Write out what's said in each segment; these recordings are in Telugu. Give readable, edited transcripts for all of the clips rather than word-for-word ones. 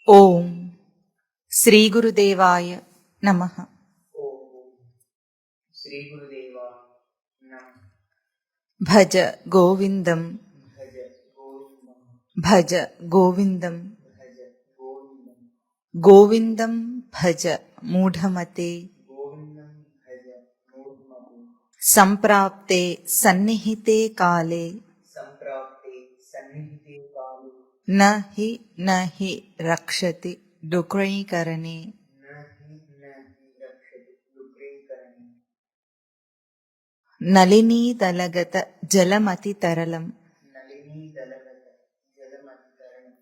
ఓం శ్రీ గురుదేవాయ నమః. శ్రీ గురుదేవా నమః. భజ గోవిందం భజ గోవిందం భజ గోవిందం భజ గోవిందం గోవిందం భజ మూఢమతే గోవిందం భజ మూఢమతే సంప్రాప్తే సన్నిహితే కాలే సంప్రాప్తే సన్నిహితే కాలే నహి నహి రక్షతి డుక్రైకరణే నహి రక్షతి దుఃఖీకరణే నళినీదలగత జలమతి తరళం నళినీదలగత జలమతితరణం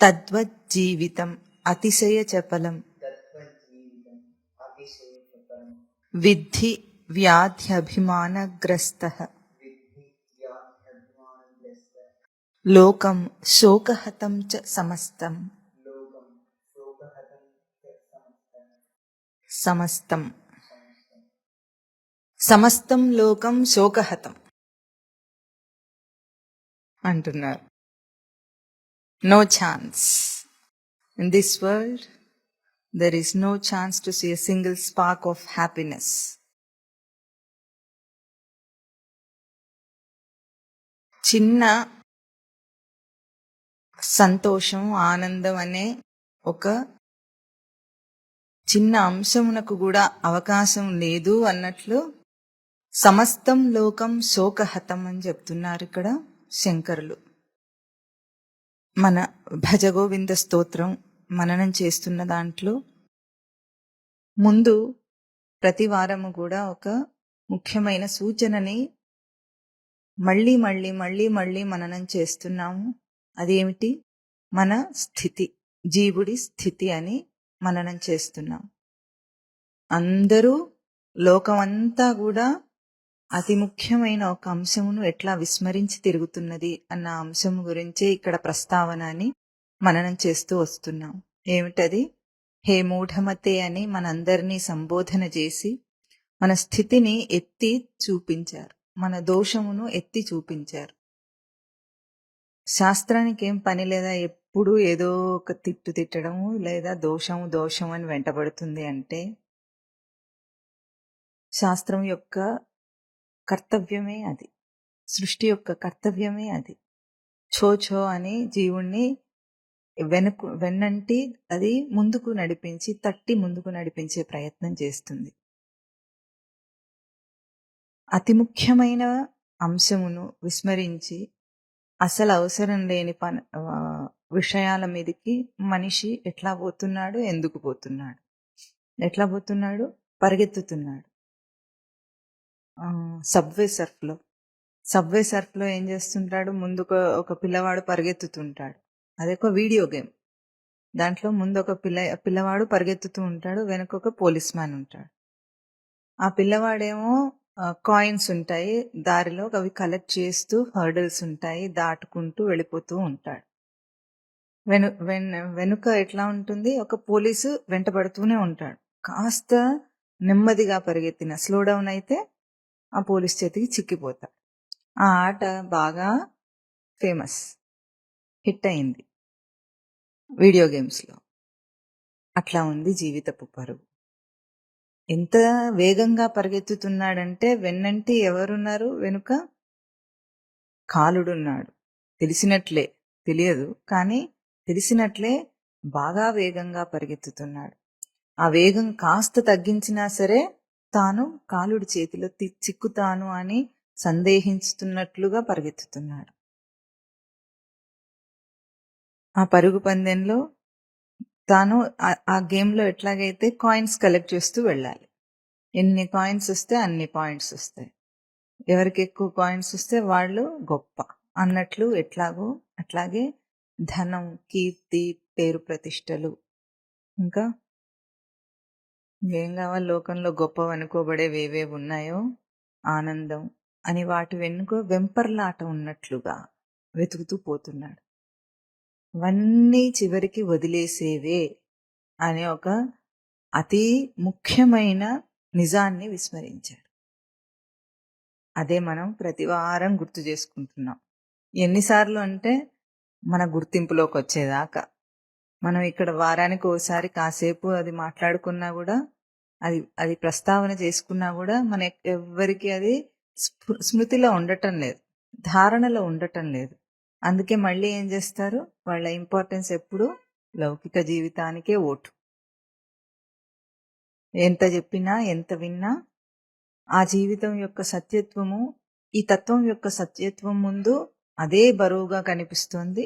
తద్వజ్జీవితం అతిశయ చపలం తత్వజీవితం అతిశయపరం విద్ధి వ్యాధ్యభిమానగ్రస్తః విద్ధి వ్యాధ్యభిమానగ్రస్త లోకం శోకహతం చ సమస్తం లోకం శోకహతం చ సమస్తం సమస్తం సమస్తం లోకం శోకహతం అంటున్నారు. No chance in this world, there is no chance to see a single spark of happiness. చిన్న సంతోషం, ఆనందం అనే ఒక చిన్న అంశమునకు కూడా అవకాశం లేదు అన్నట్లు సమస్తం లోకం శోకహతం అని చెప్తున్నారు ఇక్కడ శంకరులు. మన భజగోవింద స్తోత్రం మననం చేస్తున్న దాంట్లో ముందు ప్రతి వారము కూడా ఒక ముఖ్యమైన సూచనని మళ్ళీ మళ్ళీ మళ్ళీ మళ్ళీ మననం చేస్తున్నాము. అదేమిటి? మన స్థితి, జీవుడి స్థితి అని మననం చేస్తున్నాం. అందరూ లోకమంతా కూడా అతి ముఖ్యమైన ఒక అంశమును ఎట్లా విస్మరించి తిరుగుతున్నది అన్న అంశము గురించే ఇక్కడ ప్రస్తావన అని మననం చేస్తూ వస్తున్నాం. ఏమిటది? హే మూఢమతే అని మనందరినీ సంబోధన చేసి మన స్థితిని ఎత్తి చూపించారు, మన దోషమును ఎత్తి చూపించారు. శాస్త్రానికి ఏం పని లేదా, ఎప్పుడు ఏదో ఒక తిట్టు తిట్టడము లేదా దోషము దోషం అని వెంటబడుతుంది అంటే శాస్త్రం యొక్క కర్తవ్యమే అది, సృష్టి యొక్క కర్తవ్యమే అది. ఛో ఛో అని జీవుణ్ణి వెన్నంటి అది ముందుకు నడిపించి, తట్టి ముందుకు నడిపించే ప్రయత్నం చేస్తుంది. అతి ముఖ్యమైన అంశమును విస్మరించి అసలు అవసరం లేని విషయాల మీదకి మనిషి ఎట్లా పోతున్నాడు, ఎందుకు పోతున్నాడు, ఎట్లా పోతున్నాడు? పరిగెత్తుతున్నాడు. సబ్వే సర్ఫ్లో ఏం చేస్తుంటాడు? ముందుకు ఒక పిల్లవాడు పరిగెత్తుతుంటాడు. అదొక వీడియో గేమ్. దాంట్లో ముందు ఒక పిల్లవాడు పరిగెత్తుతూ ఉంటాడు, వెనక ఒక పోలీస్ మ్యాన్ ఉంటాడు. ఆ పిల్లవాడేమో కాయిన్స్ ఉంటాయి దారిలో, అవి కలెక్ట్ చేస్తూ, హర్డల్స్ ఉంటాయి దాటుకుంటూ వెళ్ళిపోతూ ఉంటాడు. వెనుక ఎట్లా ఉంటుంది? ఒక పోలీసు వెంటబడుతూనే ఉంటాడు. కాస్త నెమ్మదిగా పరిగెత్తిన, స్లో డౌన్ అయితే ఆ పోలీస్ చేతికి చిక్కిపోతాడు. ఆ ఆట బాగా ఫేమస్, హిట్ అయింది వీడియో గేమ్స్లో. అట్లా ఉంది జీవితపు పరుగు. ఎంత వేగంగా పరిగెత్తుతున్నాడంటే వెన్నంటి ఎవరున్నారు? వెనుక కాలుడున్నాడు. తెలిసినట్లే, తెలియదు కానీ తెలిసినట్లే బాగా వేగంగా పరిగెత్తుతున్నాడు. ఆ వేగం కాస్త తగ్గించినా సరే తాను కాలుడి చేతిలో చిక్కుతాను అని సందేహిస్తున్నట్లుగా పరిగెత్తుతున్నాడు. ఆ పరుగు పందెంలో తాను ఆ గేమ్లో ఎట్లాగైతే కాయిన్స్ కలెక్ట్ చేస్తూ వెళ్ళాలి. ఎన్ని కాయిన్స్ వస్తే అన్ని పాయింట్స్ వస్తాయి. ఎవరికి ఎక్కువ కాయిన్స్ వస్తే వాళ్ళు గొప్ప అన్నట్లు ఎట్లాగో అట్లాగే ధనం, కీర్తి, పేరు ప్రతిష్టలు, ఇంకా ఏం కావాలి లోకంలో గొప్పవనుకోబడేవి ఏవేవి ఉన్నాయో, ఆనందం అని వాటి వెనుక వెంపర్లాట ఉన్నట్లుగా వెతుకుతూ పోతున్నాడు. అవన్నీ చివరికి వదిలేసేవే అనే ఒక అతి ముఖ్యమైన నిజాన్ని విస్మరించాడు. అదే మనం ప్రతి వారం గుర్తు చేసుకుంటున్నాం. ఎన్నిసార్లు అంటే మన గుర్తింపులోకి వచ్చేదాకా మనం ఇక్కడ వారానికి ఓసారి కాసేపు అది మాట్లాడుకున్నా కూడా, అది ప్రస్తావన చేసుకున్నా కూడా మన ఎవ్వరికి అది స్మృతిలో ఉండటం లేదు, ధారణలో ఉండటం లేదు. అందుకే మళ్ళీ ఏం చేస్తారు, వాళ్ళ ఇంపార్టెన్స్ ఎప్పుడు లౌకిక జీవితానికే ఓటు. ఎంత చెప్పినా ఎంత విన్నా ఆ జీవితం యొక్క సత్యత్వము, ఈ తత్వం యొక్క సత్యత్వం ముందు అదే బరువుగా కనిపిస్తుంది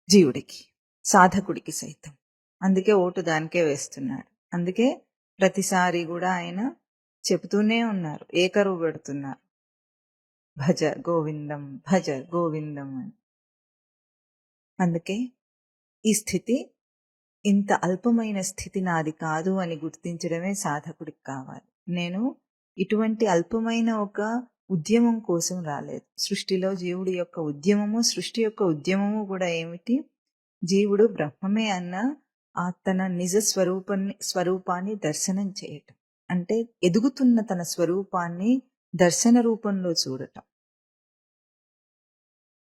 జీవుడికి, సాధకుడికి సైతం. అందుకే ఓటు దానికే వేస్తున్నాడు. అందుకే ప్రతిసారి కూడా ఆయన చెబుతూనే ఉన్నారు, ఏకరువు పెడుతున్నారు, భజ గోవిందం భజ గోవిందం అని. అందుకే ఈ స్థితి, ఇంత అల్పమైన స్థితి నాది కాదు అని గుర్తించడమే సాధకుడికి కావాలి. నేను ఇటువంటి అల్పమైన ఒక ఉద్యమం కోసం రాలేదు. సృష్టిలో జీవుడి యొక్క ఉద్యమము, సృష్టి యొక్క ఉద్యమము కూడా ఏమిటి, జీవుడు బ్రహ్మమే అన్న తన నిజ స్వరూపాన్ని దర్శనం చేయటం. అంటే ఎదుగుతున్న తన స్వరూపాన్ని దర్శన రూపంలో చూడటం.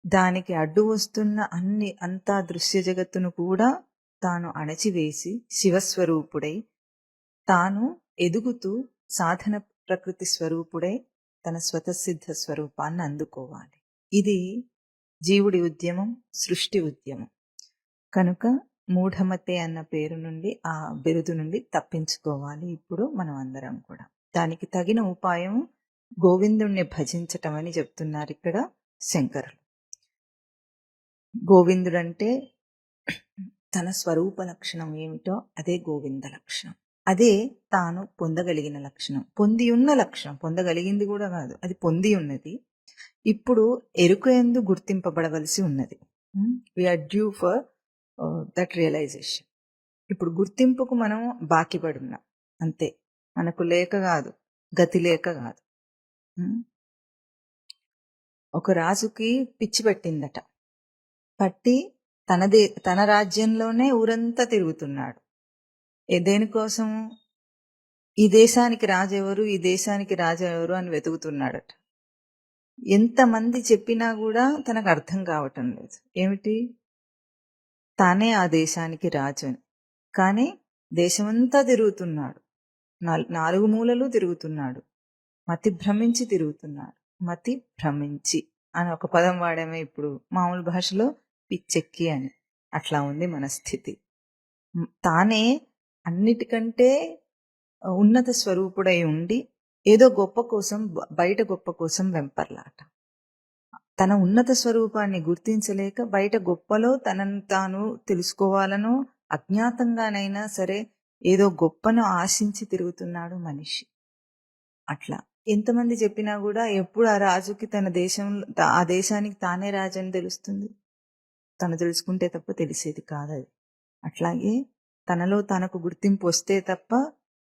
దానికి అడ్డు వస్తున్న అంతా దృశ్య జగత్తును కూడా తాను అణచివేసి శివస్వరూపుడై, తాను ఎదుగుతూ సాధన ప్రకృతి స్వరూపుడై తన స్వతసిద్ధ స్వరూపాన్ని అందుకోవాలి. ఇది జీవుడి ఉద్యమం, సృష్టి ఉద్యమం. కనుక మూఢమతే అన్న పేరు నుండి, ఆ బిరుదు నుండి తప్పించుకోవాలి ఇప్పుడు మనం అందరం కూడా. దానికి తగిన ఉపాయం గోవిందుణ్ణి భజించటం అని చెప్తున్నారు ఇక్కడ శంకరులు. గోవిందుడంటే తన స్వరూప లక్షణం ఏమిటో అదే గోవింద లక్షణం. అదే తాను పొందగలిగిన లక్షణం, పొంది ఉన్న లక్షణం. పొందగలిగింది కూడా కాదు, అది పొంది ఉన్నది. ఇప్పుడు ఎరుక యందు గుర్తింపబడవలసి ఉన్నది. We are due for that realisation. ఇప్పుడు గుర్తింపుకు మనం బాకీపడి ఉన్నాం అంతే. మనకు లేక కాదు, గతి లేక కాదు. ఒక రాజుకి పిచ్చి పట్టిందట. పట్టి తన రాజ్యంలోనే ఊరంతా తిరుగుతున్నాడు. దేనికోసం, ఈ దేశానికి రాజెవరు, ఈ దేశానికి రాజు ఎవరు అని వెతుకుతున్నాడట. ఎంతమంది చెప్పినా కూడా తనకు అర్థం కావటం లేదు. ఏమిటి, తానే ఆ దేశానికి రాజు అని. కానీ దేశమంతా తిరుగుతున్నాడు, నాలుగు మూలలు తిరుగుతున్నాడు, మతి భ్రమించి తిరుగుతున్నాడు. మతి భ్రమించి అని ఒక పదం వాడామే ఇప్పుడు మామూలు భాషలో, పిచ్చెక్కి అని. అట్లా ఉంది మన స్థితి. తానే అన్నిటికంటే ఉన్నత స్వరూపుడై ఉండి ఏదో గొప్ప కోసం, బయట గొప్ప కోసం వెంపర్లాట. తన ఉన్నత స్వరూపాన్ని గుర్తించలేక బయట గొప్పలో తనను తాను తెలుసుకోవాలనో అజ్ఞాతంగానైనా సరే ఏదో గొప్పను ఆశించి తిరుగుతున్నాడు మనిషి. అట్లా ఎంతమంది చెప్పినా కూడా ఎప్పుడు ఆ రాజుకి తన దేశంలో, ఆ దేశానికి తానే రాజు అని తెలుస్తుంది? తను తెలుసుకుంటే తప్ప తెలిసేది కాదు అది. అట్లాగే తనలో తనకు గుర్తింపు వస్తే తప్ప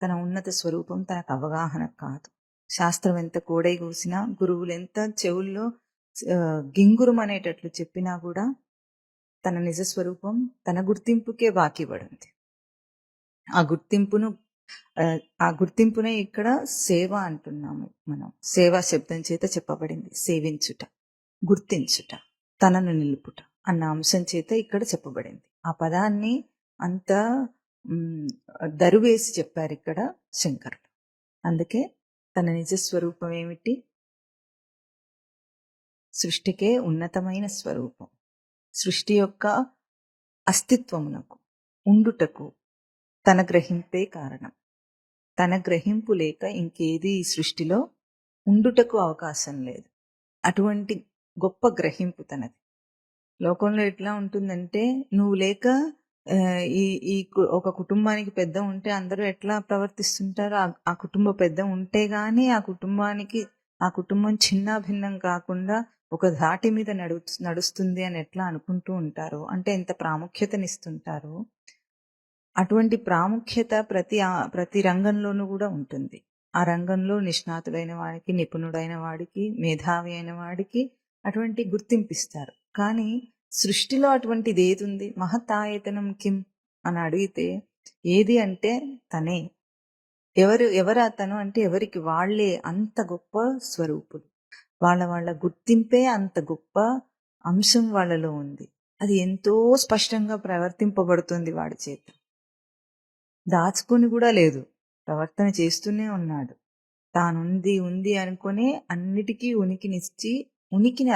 తన ఉన్నత స్వరూపం తనకు అవగాహన కాదు. శాస్త్రం ఎంత కోడై కూసినా, గురువులు ఎంత చెవుల్లో గింగురం అనేటట్లు చెప్పినా కూడా తన నిజ స్వరూపం తన గుర్తింపుకే బాకీ పడింది. ఆ గుర్తింపునే ఇక్కడ సేవ అంటున్నాము మనం. సేవా శబ్దం చేత చెప్పబడింది. సేవించుట, గుర్తించుట, తనను నిలుపుట అన్న అంశం చేత ఇక్కడ చెప్పబడింది. ఆ పదాన్ని అంత దరువేసి చెప్పారు ఇక్కడ శంకరుడు. అందుకే తన నిజస్వరూపం ఏమిటి, సృష్టికే ఉన్నతమైన స్వరూపం. సృష్టి యొక్క అస్తిత్వమునకు, ఉండుటకు తన గ్రహింపే కారణం. తన గ్రహింపు లేక ఇంకేది ఈ సృష్టిలో ఉండుటకు అవకాశం లేదు. అటువంటి గొప్ప గ్రహింపు తనది. లోకంలో ఎట్లా ఉంటుందంటే, నువ్వు లేక ఈ ఒక కుటుంబానికి పెద్ద ఉంటే అందరూ ఎట్లా ప్రవర్తిస్తుంటారు, ఆ కుటుంబ పెద్ద ఉంటే గానీ ఆ కుటుంబం చిన్న భిన్నం కాకుండా ఒక ధాటి మీద నడుస్తుంది అని ఎట్లా అనుకుంటూ ఉంటారు. అంటే ఎంత ప్రాముఖ్యతనిస్తుంటారు. అటువంటి ప్రాముఖ్యత ప్రతి రంగంలోనూ కూడా ఉంటుంది. ఆ రంగంలో నిష్ణాతుడైన వాడికి, నిపుణుడైన వాడికి, మేధావి అయిన వాడికి అటువంటి గుర్తింపిస్తారు. కానీ సృష్టిలో అటువంటిది ఏది ఉంది? మహతాయతనం కిం అని అడిగితే ఏది అంటే తనే. ఎవరు అతను అంటే ఎవరికి వాళ్ళే అంత గొప్ప స్వరూపులు. వాళ్ళ గుర్తింపే అంత గొప్ప అంశం వాళ్ళలో ఉంది. అది ఎంతో స్పష్టంగా ప్రవర్తింపబడుతుంది వాడి చేత. దాచుకొని కూడా లేదు, ప్రవర్తన చేస్తూనే ఉన్నాడు. తానుంది ఉంది అనుకుని అన్నిటికీ ఉనికినిచ్చి, ఉనికిని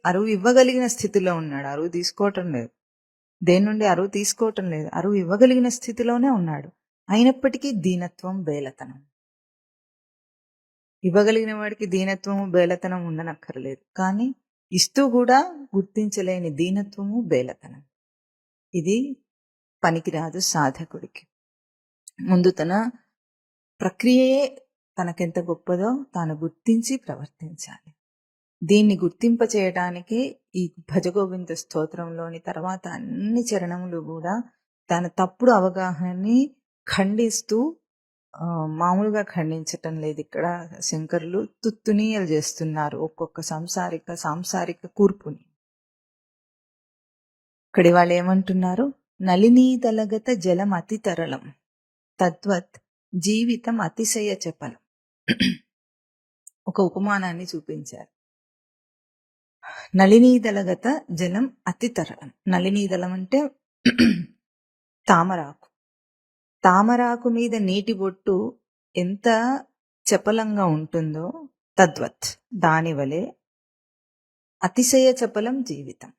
అరువు ఇవ్వగలిగిన స్థితిలో ఉన్నాడు. అరువు తీసుకోవటం లేదు, దేని నుండి అరువు తీసుకోవటం లేదు, అరువు ఇవ్వగలిగిన స్థితిలోనే ఉన్నాడు. అయినప్పటికీ దీనత్వం, బేలతనం. ఇవ్వగలిగిన వాడికి దీనత్వము, బేలతనం ఉండనక్కర్లేదు, కానీ ఇస్తూ కూడా గుర్తించలేని దీనత్వము, బేలతనం. ఇది పనికిరాదు సాధకుడికి. ముందు తన ప్రక్రియయే తనకెంత గొప్పదో తాను గుర్తించి ప్రవర్తించాలి. దీన్ని గుర్తింప చేయడానికి ఈ భజగోవింద స్తోత్రంలోని తర్వాత అన్ని చరణములు కూడా తన తప్పుడు అవగాహనని ఖండిస్తూ, మామూలుగా ఖండించటం లేదు. ఇక్కడ శంకరులు తుత్తునీయలు చేస్తున్నారు ఒక్కొక్క సాంసారిక కూర్పుని. ఇక్కడి వాళ్ళు ఏమంటున్నారు? నలినీదలగత జలం అతి తరళం, తద్వత్ జీవితం అతిశయ చపలం. ఒక ఉపమానాన్ని చూపించారు. నలినీదలగత జలం అతి తరళం. నలినీదళం అంటే తామరాకు. తామరాకు మీద నీటి బొట్టు ఎంత చపలంగా ఉంటుందో తద్వత్ దాని వలె అతిశయ చపలం జీవితం.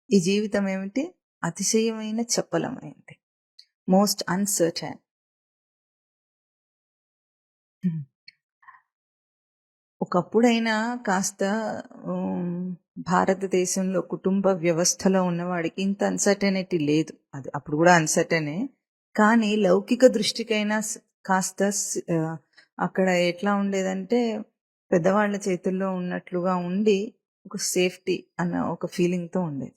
ఈ జీవితం ఏమిటి? అతిశయమైన చపలమైంది, మోస్ట్ అన్సర్టైన్. ఒకప్పుడైనా కాస్త భారతదేశంలో కుటుంబ వ్యవస్థలో ఉన్నవాడికి ఇంత అన్సర్టనిటీ లేదు. అది అప్పుడు కూడా అన్సర్టనే, కానీ లౌకిక దృష్టికైనా కాస్త అక్కడ ఎట్లా ఉండేదంటే పెద్దవాళ్ళ చేతుల్లో ఉన్నట్లుగా ఉండి ఒక సేఫ్టీ అన్న ఒక ఫీలింగ్తో ఉండేది.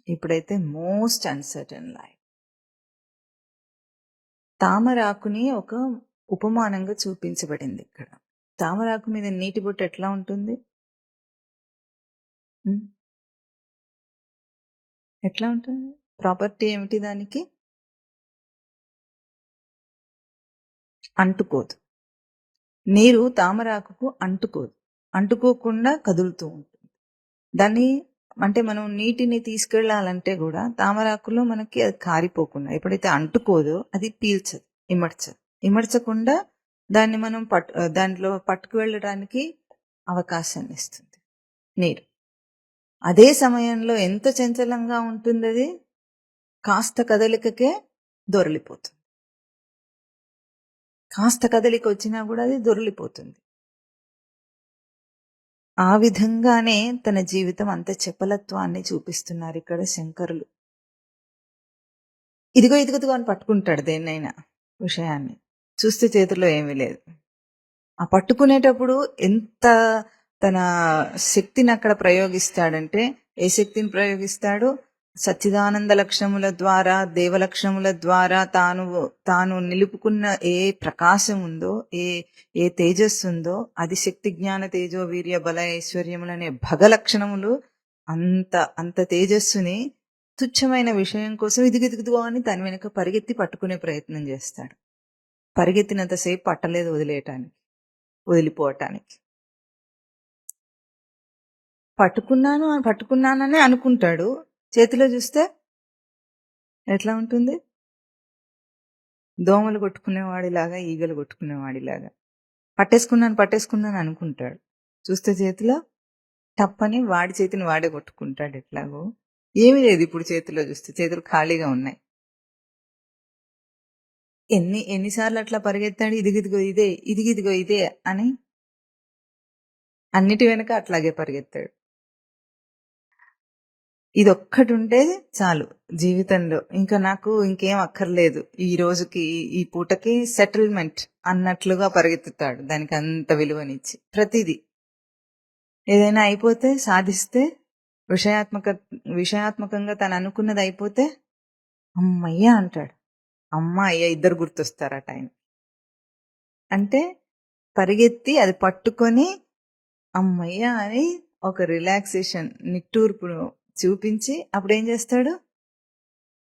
ఇప్పుడైతే మోస్ట్ అన్సర్టన్ లైఫ్. తామరాకుని ఒక ఉపమానంగా చూపించబడింది ఇక్కడ. తామరాకు మీద నీటి బొట్టు ఎట్లా ఉంటుంది? ఎట్లా ఉంటుంది? ప్రాపర్టీ ఏమిటి దానికి? అంటుకోదు. నీరు తామరాకుకు అంటుకోదు, అంటుకోకుండా కదులుతూ ఉంటుంది. దాన్ని అంటే మనం నీటిని తీసుకెళ్లాలంటే కూడా తామరాకులో మనకి అది కారిపోకుండా, ఎప్పుడైతే అంటుకోదో అది పీల్చదు, ఇమడ్చకుండా దాన్ని మనం దాంట్లో పట్టుకు వెళ్ళడానికి అవకాశాన్ని ఇస్తుంది నీరు. అదే సమయంలో ఎంత చంచలంగా ఉంటుంది అది, కాస్త కదలికకే దొరలిపోతుంది. కాస్త కదలిక వచ్చినా కూడా అది దొరలిపోతుంది. ఆ విధంగానే తన జీవితం అంత చపలత్వాన్ని చూపిస్తున్నారు ఇక్కడ శంకరులు. ఇదిగో అని పట్టుకుంటాడు దేన్నైనా విషయాన్ని, చూస్తే చేతిలో ఏమీ లేదు. ఆ పట్టుకునేటప్పుడు ఎంత తన శక్తిని అక్కడ ప్రయోగిస్తాడంటే, ఏ శక్తిని ప్రయోగిస్తాడు? సచ్చిదానంద లక్షణముల ద్వారా, దేవలక్షణముల ద్వారా తాను నిలుపుకున్న ఏ ప్రకాశం ఉందో, ఏ తేజస్సు ఉందో, అది శక్తి, జ్ఞాన, తేజో, వీర్య, బల, ఐశ్వర్యములనే భగలక్షణములు. అంత తేజస్సుని తుచ్చమైన విషయం కోసం ఇదిగిదిగుదుగా అని తన వెనుక పరిగెత్తి పట్టుకునే ప్రయత్నం చేస్తాడు. పరిగెత్తినంతసేపు పట్టలేదు వదిలిపోవటానికి. పట్టుకున్నానని అనుకుంటాడు, చేతిలో చూస్తే ఎట్లా ఉంటుంది? దోమలు కొట్టుకునేవాడిలాగా, ఈగలు కొట్టుకునేవాడిలాగా. పట్టేసుకున్నాను అనుకుంటాడు, చూస్తే చేతిలో టప్పని వాడి చేతిని వాడే కొట్టుకుంటాడు. ఎట్లాగో ఏమీ లేదు ఇప్పుడు చేతిలో చూస్తే, చేతులు ఖాళీగా ఉన్నాయి. ఎన్నిసార్లు అట్లా పరిగెత్తాడు, ఇదిగిదిగో ఇదే అని అన్నిటి వెనక అట్లాగే పరిగెత్తాడు. ఇదొక్కటి ఉంటే చాలు జీవితంలో, ఇంకా నాకు ఇంకేం అక్కర్లేదు, ఈ రోజుకి ఈ పూటకి సెటిల్మెంట్ అన్నట్లుగా పరిగెత్తుతాడు. దానికి అంత విలువనిచ్చి ప్రతిదీ ఏదైనా అయిపోతే, సాధిస్తే, విషయాత్మకంగా తను అనుకున్నది అయిపోతే అమ్మయ్య అంటాడు. అమ్మ అయ్య ఇద్దరు గుర్తొస్తారట ఆయన. అంటే పరిగెత్తి అది పట్టుకొని అమ్మయ్య అని ఒక రిలాక్సేషన్, నిట్టూర్పు చూపించి అప్పుడు ఏం చేస్తాడు?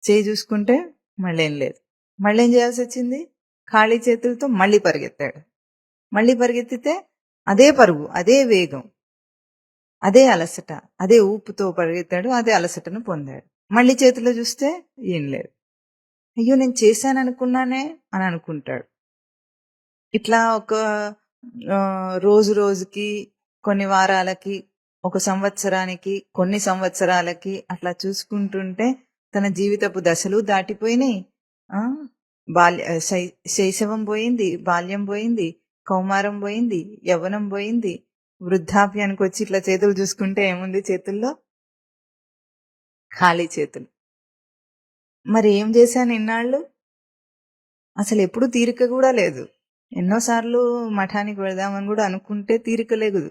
చేయి చూసుకుంటే మళ్ళీ ఏం లేదు. మళ్ళీ ఏం చేయాల్సి వచ్చింది? ఖాళీ చేతులతో మళ్ళీ పరిగెత్తాడు. మళ్ళీ పరిగెత్తితే అదే పరుగు, అదే వేగం, అదే అలసట, అదే ఊపుతో పరిగెత్తాడు, అదే అలసటను పొందాడు. మళ్ళీ చేతిలో చూస్తే ఏం లేదు. అయ్యో నేను చేశాను అనుకున్నానే అని అనుకుంటాడు. ఇట్లా ఒక రోజు రోజుకి, కొన్ని వారాలకి, ఒక సంవత్సరానికి, కొన్ని సంవత్సరాలకి అట్లా చూసుకుంటుంటే తన జీవితపు దశలు దాటిపోయినాయి. ఆ! శైశవం పోయింది, బాల్యం పోయింది, కౌమారం పోయింది, యవ్వనం పోయింది. వృద్ధాప్యానికి వచ్చి ఇట్లా చేతులు చూసుకుంటే ఏముంది చేతుల్లో? ఖాళీ చేతులు. మరి ఏం చేశాను ఇన్నాళ్ళు? అసలు ఎప్పుడు తీరిక కూడా లేదు. ఎన్నోసార్లు మఠానికి వెళదామని కూడా అనుకుంటే తీరిక లేదు.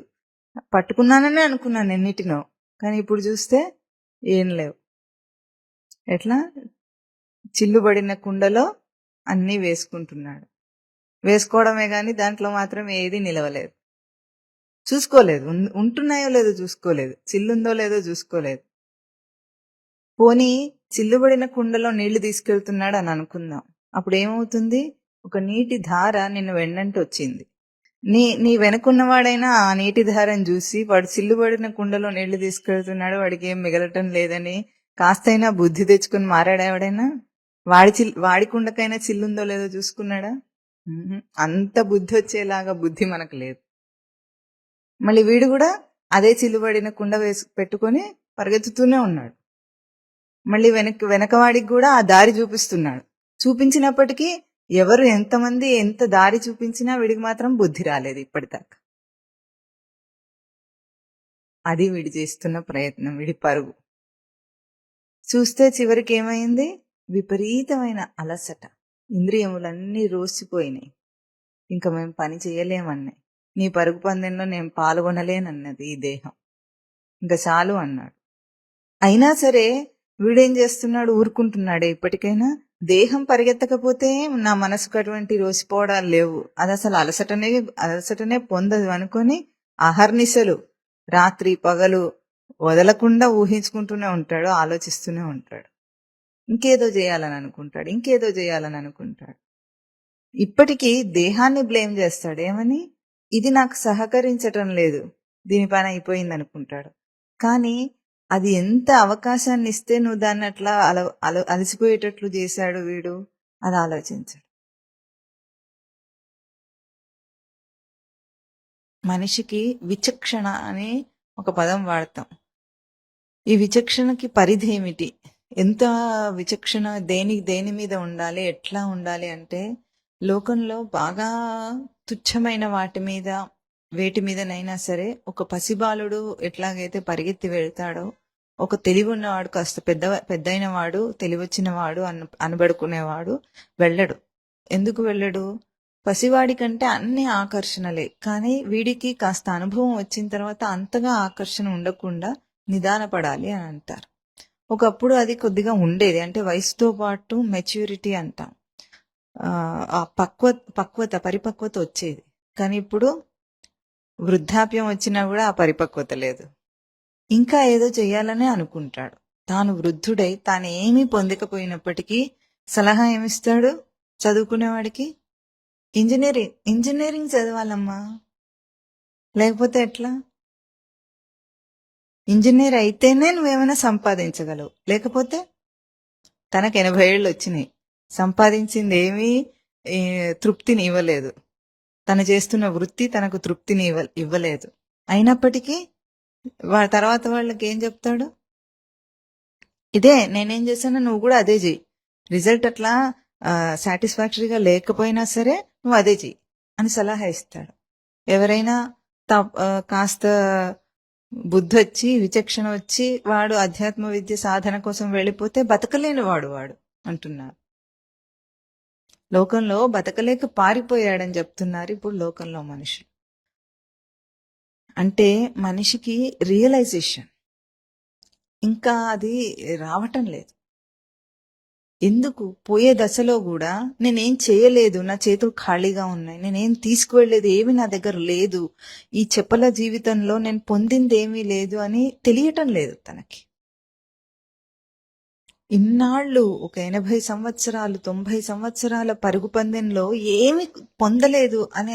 పట్టుకున్నాననే అనుకున్నాను ఎన్నిటినో. కానీ ఇప్పుడు చూస్తే ఏం లేవు. ఎట్లా? చిల్లుబడిన కుండలో అన్నీ వేసుకుంటున్నాడు. వేసుకోవడమే గాని దాంట్లో మాత్రం ఏది నిలవలేదు. చూసుకోలేదు. ఉంటున్నాయో లేదో చూసుకోలేదు. చిల్లుందో లేదో చూసుకోలేదు. పోనీ చిల్లుబడిన కుండలో నీళ్లు తీసుకెళ్తున్నాడు అని అనుకుందాం. అప్పుడు ఏమవుతుంది? ఒక నీటి ధార నిన్ను వెన్నంటి వచ్చింది. నీ వెనుకున్నవాడైనా ఆ నీటి ధారను చూసి వాడు చిల్లుబడిన కుండలో నీళ్లు తీసుకెళ్తున్నాడు, వాడికి ఏం మిగలటం లేదని కాస్తైనా బుద్ధి తెచ్చుకుని మారాడా ఎవడైనా? వాడి కుండకైనా చిల్లుందో లేదో చూసుకున్నాడా? అంత బుద్ధి వచ్చేలాగా బుద్ధి మనకు లేదు. మళ్ళీ వీడు కూడా అదే చిల్లుబడిన కుండ పెట్టుకొని పరిగెత్తుతూనే ఉన్నాడు. మళ్ళీ వెనకవాడికి కూడా ఆ దారి చూపిస్తున్నాడు. చూపించినప్పటికీ ఎవరు ఎంతమంది ఎంత దారి చూపించినా వీడికి మాత్రం బుద్ధి రాలేదు ఇప్పటిదాకా. అది వీడి చేస్తున్న ప్రయత్నం, వీడి పరుగు. చూస్తే చివరికి ఏమైంది? విపరీతమైన అలసట. ఇంద్రియములన్నీ రోసిపోయినాయి. ఇంకా మేము పని చేయలేమన్నాయి. నీ పరుగు పందెంలో నేను పాల్గొనలేనన్నది ఈ దేహం. ఇంకా చాలు అన్నాడు. అయినా సరే వీడేం చేస్తున్నాడు? ఊరుకుంటున్నాడే ఇప్పటికైనా? దేహం పరిగెత్తకపోతే నా మనసుకు అటువంటి రోసిపోవడాలు లేవు. అది అసలు అలసటనే పొందదు అనుకొని అహర్నిశలు రాత్రి పగలు వదలకుండా ఊహించుకుంటూనే ఉంటాడు, ఆలోచిస్తూనే ఉంటాడు. ఇంకేదో చేయాలని అనుకుంటాడు. ఇప్పటికీ దేహాన్ని బ్లేమ్ చేస్తాడు. ఏమని? ఇది నాకు సహకరించటం లేదు, దీని పని అయిపోయింది అనుకుంటాడు. కానీ అది ఎంత అవకాశాన్ని ఇస్తే నువ్వు దాన్ని అట్లా అలసిపోయేటట్లు చేశాడు వీడు, అది ఆలోచించాడు. మనిషికి విచక్షణ అనే ఒక పదం వాడతాం. ఈ విచక్షణకి పరిధి ఏమిటి? ఎంత విచక్షణ దేని మీద ఉండాలి, ఎట్లా ఉండాలి అంటే, లోకంలో బాగా తుచ్చమైన వేటి మీదనైనా సరే ఒక పసిబాలుడు ఎట్లాగైతే పరిగెత్తి వెళ్తాడో, ఒక తెలివి ఉన్నవాడు, కాస్త పెద్దయిన వాడు, తెలివచ్చిన వాడు అనబడుకునేవాడు వెళ్ళడు. ఎందుకు వెళ్ళడు? పసివాడి కంటే అన్ని ఆకర్షణలే. కానీ వీడికి కాస్త అనుభవం వచ్చిన తర్వాత అంతగా ఆకర్షణ ఉండకుండా నిదానపడాలి అని అంటారు. ఒకప్పుడు అది కొద్దిగా ఉండేది. అంటే వయసుతో పాటు మెచ్యూరిటీ అంటాం, ఆ పరిపక్వత వచ్చేది. కానీ ఇప్పుడు వృద్ధాప్యం వచ్చినా కూడా ఆ పరిపక్వత లేదు. ఇంకా ఏదో చెయ్యాలనే అనుకుంటాడు. తాను వృద్ధుడై తాను ఏమీ పొందకపోయినప్పటికీ సలహా ఏమిస్తాడు చదువుకునేవాడికి? ఇంజనీరింగ్ చదవాలమ్మా, లేకపోతే ఎట్లా? ఇంజనీర్ అయితేనే నువ్వేమైనా సంపాదించగలవు, లేకపోతే తనకు 80 ఏళ్ళు వచ్చినాయి, సంపాదించింది ఏమీ తృప్తిని ఇవ్వలేదు, తను చేస్తున్న వృత్తి తనకు తృప్తిని ఇవ్వలేదు. అయినప్పటికీ తర్వాత వాళ్ళకి ఏం చెప్తాడు? ఇదే నేనేం చేశానో నువ్వు కూడా అదే చెయ్యి, రిజల్ట్ అట్లా సాటిస్ఫాక్టరీగా లేకపోయినా సరే నువ్వు అదే చెయ్యి అని సలహా ఇస్తాడు. ఎవరైనా కాస్త బుద్ధి వచ్చి విచక్షణ వచ్చి వాడు అధ్యాత్మ విద్య సాధన కోసం వెళ్ళిపోతే బతకలేని వాడు అంటున్నారు. లోకంలో బతకలేక పారిపోయాడని చెప్తున్నారు ఇప్పుడు లోకంలో మనుషులు. అంటే మనిషికి రియలైజేషన్ ఇంకా అది రావటం లేదు. ఎందుకు? పోయే దశలో కూడా నేనేం చేయలేదు, నా చేతులు ఖాళీగా ఉన్నాయి, నేనేం తీసుకువెళ్ళలేదు, ఏమీ నా దగ్గర లేదు, ఈ చెప్పల జీవితంలో నేను పొందింది ఏమీ లేదు అని తెలియటం లేదు తనకి. ఇన్నాళ్ళు ఒక 80 సంవత్సరాలు 90 సంవత్సరాల పరుగు పందెంలో ఏమి పొందలేదు అనే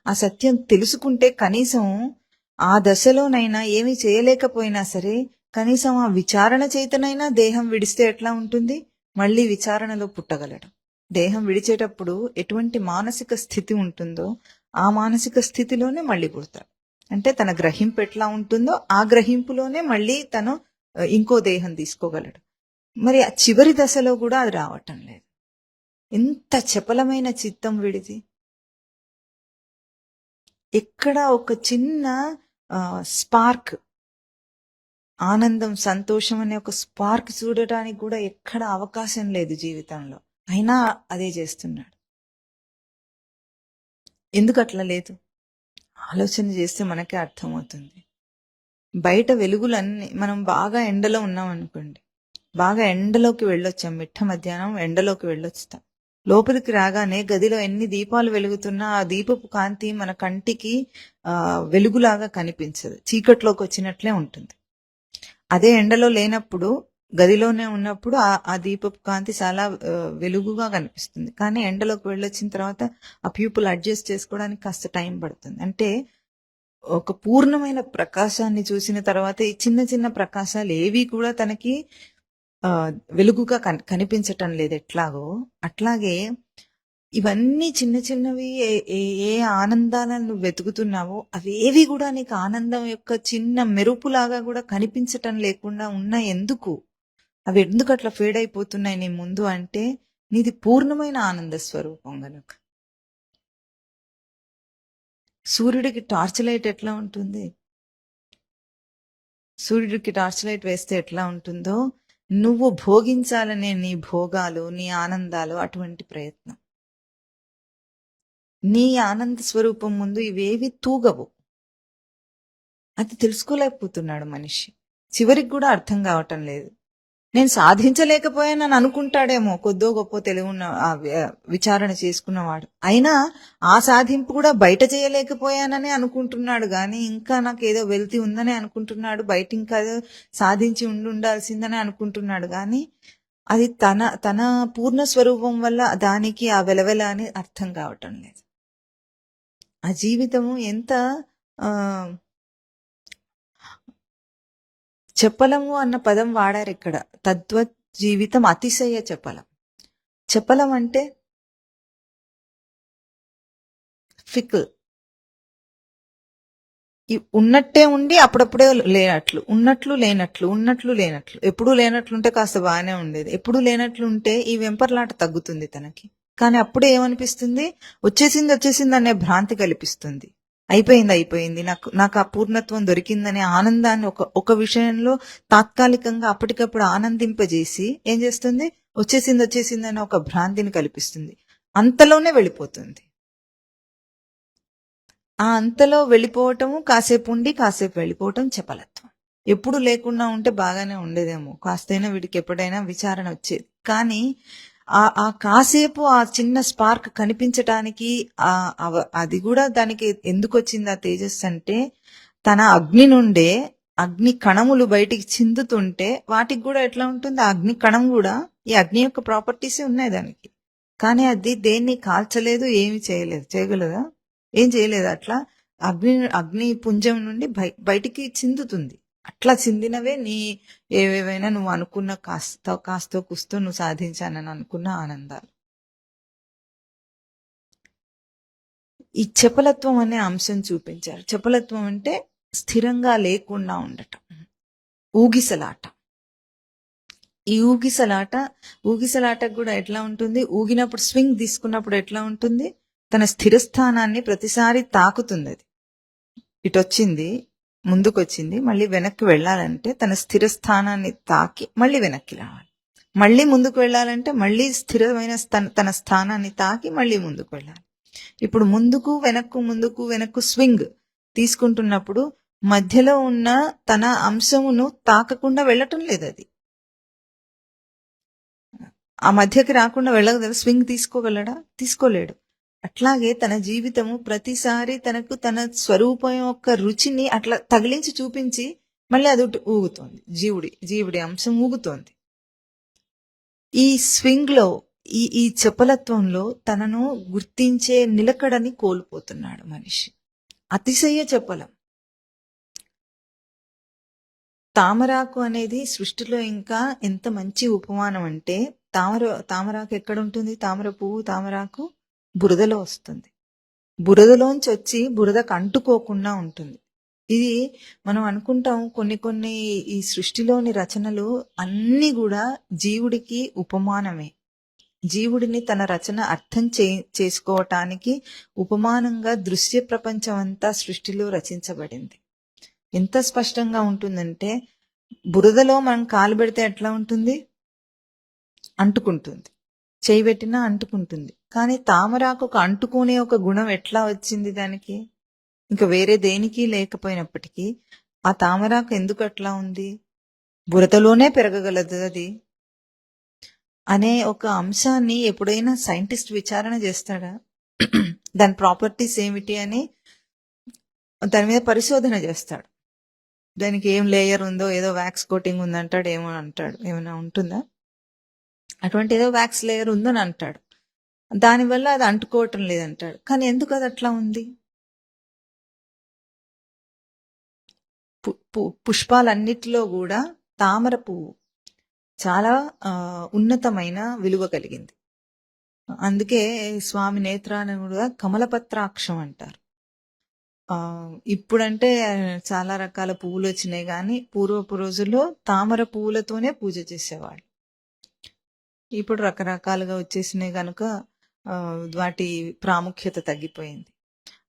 ఆ సత్యం తెలుసుకుంటే కనీసం ఆ దశలోనైనా ఏమి చేయలేకపోయినా సరే కనీసం ఆ విచారణ చేతనైనా దేహం విడిస్తే ఎట్లా ఉంటుంది, మళ్ళీ విచారణలో పుట్టగలడు. దేహం విడిచేటప్పుడు ఎటువంటి మానసిక స్థితి ఉంటుందో ఆ మానసిక స్థితిలోనే మళ్ళీ పుడతాడు. అంటే తన గ్రహింపు ఎట్లా ఉంటుందో ఆ గ్రహింపులోనే మళ్ళీ తను ఇంకో దేహం తీసుకోగలడు. మరి ఆ చివరి దశలో కూడా అది రావటం లేదు. ఎంత చపలమైన చిత్తం విడిది. ఎక్కడ ఒక చిన్న స్పార్క్, ఆనందం, సంతోషం అనే ఒక స్పార్క్ చూడటానికి కూడా ఎక్కడ అవకాశం లేదు జీవితంలో. అయినా అదే చేస్తున్నాడు. ఎందుకు అట్లా లేదు? ఆలోచన చేస్తే మనకే అర్థమవుతుంది. బయట వెలుగులన్నీ, మనం బాగా ఎండలో ఉన్నాం అనుకోండి, బాగా ఎండలోకి వెళ్ళొచ్చాం, మిట్ట మధ్యాహ్నం ఎండలోకి వెళ్ళొస్తాం. లోపలికి రాగానే గదిలో ఎన్ని దీపాలు వెలుగుతున్నా ఆ దీపపు కాంతి మన కంటికి వెలుగులాగా కనిపించదు, చీకట్లోకి వచ్చినట్లే ఉంటుంది. అదే ఎండలో లేనప్పుడు, గదిలోనే ఉన్నప్పుడు ఆ దీపపు కాంతి చాలా వెలుగుగా కనిపిస్తుంది. కానీ ఎండలోకి వెళ్ళొచ్చిన తర్వాత ఆ ప్యూపుల్ అడ్జస్ట్ చేసుకోవడానికి కాస్త టైం పడుతుంది. అంటే ఒక పూర్ణమైన ప్రకాశాన్ని చూసిన తర్వాత ఈ చిన్న చిన్న ప్రకాశాలు ఏవి కూడా తనకి వెలుగుగా కనిపించటం లేదు. ఎట్లాగో అట్లాగే ఇవన్నీ చిన్న చిన్నవి ఏ ఆనందాలను నువ్వు వెతుకుతున్నావో అవేవి కూడా నీకు ఆనందం యొక్క చిన్న మెరుపులాగా కూడా కనిపించటం లేకుండా ఉన్నా ఎందుకు? అవి ఎందుకు అట్లా ఫేడ్ అయిపోతున్నాయి నీ ముందు అంటే నీది పూర్ణమైన ఆనంద స్వరూపం గనుక. సూర్యుడికి టార్చ్ లైట్ ఎట్లా ఉంటుంది? సూర్యుడికి టార్చ్ లైట్ వేస్తే ఎట్లా ఉంటుందో నువ్వు భోగించాలనే నీ భోగాలు, నీ ఆనందాలు అటువంటి ప్రయత్నం. నీ ఆనంద స్వరూపం ముందు ఇవేవి తూగవు. అది తెలుసుకోలేకపోతున్నాడు మనిషి. చివరికి కూడా అర్థం కావటం లేదు. నేను సాధించలేకపోయానని అనుకుంటాడేమో కొద్దో గొప్ప తెలివున్న విచారణ చేసుకున్నవాడు. అయినా ఆ సాధింపు కూడా బయట చేయలేకపోయానని అనుకుంటున్నాడు గాని ఇంకా నాకు ఏదో వెల్తి ఉందని అనుకుంటున్నాడు, బయట ఇంకా సాధించి ఉండాల్సిందని అనుకుంటున్నాడు గాని అది తన పూర్ణ స్వరూపం వల్ల దానికి ఆ వెలవెల అని అర్థం కావటం లేదు. ఆ జీవితము ఎంత చపలము అన్న పదం వాడారు ఇక్కడ. తద్వత్ జీవితం అతిశయ చపలం. చపలం అంటే ఫికల్, ఉన్నట్టే ఉండి అప్పుడప్పుడే లేనట్లు, ఉన్నట్లు లేనట్లు, ఉన్నట్లు లేనట్లు. ఎప్పుడూ లేనట్లుంటే కాస్త బాగానే ఉండేది. ఎప్పుడూ లేనట్లుంటే ఈ వెంపర్లాట తగ్గుతుంది తనకి. కానీ అప్పుడే ఏమనిపిస్తుంది, వచ్చేసింది అనే భ్రాంతి కల్పిస్తుంది. అయిపోయింది, నాకు ఆ పూర్ణత్వం దొరికిందనే ఆనందాన్ని ఒక విషయంలో తాత్కాలికంగా అప్పటికప్పుడు ఆనందింపజేసి ఏం చేస్తుంది, వచ్చేసింది అనే ఒక భ్రాంతిని కల్పిస్తుంది. అంతలోనే వెళ్ళిపోతుంది. ఆ అంతలో వెళ్ళిపోవటము, కాసేపు ఉండి కాసేపు వెళ్ళిపోవటం చపలత్వం. ఎప్పుడు లేకుండా ఉంటే బాగానే ఉండేదేమో, కాస్తైనా వీడికి ఎప్పుడైనా విచారణ వచ్చేది. కానీ ఆ కాసేపు ఆ చిన్న స్పార్క్ కనిపించటానికి అది కూడా దానికి ఎందుకు వచ్చింది ఆ తేజస్సు అంటే, తన అగ్ని నుండే అగ్ని కణములు బయటికి చిందుతుంటే వాటికి కూడా ఎట్లా ఉంటుంది, ఆ అగ్ని కణం కూడా ఈ అగ్ని యొక్క ప్రాపర్టీసే ఉన్నాయి దానికి. కానీ అది దేన్ని కాల్చలేదు, ఏమి చేయలేదు. చేయగలదా? ఏం చేయలేదు. అట్లా అగ్ని పుంజం నుండి బయటికి చిందుతుంది. అట్లా చిందినవే నీ ఏవేవైనా నువ్వు అనుకున్న కాస్తో కుస్తో నువ్వు సాధించానని అనుకున్న ఆనందాలు. ఈ చపలత్వం అనే అంశం చూపించారు. చపలత్వం అంటే స్థిరంగా లేకుండా ఉండటం, ఊగిసలాట. ఈ ఊగిసలాటకు కూడా ఎట్లా ఉంటుంది, ఊగినప్పుడు స్వింగ్ తీసుకున్నప్పుడు ఎట్లా ఉంటుంది, తన స్థిరస్థానాన్ని ప్రతిసారి తాకుతుంది. అది ఇటొచ్చింది, ముందుకొచ్చింది, మళ్ళీ వెనక్కి వెళ్ళాలంటే తన స్థిర స్థానాన్ని తాకి మళ్ళీ వెనక్కి రావాలి. మళ్ళీ ముందుకు వెళ్ళాలంటే మళ్ళీ స్థిరమైన తన స్థానాన్ని తాకి మళ్ళీ ముందుకు వెళ్ళాలి. ఇప్పుడు ముందుకు వెనక్కు స్వింగ్ తీసుకుంటున్నప్పుడు మధ్యలో ఉన్న తన అంశమును తాకకుండా వెళ్ళటం లేదు. అది ఆ మధ్యకి రాకుండా వెళ్ళగలదా? స్వింగ్ తీసుకోగలడా? తీసుకోలేడు. అట్లాగే తన జీవితము ప్రతిసారి తనకు తన స్వరూపం యొక్క రుచిని అట్లా తగిలించి చూపించి మళ్ళీ అది ఊగుతోంది. జీవుడి అంశం ఊగుతోంది. ఈ స్వింగ్ లో, ఈ చపలత్వంలో తనను గుర్తించే నిలకడని కోల్పోతున్నాడు మనిషి. అతిశయ చపలం. తామరాకు అనేది సృష్టిలో ఇంకా ఎంత మంచి ఉపమానం అంటే తామరాకు ఎక్కడ ఉంటుంది? తామర పువ్వు తామరాకు బురదలో వస్తుంది. బురదలోంచి వచ్చి బురదకు అంటుకోకుండా ఉంటుంది. ఇది మనం అనుకుంటాం కొన్ని ఈ సృష్టిలోని రచనలు అన్నీ కూడా జీవుడికి ఉపమానమే. జీవుడిని తన రచన అర్థం చేసుకోవటానికి ఉపమానంగా దృశ్య ప్రపంచం అంతా సృష్టిలో రచించబడింది. ఎంత స్పష్టంగా ఉంటుందంటే బురదలో మనం కాలు పెడితే ఎట్లా ఉంటుంది? అంటుకుంటుంది. చేయి పెట్టినా అంటుకుంటుంది. కానీ తామరాకు అంటుకునే ఒక గుణం ఎట్లా వచ్చింది దానికి? ఇంకా వేరే దేనికి లేకపోయినప్పటికీ ఆ తామరాకు ఎందుకు అట్లా ఉంది? బురదలోనే పెరగగలదు అది అనే ఒక అంశాన్ని ఎప్పుడైనా సైంటిస్ట్ విచారణ చేస్తాడా? దాని ప్రాపర్టీస్ ఏమిటి అని దాని మీద పరిశోధన చేస్తాడు. దానికి ఏం లేయర్ ఉందో, ఏదో వ్యాక్స్ కోటింగ్ ఉందంటాడు, ఏమో అంటాడు. ఏమైనా ఉంటుందా? అటువంటి ఏదో వ్యాక్స్ లేయర్ ఉందని అంటాడు. దానివల్ల అది అంటుకోవటం లేదంటాడు. కానీ ఎందుకు అది అట్లా ఉంది? పుష్పాలన్నిటిలో కూడా తామర పువ్వు చాలా ఉన్నతమైన విలువ కలిగింది. అందుకే స్వామి నేత్రాన్ని కూడా కమలపత్రాక్షం అంటారు. ఇప్పుడంటే చాలా రకాల పువ్వులు వచ్చినాయి, కానీ పూర్వపు రోజుల్లో తామర పువ్వులతోనే పూజ చేసేవాళ్ళు. ఇప్పుడు రకరకాలుగా వచ్చేసినాయి కనుక వాటి ప్రాముఖ్యత తగ్గిపోయింది.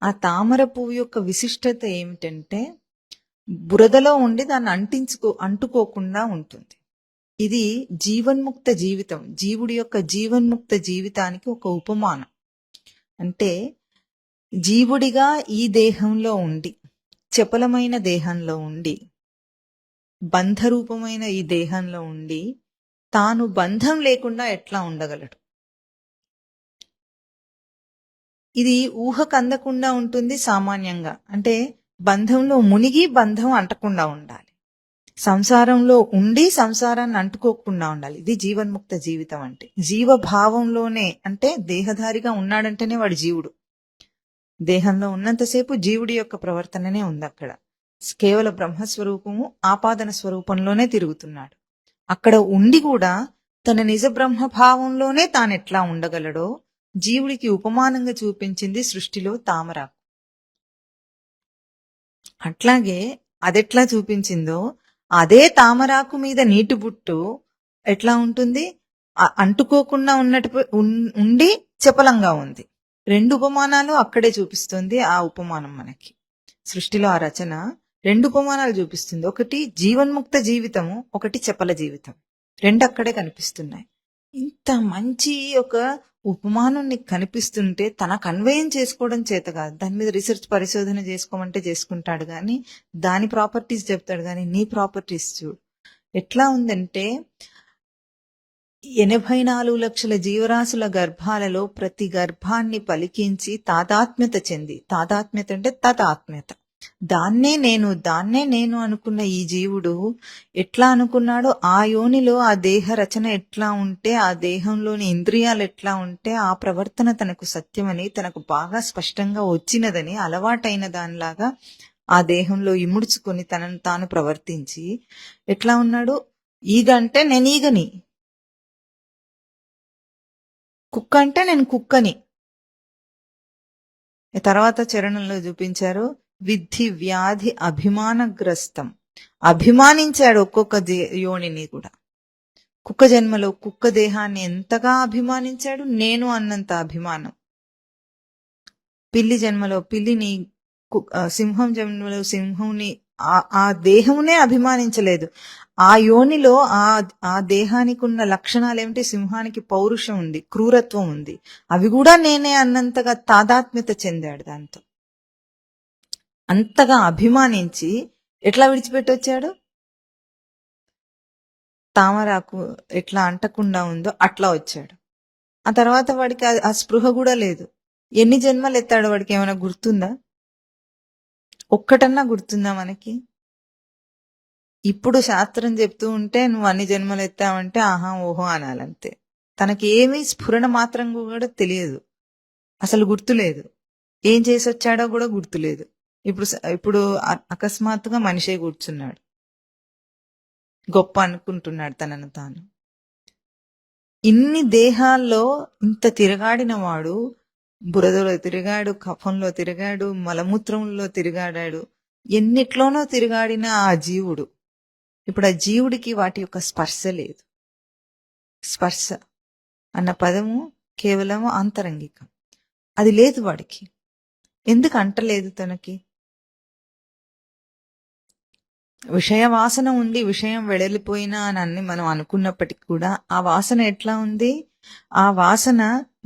ఆ తామర పువ్వు యొక్క విశిష్టత ఏమిటంటే బురదలో ఉండి దాన్ని అంటుకోకుండా ఉంటుంది. ఇది జీవన్ముక్త జీవితం, జీవుడి యొక్క జీవన్ముక్త జీవితానికి ఒక ఉపమానం. అంటే జీవుడిగా ఈ దేహంలో ఉండి, చపలమైన దేహంలో ఉండి, బంధరూపమైన ఈ దేహంలో ఉండి తాను బంధం లేకుండా ఎట్లా ఉండగలడు? ఇది ఊహకు అందకుండా ఉంటుంది సామాన్యంగా. అంటే బంధంలో మునిగి బంధం అంటకుండా ఉండాలి, సంసారంలో ఉండి సంసారాన్ని అంటుకోకుండా ఉండాలి. ఇది జీవన్ముక్త జీవితం అంటే. జీవభావంలోనే, అంటే దేహధారిగా ఉన్నాడంటేనే వాడు జీవుడు. దేహంలో ఉన్నంతసేపు జీవుడి యొక్క ప్రవర్తననే ఉంది అక్కడ. కేవల బ్రహ్మస్వరూపము ఆపాదన స్వరూపంలోనే తిరుగుతున్నాడు. అక్కడ ఉండి కూడా తన నిజ బ్రహ్మభావంలోనే తానెట్లా ఉండగలడో జీవుడికి ఉపమానంగా చూపించింది సృష్టిలో తామరాకు. అట్లాగే అదెట్లా చూపించిందో అదే తామరాకు మీద నీటి బుట్టు ఎట్లా ఉంటుంది? అంటుకోకుండా ఉన్నట్టు ఉండి చపలంగా ఉంది. రెండు ఉపమానాలు అక్కడే చూపిస్తుంది ఆ ఉపమానం. మనకి సృష్టిలో ఆ రచన రెండు ఉపమానాలు చూపిస్తుంది. ఒకటి జీవన్ముక్త జీవితము, ఒకటి చపల జీవితం. రెండు అక్కడే కనిపిస్తున్నాయి. ఇంత మంచి ఒక ఉపమానం నీకు కనిపిస్తుంటే తనకు అన్వయం చేసుకోవడం చేత కాదు. దాని మీద రీసెర్చ్ పరిశోధన చేసుకోమంటే చేసుకుంటాడు, కానీ దాని ప్రాపర్టీస్ చెప్తాడు, కానీ నీ ప్రాపర్టీస్ చూడు ఎట్లా ఉందంటే 84 లక్షల జీవరాశుల గర్భాలలో ప్రతి గర్భాన్ని పలికించి తాదాత్మ్యత చెంది, తాదాత్మ్యత అంటే తదాత్మ్యత, దాన్నే నేను అనుకున్న ఈ జీవుడు ఎట్లా అనుకున్నాడో ఆ యోనిలో ఆ దేహ రచన ఎట్లా ఉంటే, ఆ దేహంలోని ఇంద్రియాలు ఎట్లా ఉంటే ఆ ప్రవర్తన తనకు సత్యమని, తనకు బాగా స్పష్టంగా వచ్చినదని, అలవాటైన దానిలాగా ఆ దేహంలో ఇముడ్చుకొని తనను తాను ప్రవర్తించి ఎట్లా ఉన్నాడు? ఈగ అంటే నేను ఈగని, కుక్క అంటే నేను కుక్కని. తర్వాత చరణంలో చూపించారు విద్ధి వ్యాధి అభిమానగ్రస్తం. అభిమానించాడు ఒక్కొక్క యోనిని కూడా. కుక్క జన్మలో కుక్క దేహాన్ని ఎంతగా అభిమానించాడు, నేను అన్నంత అభిమానం. పిల్లి జన్మలో పిల్లిని, సింహం జన్మలో సింహంని, ఆ దేహమునే అభిమానించలేదు. ఆ యోనిలో ఆ దేహానికి ఉన్న లక్షణాలు ఏమిటి? సింహానికి పౌరుషం ఉంది, క్రూరత్వం ఉంది, అవి కూడా నేనే అన్నంతగా తాదాత్మ్యత చెందాడు. దాంతో అంతగా అభిమానించి ఎట్లా విడిచిపెట్టొచ్చాడు? తామరాకు ఎట్లా అంటకుండా ఉందో అట్లా వచ్చాడు. ఆ తర్వాత వాడికి ఆ స్పృహ కూడా లేదు. ఎన్ని జన్మలు ఎత్తాడు వాడికి ఏమైనా గుర్తుందా? ఒక్కటన్నా గుర్తుందా మనకి? ఇప్పుడు శాస్త్రం చెప్తూ ఉంటే నువ్వు అన్ని జన్మలు ఎత్తావంటే ఆహా ఓహో అనాలంతే. తనకి ఏమీ స్ఫురణ మాత్రం కూడా తెలియదు, అసలు గుర్తులేదు. ఏం చేసి వచ్చాడో కూడా గుర్తులేదు. ఇప్పుడు అకస్మాత్తుగా మనిషే కూర్చున్నాడు. గొప్ప అనుకుంటున్నాడు తనను తాను. ఇన్ని దేహాల్లో ఇంత తిరగాడిన వాడు బురదలో తిరిగాడు, కఫంలో తిరిగాడు, మలమూత్రంలో తిరిగాడాడు, ఎన్నిట్లోనో తిరిగాడిన ఆ జీవుడు ఇప్పుడు ఆ జీవుడికి వాటి యొక్క స్పర్శ లేదు. స్పర్శ అన్న పదము కేవలం ఆంతరంగికం, అది లేదు వాడికి. ఎందుకు అంటలేదు తనకి? విషయ వాసన ఉండి విషయం వెడలిపోయినా అని అన్ని మనం అనుకున్నప్పటికీ కూడా ఆ వాసన ఎట్లా ఉంది? ఆ వాసన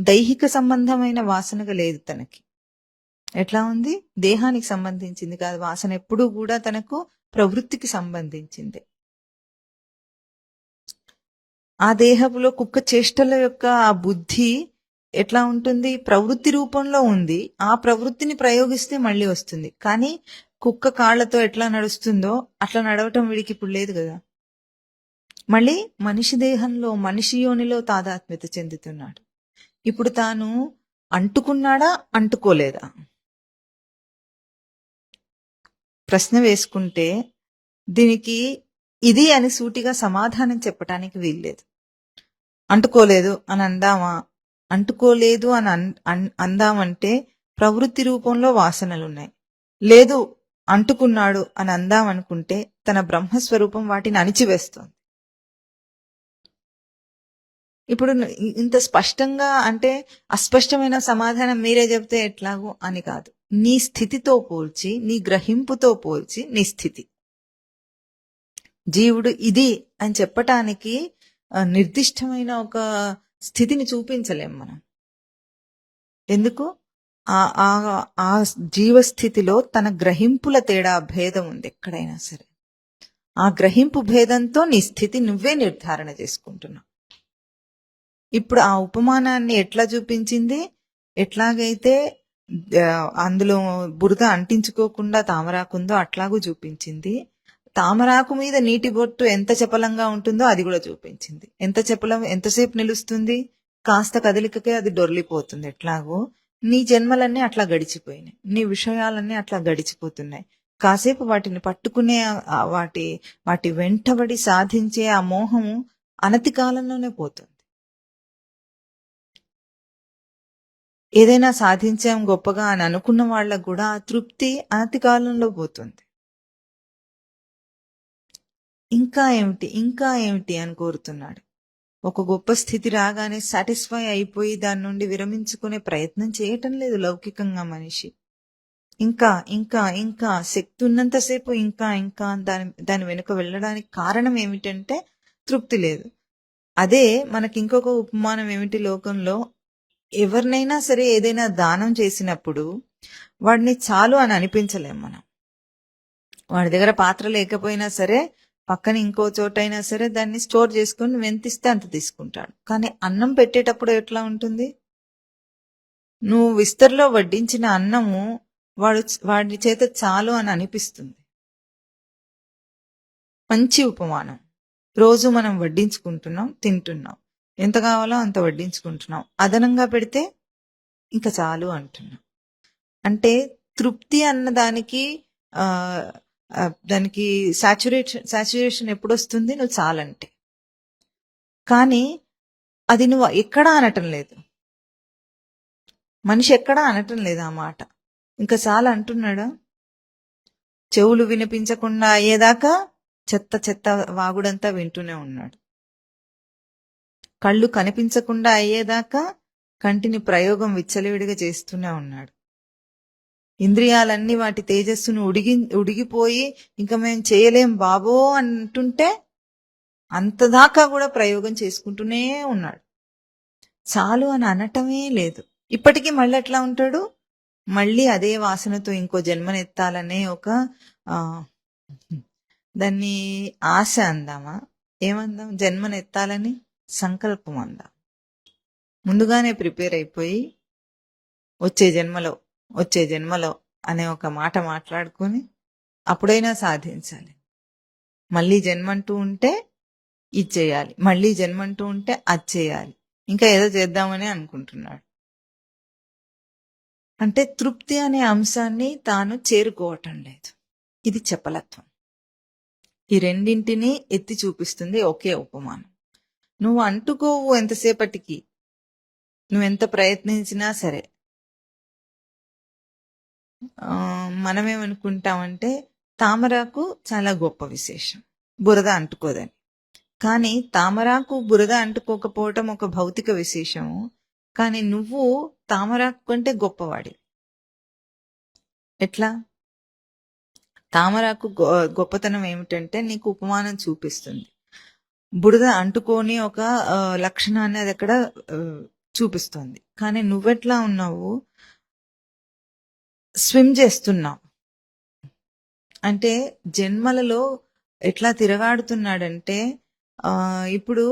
దైహిక సంబంధమైన వాసనగా లేదు తనకి. ఎట్లా ఉంది? దేహానికి సంబంధించింది కాదు. వాసన ఎప్పుడూ కూడా తనకు ప్రవృత్తికి సంబంధించింది. ఆ దేహంలో కుక్క చేష్టల యొక్క ఆ బుద్ధి ఎట్లా ఉంటుంది? ప్రవృత్తి రూపంలో ఉంది. ఆ ప్రవృత్తిని ప్రయోగిస్తే మళ్ళీ వస్తుంది. కానీ కుక్క కాళ్లతో ఎట్లా నడుస్తుందో అట్లా నడవటం వీడికి ఇప్పుడు లేదు కదా. మళ్ళీ మనిషి దేహంలో మనిషి యోనిలో తాదాత్మ్యత చెందుతున్నాడు. ఇప్పుడు తాను అంటుకున్నాడా అంటుకోలేదా? ప్రశ్న వేసుకుంటే దీనికి ఇది అని సూటిగా సమాధానం చెప్పటానికి వీల్లేదు. అంటుకోలేదు అని అందామా? అంటుకోలేదు అని అందామంటే ప్రవృత్తి రూపంలో వాసనలు ఉన్నాయి. లేదు అంటుకున్నాడు అని అందామనుకుంటే తన బ్రహ్మస్వరూపం వాటిని అణిచివేస్తోంది. ఇప్పుడు ఇంత స్పష్టంగా అంటే అస్పష్టమైన సమాధానం మీరే చెప్తే ఎట్లాగో అని కాదు. నీ స్థితితో పోల్చి, నీ గ్రహింపుతో పోల్చి నీ స్థితి. జీవుడు ఇది అని చెప్పటానికి నిర్దిష్టమైన ఒక స్థితిని చూపించలేం మనం. ఎందుకు? ఆ జీవస్థితిలో తన గ్రహింపుల తేడా భేదం ఉంది ఎక్కడైనా సరే. ఆ గ్రహింపు భేదంతో నీ స్థితి నువ్వే నిర్ధారణ చేసుకుంటున్నావు. ఇప్పుడు ఆ ఉపమానాన్ని ఎట్లా చూపించింది? ఎట్లాగైతే అందులో బురద అంటించుకోకుండా తామరాకుందో అట్లాగూ చూపించింది. తామరాకు మీద నీటి బొట్టు ఎంత చపలంగా ఉంటుందో అది కూడా చూపించింది. ఎంత చపలం ఎంతసేపు నిలుస్తుంది? కాస్త కదలికకే అది డొర్లిపోతుంది. ఎట్లాగో నీ జన్మలన్నీ అట్లా గడిచిపోయినాయి, నీ విషయాలన్నీ అట్లా గడిచిపోతున్నాయి. కాసేపు వాటిని పట్టుకునే వాటి వెంటబడి సాధించే ఆ మోహము అనతి కాలంలోనే పోతుంది. ఏదైనా సాధించాం గొప్పగా అని అనుకున్న వాళ్ళకు కూడా ఆ తృప్తి అనతి కాలంలో పోతుంది. ఇంకా ఏమిటి ఇంకా ఏమిటి అని కోరుతున్నాడు. ఒక గొప్ప స్థితి రాగానే సాటిస్ఫై అయిపోయి దాని నుండి విరమించుకునే ప్రయత్నం చేయటం లేదు లౌకికంగా మనిషి. ఇంకా ఇంకా ఇంకా శక్తి ఉన్నంతసేపు ఇంకా ఇంకా దాని వెనుక వెళ్ళడానికి కారణం ఏమిటంటే తృప్తి లేదు. అదే మనకి ఇంకొక ఉపమానం ఏమిటి? లోకంలో ఎవరినైనా సరే ఏదైనా దానం చేసినప్పుడు వాడిని చాలు అని అనిపించలేం మనం. వాడి దగ్గర పాత్ర లేకపోయినా సరే పక్కన ఇంకో చోటైనా సరే దాన్ని స్టోర్ చేసుకుని వెంతిస్తే అంత తీసుకుంటాడు. కానీ అన్నం పెట్టేటప్పుడు ఎట్లా ఉంటుంది? నువ్వు విస్తర్లో వడ్డించిన అన్నము వాడి చేత చాలు అని అనిపిస్తుంది. మంచి ఉపమానం. రోజు మనం వడ్డించుకుంటున్నాం, తింటున్నాం, ఎంత కావాలో అంత వడ్డించుకుంటున్నాం, అదనంగా పెడితే ఇంకా చాలు అంటున్నాం. అంటే తృప్తి అన్న దానికి దానికి సాచురేషన్ ఎప్పుడు వస్తుంది? నువ్వు చాలంటే. కానీ అది నువ్వు ఎక్కడా అనటం లేదు. మనిషి ఎక్కడా అనటం లేదు ఆ మాట. ఇంకా చాలా అంటున్నాడా? చెవులు వినిపించకుండా అయ్యేదాకా చెత్త చెత్త వాగుడంతా వింటూనే ఉన్నాడు. కళ్ళు కనిపించకుండా అయ్యేదాకా కంటిని ప్రయోగం విచ్చలవిడిగా చేస్తూనే ఉన్నాడు. ఇంద్రియాలన్నీ వాటి తేజస్సును ఉడిగిపోయి ఇంకా మేము చేయలేం బాబో అంటుంటే అంతదాకా కూడా ప్రయోగం చేసుకుంటూనే ఉన్నాడు. చాలు అని అనటమే లేదు. ఇప్పటికీ మళ్ళీ ఎట్లా ఉంటాడు? మళ్ళీ అదే వాసనతో ఇంకో జన్మనెత్తాలనే ఒక దాన్ని ఆశ అందామా? ఏమందాం? జన్మనెత్తాలని సంకల్పం అందాం. ముందుగానే ప్రిపేర్ అయిపోయి వచ్చే జన్మలో అనే ఒక మాట మాట్లాడుకొని అప్పుడైనా సాధించాలి. మళ్ళీ జన్మంటూ ఉంటే ఇది చేయాలి, మళ్ళీ జన్మంటూ ఉంటే అది చేయాలి, ఇంకా ఏదో చేద్దామని అనుకుంటున్నాడు. అంటే తృప్తి అనే అంశాన్ని తాను చేరుకోవటం లేదు. ఇది చపలత్వం. ఈ రెండింటిని ఎత్తి చూపిస్తుంది ఒకే ఉపమానం. నువ్వు అంటుకోవు ఎంతసేపటికి, నువ్వెంత ప్రయత్నించినా సరే. మనమేమనుకుంటామంటే తామరాకు చాలా గొప్ప విశేషం, బురద అంటుకోదని. కానీ తామరాకు బురద అంటుకోకపోవటం ఒక భౌతిక విశేషము. కానీ నువ్వు తామరాకు కంటే గొప్పవాడి. ఎట్లా? తామరాకు గొప్పతనం ఏమిటంటే నీకు ఉపమానం చూపిస్తుంది. బురద అంటుకొని ఒక లక్షణాన్ని అది అక్కడ చూపిస్తుంది. కానీ నువ్వెట్లా ఉన్నావు? స్విమ్ చేస్తున్నావు. అంటే జన్మలలో ఎట్లా తిరగాడుతున్నాడంటే ఇప్పుడు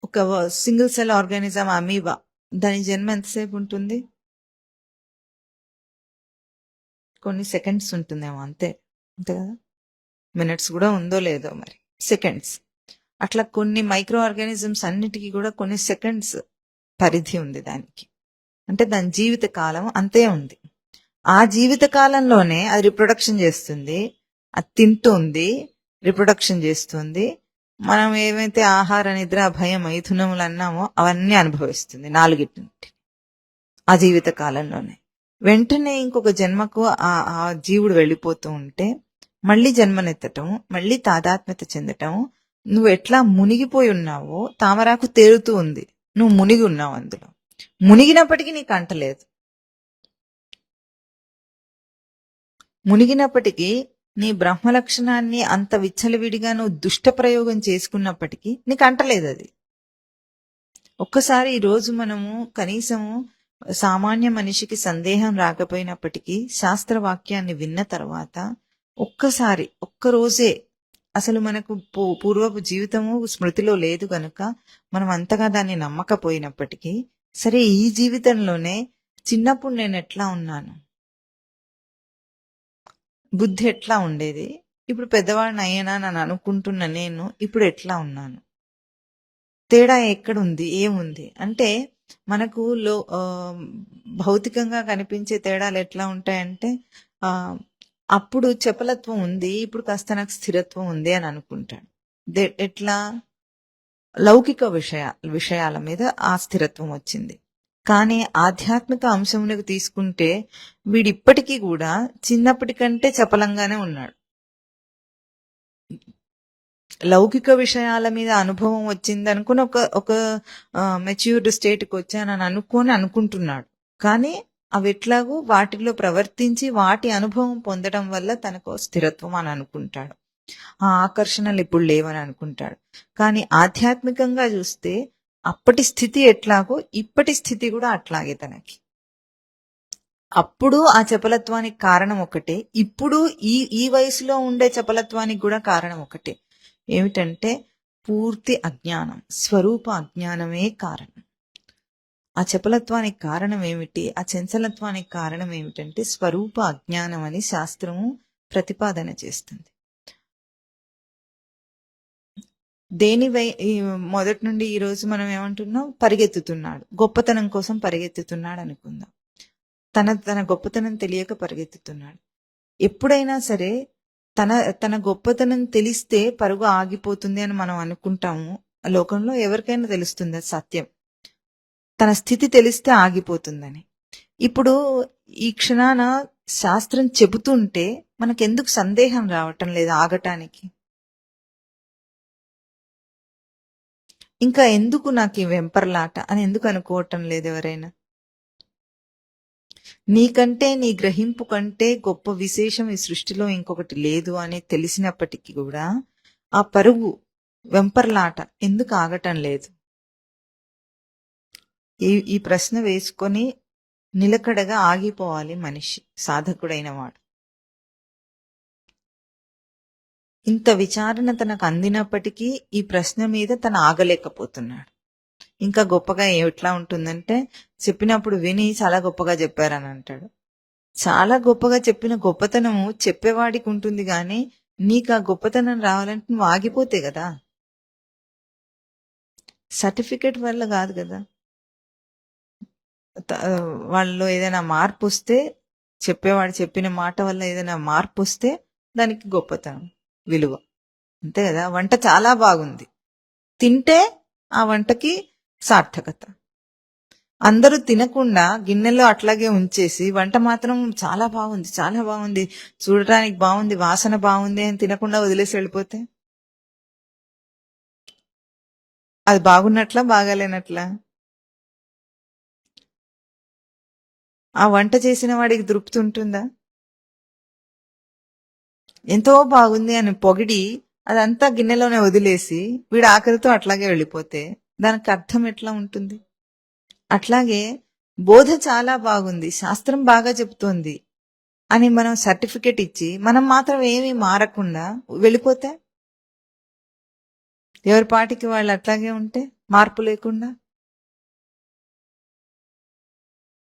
ఒక సింగిల్ సెల్ ఆర్గానిజం అమీబా, దాని జన్మ ఎంతసేపు ఉంటుంది? కొన్ని సెకండ్స్ ఉంటుందేమో, అంతే అంతే కదా. మినిట్స్ కూడా ఉందో లేదో మరి, సెకండ్స్. అట్లా కొన్ని మైక్రో ఆర్గానిజమ్స్ అన్నిటికీ కూడా కొన్ని సెకండ్స్ పరిధి ఉంది దానికి. అంటే దాని జీవిత కాలం అంతే ఉంది. ఆ జీవిత కాలంలోనే అది రిప్రొడక్షన్ చేస్తుంది, అది తింటుంది, రిప్రొడక్షన్ చేస్తుంది. మనం ఏమైతే ఆహార, నిద్ర, భయం, మైథునములు అన్నామో అవన్నీ అనుభవిస్తుంది నాలుగిటి ఆ జీవిత కాలంలోనే. వెంటనే ఇంకొక జన్మకు ఆ జీవుడు వెళ్ళిపోతూ ఉంటే మళ్ళీ జన్మనెత్తటం, మళ్ళీ తాదాత్మ్యత చెందటం. నువ్వు ఎట్లా మునిగిపోయి ఉన్నావో తామరాకు తేలుతూ ఉంది, నువ్వు మునిగి ఉన్నావు అందులో. మునిగినప్పటికీ నీకు అంటలేదు. మునిగినప్పటికీ నీ బ్రహ్మ లక్షణాన్ని అంత విచ్చలవిడిగా నువ్వు దుష్ట ప్రయోగం చేసుకున్నప్పటికీ నీకు అంటలేదు అది. ఒక్కసారి ఈరోజు మనము కనీసము సామాన్య మనిషికి సందేహం రాకపోయినప్పటికీ శాస్త్రవాక్యాన్ని విన్న తర్వాత ఒక్కరోజే, అసలు మనకు పూర్వపు జీవితము స్మృతిలో లేదు గనుక మనం అంతగా దాన్ని నమ్మకపోయినప్పటికీ సరే, ఈ జీవితంలోనే చిన్నప్పుడు నేను ఎట్లా ఉన్నాను, బుద్ధి ఎట్లా ఉండేది, ఇప్పుడు పెద్దవాడిని అయ్యానా అని అనుకుంటున్న నేను ఇప్పుడు ఎట్లా ఉన్నాను, తేడా ఎక్కడుంది, ఏముంది అంటే మనకు భౌతికంగా కనిపించే తేడాలు ఎట్లా ఉంటాయంటే అప్పుడు చపలత్వం ఉంది, ఇప్పుడు కాస్త నాకు స్థిరత్వం ఉంది అని అనుకుంటాడు. ఎట్లా? లౌకిక విషయాల మీద ఆ స్థిరత్వం వచ్చింది. కానీ ఆధ్యాత్మిక అంశములకు తీసుకుంటే వీడిప్పటికీ కూడా చిన్నప్పటికంటే చపలంగానే ఉన్నాడు. లౌకిక విషయాల మీద అనుభవం వచ్చింది అనుకుని ఒక మెచ్యూర్డ్ స్టేట్కి వచ్చానని అనుకుంటున్నాడు. కానీ అవి ఎట్లాగూ వాటిలో ప్రవర్తించి వాటి అనుభవం పొందడం వల్ల తనకు స్థిరత్వం అని అనుకుంటాడు. ఆ ఆకర్షణలు ఇప్పుడు లేవని అనుకుంటాడు. కానీ ఆధ్యాత్మికంగా చూస్తే అప్పటి స్థితి ఎట్లాగో ఇప్పటి స్థితి కూడా అట్లాగే తనకి. అప్పుడు ఆ చపలత్వానికి కారణం ఒకటే, ఇప్పుడు ఈ వయసులో ఉండే చపలత్వానికి కూడా కారణం ఒకటే. ఏమిటంటే పూర్తి అజ్ఞానం, స్వరూప అజ్ఞానమే కారణం. ఆ చపలత్వానికి కారణం ఏమిటి, ఆ చంచలత్వానికి కారణం ఏమిటంటే స్వరూప అజ్ఞానం అని శాస్త్రము ప్రతిపాదన చేస్తుంది. మొదటి నుండి ఈ రోజు మనం ఏమంటున్నాం? పరిగెత్తుతున్నాడు, గొప్పతనం కోసం పరిగెత్తుతున్నాడు అనుకుందాం. తన గొప్పతనం తెలియక పరిగెత్తుతున్నాడు. ఎప్పుడైనా సరే తన గొప్పతనం తెలిస్తే పరుగు ఆగిపోతుంది అని మనం అనుకుంటాము. లోకంలో ఎవరికైనా తెలుస్తుంది అది సత్యం. తన స్థితి తెలిస్తే ఆగిపోతుందని. ఇప్పుడు ఈ క్షణాన శాస్త్రం చెబుతుంటే మనకెందుకు సందేహం రావటం లేదు ఆగటానికి? ఇంకా ఎందుకు నాకు ఈ వెంపర్లాట అని ఎందుకు అనుకోవటం లేదు ఎవరైనా? నీకంటే, నీ గ్రహింపు కంటే గొప్ప విశేషం ఈ సృష్టిలో ఇంకొకటి లేదు అని తెలిసినప్పటికీ కూడా ఆ పరుగు, వెంపర్లాట ఎందుకు ఆగటం లేదు? ఈ ప్రశ్న వేసుకొని నిలకడగా ఆగిపోవాలి మనిషి, సాధకుడైన వాడు. ఇంత విచారణ తనకు అందినప్పటికీ ఈ ప్రశ్న మీద తను ఆగలేకపోతున్నాడు. ఇంకా గొప్పగా ఎట్లా ఉంటుందంటే చెప్పినప్పుడు విని చాలా గొప్పగా చెప్పారని అంటాడు. చాలా గొప్పగా చెప్పిన గొప్పతనము చెప్పేవాడికి ఉంటుంది, కానీ నీకు ఆ గొప్పతనం రావాలంటే నువ్వు ఆగిపోతే కదా, సర్టిఫికెట్ వల్ల కాదు కదా. వాళ్ళలో ఏదైనా మార్పు వస్తే చెప్పేవాడు చెప్పిన మాట వల్ల ఏదైనా మార్పు వస్తే దానికి గొప్పతనం, విలువ. అంతే కదా. వంట చాలా బాగుంది, తింటే ఆ వంటకి సార్థకత. అందరూ తినకుండా గిన్నెలో అట్లాగే ఉంచేసి వంట మాత్రం చాలా బాగుంది, చాలా బాగుంది, చూడటానికి బాగుంది, వాసన బాగుంది అని తినకుండా వదిలేసి వెళ్ళిపోతే అది బాగున్నట్లా బాగాలేనట్లా? ఆ వంట చేసిన వాడికి తృప్తి ఉంటుందా? ఎంతో బాగుంది అని పొగిడి అదంతా గిన్నెలోనే వదిలేసి వీడు ఆకలితో అట్లాగే వెళ్ళిపోతే దానికి అర్థం ఎట్లా ఉంటుంది? అట్లాగే బోధ చాలా బాగుంది, శాస్త్రం బాగా చెప్తోంది అని మనం సర్టిఫికెట్ ఇచ్చి మనం మాత్రం ఏమీ మారకుండా వెళ్ళిపోతే, ఎవరి పాటికి వాళ్ళు అట్లాగే ఉంటే మార్పు లేకుండా,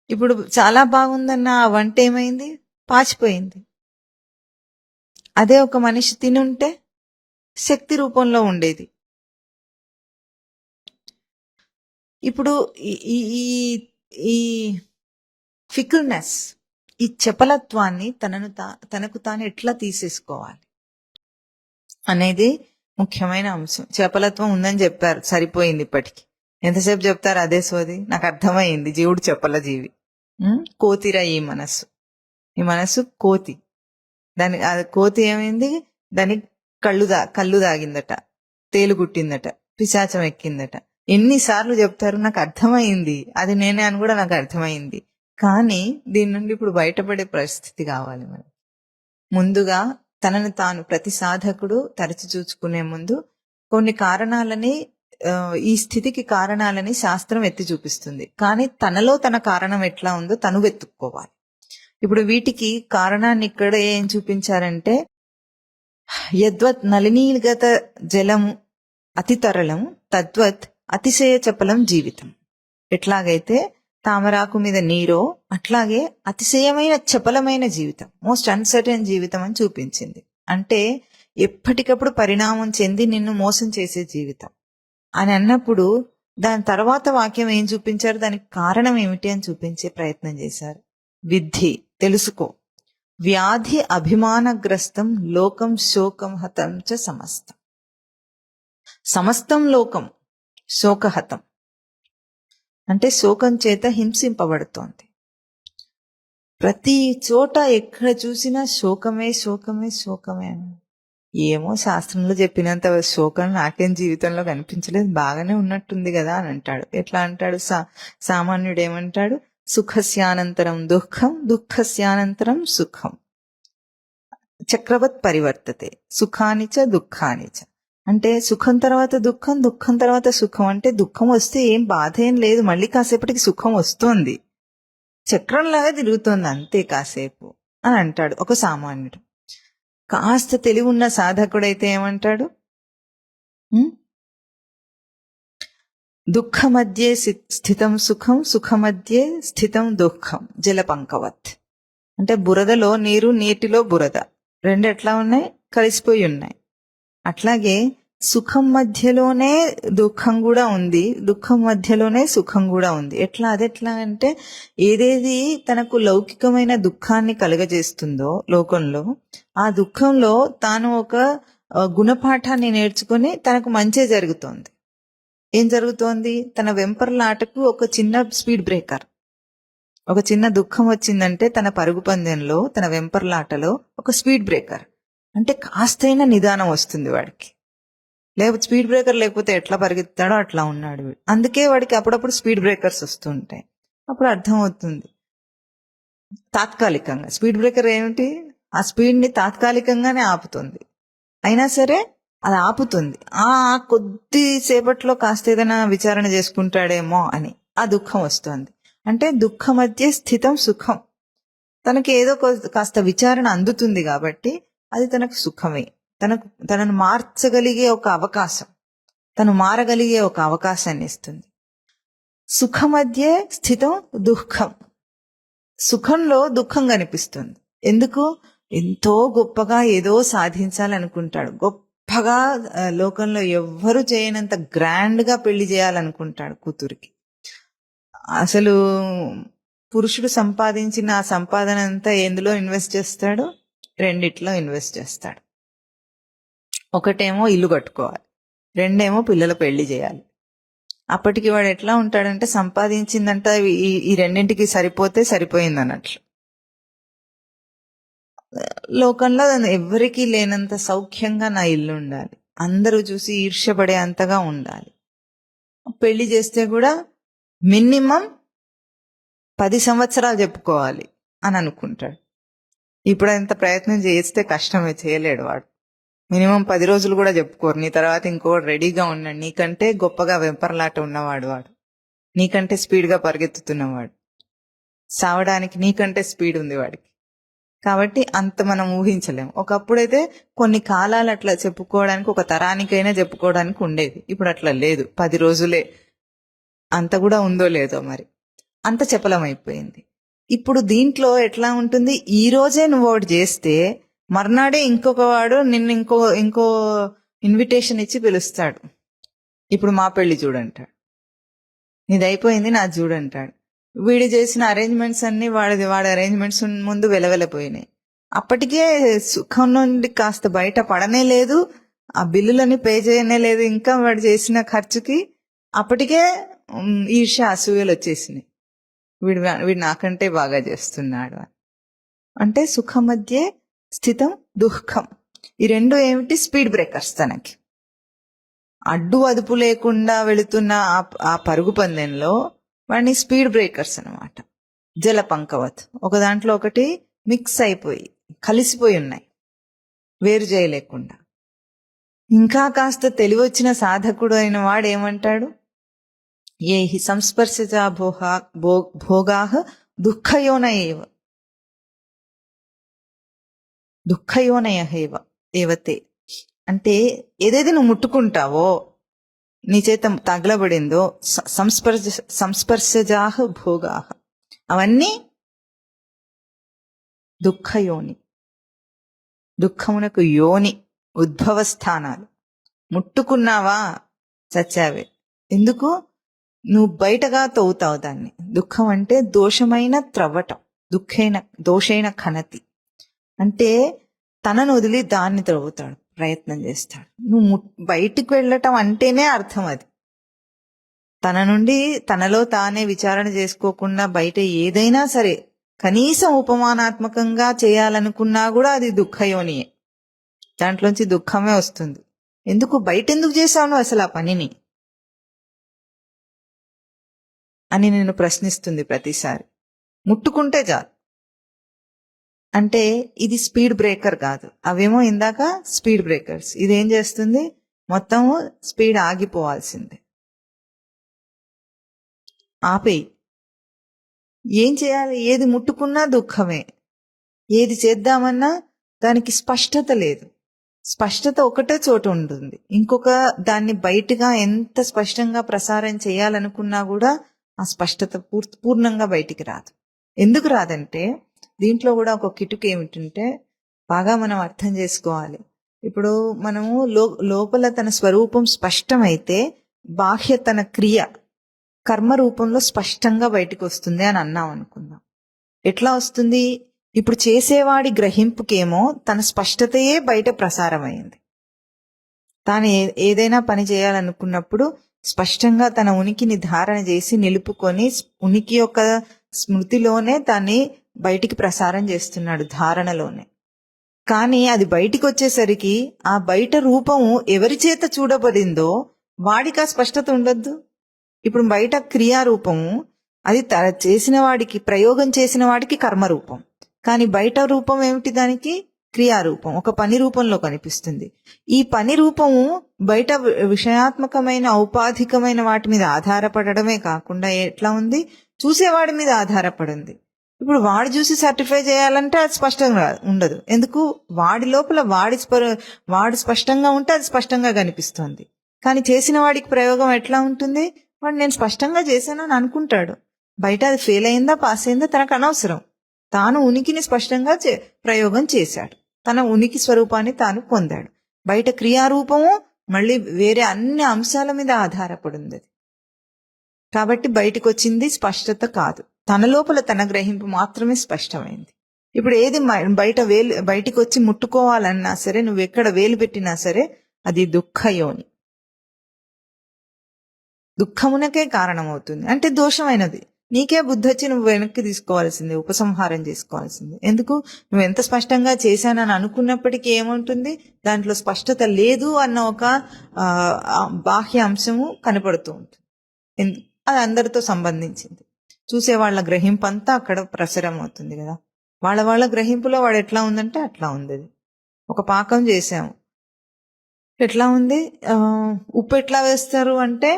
ఇప్పుడు చాలా బాగుందన్న ఆ వంట ఏమైంది? పాచిపోయింది. అదే ఒక మనిషి తినుంటే శక్తి రూపంలో ఉండేది. ఇప్పుడు ఈ ఈ ఈ ఫికిల్నెస్, ఈ చపలత్వాన్ని తనకు తాను ఎట్లా తీసేసుకోవాలి అనేది ముఖ్యమైన అంశం. చపలత్వం ఉందని చెప్పారు, సరిపోయింది. ఇప్పటికి ఎంతసేపు చెప్తారు అదే సోది? నాకు అర్థమైంది, జీవుడు చపల జీవి. కోతిరా ఈ మనస్సు. ఈ మనస్సు కోతి. కోతి ఏమైంది? దాని కళ్ళు దాగిందట, తేలుగుట్టిందట, పిశాచం ఎక్కిందట. ఎన్నిసార్లు చెప్తారు? నాకు అర్థమైంది, అది నేనే అని కూడా నాకు అర్థమైంది. కానీ దీని నుండి ఇప్పుడు బయటపడే పరిస్థితి కావాలి మనకి. ముందుగా తనను తాను ప్రతి సాధకుడు తరచి చూచుకునే ముందు కొన్ని కారణాలని, ఈ స్థితికి కారణాలని శాస్త్రం ఎత్తి చూపిస్తుంది. కానీ తనలో తన కారణం ఎట్లా ఉందో తను వెతుక్కోవాలి. ఇప్పుడు వీటికి కారణాన్ని ఇక్కడ ఏం చూపించారంటే, యద్వత్ నలినీగత జలము అతి తరలం తద్వత్ అతిశయ చపలం జీవితం. ఎట్లాగైతే తామరాకు మీద నీరో అట్లాగే అతిశయమైన చపలమైన జీవితం, మోస్ట్ అన్సర్టైన్ జీవితం అని చూపించింది. అంటే ఎప్పటికప్పుడు పరిణామం చెంది నిన్ను మోసం చేసే జీవితం అని అన్నప్పుడు దాని తర్వాత వాక్యం ఏం చూపించారు? దానికి కారణం ఏమిటి అని చూపించే ప్రయత్నం చేశారు. విద్ధి, తెలుసుకో, వ్యాధి అభిమానగ్రస్తం లోకం శోకం హతం చ సమస్తం. సమస్తం లోకం శోకహతం అంటే శోకం చేత హింసింపబడుతోంది. ప్రతి చోట ఎక్కడ చూసినా శోకమే శోకమే శోకమే అని. ఏమో శాస్త్రంలో చెప్పినంత శోకం నాకేం జీవితంలో కనిపించలేదు, బాగానే ఉన్నట్టుంది కదా అని అంటాడు. ఎట్లా అంటాడు? సామాన్యుడు ఏమంటాడు? సుఖస్యానంతరం దుఃఖం, దుఃఖస్యానంతరం సుఖం, చక్రవత్ పరివర్తతే, సుఖానిచ దుఃఖానిచ. అంటే సుఖం తర్వాత దుఃఖం, దుఃఖం తర్వాత సుఖం. అంటే దుఃఖం వస్తే ఏం బాధ ఏం లేదు, మళ్ళీ కాసేపటికి సుఖం వస్తోంది, చక్రంలాగా తిరుగుతోంది అంతే కాసేపు అని అంటాడు ఒక సామాన్యుడు. కాస్త తెలివి ఉన్న సాధకుడైతే ఏమంటాడు? దుఃఖ మధ్యే స్థితం సుఖం, సుఖ మధ్యే స్థితం దుఃఖం, జలపంకవత్. అంటే బురదలో నీరు, నీటిలో బురద, రెండు ఎట్లా ఉన్నాయి? కలిసిపోయి ఉన్నాయి. అట్లాగే సుఖం మధ్యలోనే దుఃఖం కూడా ఉంది, దుఃఖం మధ్యలోనే సుఖం కూడా ఉంది. ఎట్లా? అదెట్లా అంటే, ఏదేది తనకు లౌకికమైన దుఃఖాన్ని కలుగజేస్తుందో లోకంలో, ఆ దుఃఖంలో తాను ఒక గుణపాఠాన్ని నేర్చుకుని తనకు మంచే జరుగుతోంది. ఏం జరుగుతోంది? తన వెంపర్లాటకు ఒక చిన్న స్పీడ్ బ్రేకర్. ఒక చిన్న దుఃఖం వచ్చిందంటే తన పరుగు పందెంలో, తన వెంపర్లాటలో ఒక స్పీడ్ బ్రేకర్. అంటే కాస్తైనా నిదానం వస్తుంది వాడికి. లేకపోతే స్పీడ్ బ్రేకర్ లేకపోతే ఎట్లా పరిగెత్తాడో అట్లా ఉన్నాడు. అందుకే వాడికి అప్పుడప్పుడు స్పీడ్ బ్రేకర్స్ వస్తూ ఉంటాయి. అప్పుడు అర్థమవుతుంది తాత్కాలికంగా. స్పీడ్ బ్రేకర్ ఏమిటి? ఆ స్పీడ్ని తాత్కాలికంగానే ఆపుతుంది, అయినా సరే అది ఆపుతుంది. ఆ కొద్దిసేపట్లో కాస్త ఏదైనా విచారణ చేసుకుంటాడేమో అని ఆ దుఃఖం వస్తుంది. అంటే దుఃఖ మధ్య స్థితం సుఖం. తనకి ఏదో కాస్త విచారణ అందుతుంది కాబట్టి అది తనకు సుఖమే. తనను మార్చగలిగే ఒక అవకాశం, తను మారగలిగే ఒక అవకాశాన్ని ఇస్తుంది. సుఖ మధ్య స్థితం దుఃఖం. సుఖంలో దుఃఖం కనిపిస్తుంది. ఎందుకు? ఎంతో గొప్పగా ఏదో సాధించాలనుకుంటాడు, గొప్పగా లోకంలో ఎవ్వరూ చేయనంత గ్రాండ్ గా పెళ్లి చేయాలనుకుంటాడు కూతురికి. అసలు పురుషుడు సంపాదించిన ఆ సంపాదన అంతా ఎందులో ఇన్వెస్ట్ చేస్తాడు? రెండిట్లో ఇన్వెస్ట్ చేస్తాడు. ఒకటేమో ఇల్లు కట్టుకోవాలి, రెండేమో పిల్లల పెళ్లి చేయాలి. అప్పటికి వాడు ఎట్లా ఉంటాడంటే సంపాదించిందంట ఈ రెండింటికి సరిపోతే సరిపోయింది అన్నట్లు. లోకంలో ఎవరికీ లేనంత సౌఖ్యంగా నా ఇల్లు ఉండాలి, అందరూ చూసి ఈర్ష్యపడే అంతగా ఉండాలి. పెళ్లి చేస్తే కూడా మినిమం 10 సంవత్సరాలు చెప్పుకోవాలి అని అనుకుంటాడు. ఇప్పుడు ఎంత ప్రయత్నం చేస్తే కష్టమే, చేయలేడు వాడు. మినిమం 10 రోజులు కూడా చెప్పుకోరు. నీ తర్వాత ఇంకోటి రెడీగా ఉన్నాడు, నీకంటే గొప్పగా వెంపర్లాట ఉన్నవాడు వాడు, నీకంటే స్పీడ్గా పరిగెత్తుతున్నవాడు, సావడానికి నీకంటే స్పీడ్ ఉంది వాడికి. కాబట్టి అంత మనం ఊహించలేము. ఒకప్పుడైతే కొన్ని కాలాలు అట్లా చెప్పుకోవడానికి, ఒక తరానికైనా చెప్పుకోవడానికి ఉండేది. ఇప్పుడు అట్లా లేదు, 10 రోజులే. అంత కూడా ఉందో లేదో మరి, అంత చపలమైపోయింది. ఇప్పుడు దీంట్లో ఎట్లా ఉంటుంది, ఈ రోజే నువ్వు ఒకటి చేస్తే మర్నాడే ఇంకొక వాడు నిన్ను ఇంకో ఇన్విటేషన్ ఇచ్చి పిలుస్తాడు. ఇప్పుడు మా పెళ్లి చూడంటాడు, నీది అయిపోయింది నాది చూడంటాడు. వీడు చేసిన అరేంజ్మెంట్స్ అన్ని వాడి అరేంజ్మెంట్స్ ముందు వెలవెలపోయినాయి. అప్పటికే సుఖం నుండి కాస్త బయట పడనే లేదు, ఆ బిల్లులని పే చేయనే లేదు, ఇంకా వాడు చేసిన ఖర్చుకి అప్పటికే ఈర్ష్య అసూయలు వచ్చేసినాయి. వీడు నాకంటే బాగా చేస్తున్నాడు అని. అంటే సుఖం మధ్య స్థితం దుఃఖం, ఈ రెండు ఏమిటి? Speed breakers. తనకి అడ్డు అదుపు లేకుండా వెళుతున్న ఆ పరుగు పందెంలో వాడిని స్పీడ్ బ్రేకర్స్ అనమాట. జల పంకవత్, ఒక దాంట్లో ఒకటి మిక్స్ అయిపోయి కలిసిపోయి ఉన్నాయి, వేరు చేయలేకుండా. ఇంకా కాస్త తెలివొచ్చిన సాధకుడు అయిన వాడు ఏమంటాడు? ఏ హి సంస్పర్శజా భోగాః దుఃఖయోనయః ఏవతే. అంటే ఏదైతే నువ్వు ముట్టుకుంటావో, నీ చేత తగలబడిందో, సంస్పర్శజాః భోగాః, అవన్నీ దుఃఖయోని, దుఃఖమునకు యోని, ఉద్భవ స్థానాలు. ముట్టుకున్నావా చచ్చావే. ఎందుకు? నువ్వు బయటగా తవ్వుతావు దాన్ని. దుఃఖం అంటే దోషమైన త్రవ్వటం, దోషైన ఖనతి. అంటే తనను వదిలి దాన్ని త్రవ్వుతాడు, ప్రయత్నం చేస్తాడు. నువ్వు బయటికి వెళ్ళటం అంటేనే అర్థం అది. తన నుండి తనలో తానే విచారణ చేసుకోకుండా బయట ఏదైనా సరే కనీసం ఉపమానాత్మకంగా చేయాలనుకున్నా కూడా అది దుఃఖయోనియే. దాంట్లోంచి దుఃఖమే వస్తుంది. ఎందుకు బయట ఎందుకు చేశావు అసలు ఆ పనిని అని నేను ప్రశ్నిస్తుంది ప్రతిసారి. ముట్టుకుంటే చాలు. అంటే ఇది స్పీడ్ బ్రేకర్ కాదు. అవేమో ఇందాక స్పీడ్ బ్రేకర్స్. ఇదేం చేస్తుంది? మొత్తం స్పీడ్ ఆగిపోవాల్సిందే. ఆపేయి. ఏం చేయాలి? ఏది ముట్టుకున్నా దుఃఖమే, ఏది చేద్దామన్నా దానికి స్పష్టత లేదు. స్పష్టత ఒకటే చోట ఉంటుంది, ఇంకొక దాన్ని బయటగా ఎంత స్పష్టంగా ప్రసారం చేయాలనుకున్నా కూడా ఆ స్పష్టత పూర్ణంగా బయటికి రాదు. ఎందుకు రాదంటే దీంట్లో కూడా ఒక కిటుకు ఏమిటంటే బాగా మనం అర్థం చేసుకోవాలి. ఇప్పుడు మనము లోపల తన స్వరూపం స్పష్టమైతే బాహ్య తన క్రియ కర్మ రూపంలో స్పష్టంగా బయటకు వస్తుంది అని అన్నాం అనుకుందాం. ఎట్లా వస్తుంది? ఇప్పుడు చేసేవాడి గ్రహింపుకేమో తన స్పష్టతయే బయట ప్రసారమైంది. తాను ఏదైనా పని చేయాలనుకున్నప్పుడు స్పష్టంగా తన ఉనికిని ధారణ చేసి నిలుపుకొని ఉనికి యొక్క స్మృతిలోనే దాన్ని బయటికి ప్రసారం చేస్తున్నాడు, ధారణలోనే. కానీ అది బయటికి వచ్చేసరికి ఆ బయట రూపము ఎవరి చేత చూడబడిందో వాడికి ఆ స్పష్టత ఉండొద్దు. ఇప్పుడు బయట క్రియారూపము అది చేసిన వాడికి, ప్రయోగం చేసిన వాడికి కర్మరూపం. కానీ బయట రూపం ఏమిటి? దానికి క్రియారూపం, ఒక పని రూపంలో కనిపిస్తుంది. ఈ పని రూపము బయట విషయాత్మకమైన ఔపాధికమైన వాటి మీద ఆధారపడమే కాకుండా ఎట్లా ఉంది? చూసేవాడి మీద ఆధారపడింది. ఇప్పుడు వాడు చూసి సర్టిఫై చేయాలంటే అది స్పష్టంగా ఉండదు. ఎందుకు? వాడి లోపల వాడు స్పష్టంగా ఉంటే అది స్పష్టంగా కనిపిస్తుంది. కానీ చేసిన వాడికి ప్రయోగం ఎట్లా ఉంటుంది? వాడు నేను స్పష్టంగా చేశానని అనుకుంటాడు. బయట అది ఫెయిల్ అయిందా పాస్ అయిందా తనకు అనవసరం. తాను ఉనికిని స్పష్టంగా ప్రయోగం చేశాడు, తన ఉనికి స్వరూపాన్ని తాను పొందాడు. బయట క్రియారూపము మళ్ళీ వేరే అన్ని అంశాల మీద ఆధారపడింది. కాబట్టి బయటకు వచ్చింది స్పష్టత కాదు. తన లోపల తన గ్రహింపు మాత్రమే స్పష్టమైంది. ఇప్పుడు ఏది బయటికి వచ్చి ముట్టుకోవాలన్నా సరే, నువ్వు ఎక్కడ వేలు పెట్టినా సరే అది దుఃఖయోని, దుఃఖమునకే కారణమవుతుంది. అంటే దోషమైనది. నీకే బుద్ధి వచ్చి నువ్వు వెనక్కి తీసుకోవాల్సిందే, ఉపసంహారం చేసుకోవాల్సిందే. ఎందుకు? నువ్వు ఎంత స్పష్టంగా చేశానని అనుకున్నప్పటికీ ఏముంటుంది, దాంట్లో స్పష్టత లేదు అన్న ఒక బాహ్య అంశము కనపడుతూ ఉంటుంది. అది అందరితో సంబంధించింది. చూసే వాళ్ళ గ్రహింపు అంతా అక్కడ ప్రసరం అవుతుంది కదా. వాళ్ళ గ్రహింపులో వాడు ఎట్లా ఉందంటే అట్లా ఉంది. ఒక పాకం చేసాము, ఎట్లా ఉంది, ఉప్పు ఎట్లా వేస్తారు అంటే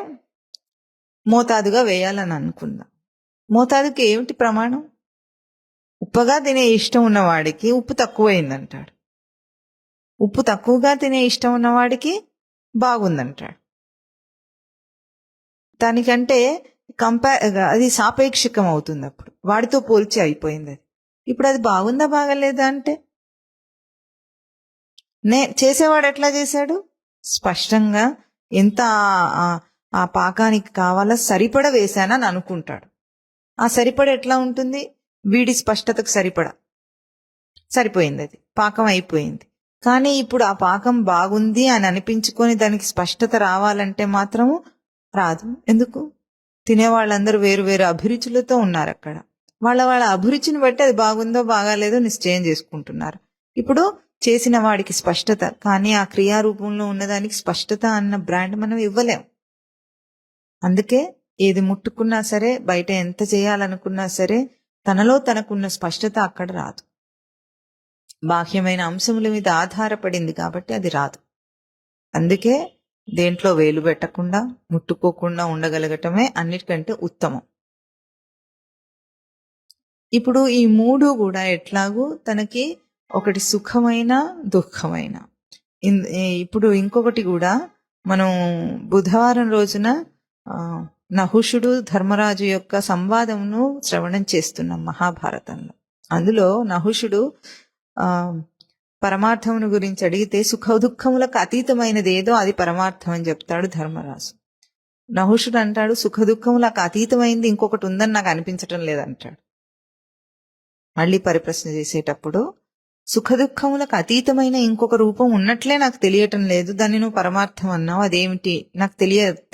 మోతాదుగా వేయాలని అనుకుందాం. మోతాదుకి ఏమిటి ప్రమాణం? ఉప్పగా తినే ఇష్టం ఉన్నవాడికి ఉప్పు తక్కువైందంటాడు, ఉప్పు తక్కువగా తినే ఇష్టం ఉన్నవాడికి బాగుందంటాడు. దానికంటే అది సాపేక్షికం అవుతుంది. అప్పుడు వాడితో పోల్చి అయిపోయింది అది. ఇప్పుడు అది బాగుందా బాగలేదా అంటే చేసేవాడు ఎట్లా చేశాడు? స్పష్టంగా ఎంత ఆ పాకానికి కావాలో సరిపడ వేశానని అనుకుంటాడు. ఆ సరిపడ ఎట్లా ఉంటుంది? వీడి స్పష్టతకు సరిపోయింది, అది పాకం అయిపోయింది. కానీ ఇప్పుడు ఆ పాకం బాగుంది అని అనిపించుకొని దానికి స్పష్టత రావాలంటే మాత్రము రాదు. ఎందుకు? తినేవాళ్ళందరూ వేరు వేరు అభిరుచులతో ఉన్నారు అక్కడ. వాళ్ళ అభిరుచిని బట్టి అది బాగుందో బాగాలేదో నిశ్చయం చేసుకుంటున్నారు. ఇప్పుడు చేసిన వాడికి స్పష్టత, కానీ ఆ క్రియారూపంలో ఉన్నదానికి స్పష్టత అన్న బ్రాండ్ మనం ఇవ్వలేం. అందుకే ఏది ముట్టుకున్నా సరే, బయట ఎంత చేయాలనుకున్నా సరే, తనలో తనకున్న స్పష్టత అక్కడ రాదు. బాహ్యమైన అంశముల మీద ఆధారపడింది కాబట్టి అది రాదు. అందుకే దేంట్లో వేలు పెట్టకుండా, ముట్టుకోకుండా ఉండగలగటమే అన్నిటికంటే ఉత్తమం. ఇప్పుడు ఈ మూడు కూడా ఎట్లాగూ తనకి ఒకటి సుఖమైన దుఃఖమైన. ఇప్పుడు ఇంకొకటి కూడా మనం బుధవారం రోజున నహుషుడు ధర్మరాజు యొక్క సంవాదమును శ్రవణం చేస్తున్నాం మహాభారతంలో. అందులో నహుషుడు పరమార్థమును గురించి అడిగితే సుఖ దుఃఖములకు అతీతమైనది ఏదో అది పరమార్థం అని చెప్తాడు ధర్మరాజు. నహుషుడు అంటాడు, సుఖ దుఃఖములకు అతీతమైంది ఇంకొకటి ఉందని నాకు అనిపించటం లేదంటాడు. మళ్ళీ పరిప్రశ్న చేసేటప్పుడు, సుఖ దుఃఖములకు అతీతమైన ఇంకొక రూపం ఉన్నట్లే నాకు తెలియటం లేదు, దాన్ని నువ్వు పరమార్థం అన్నావు, అదేమిటి నాకు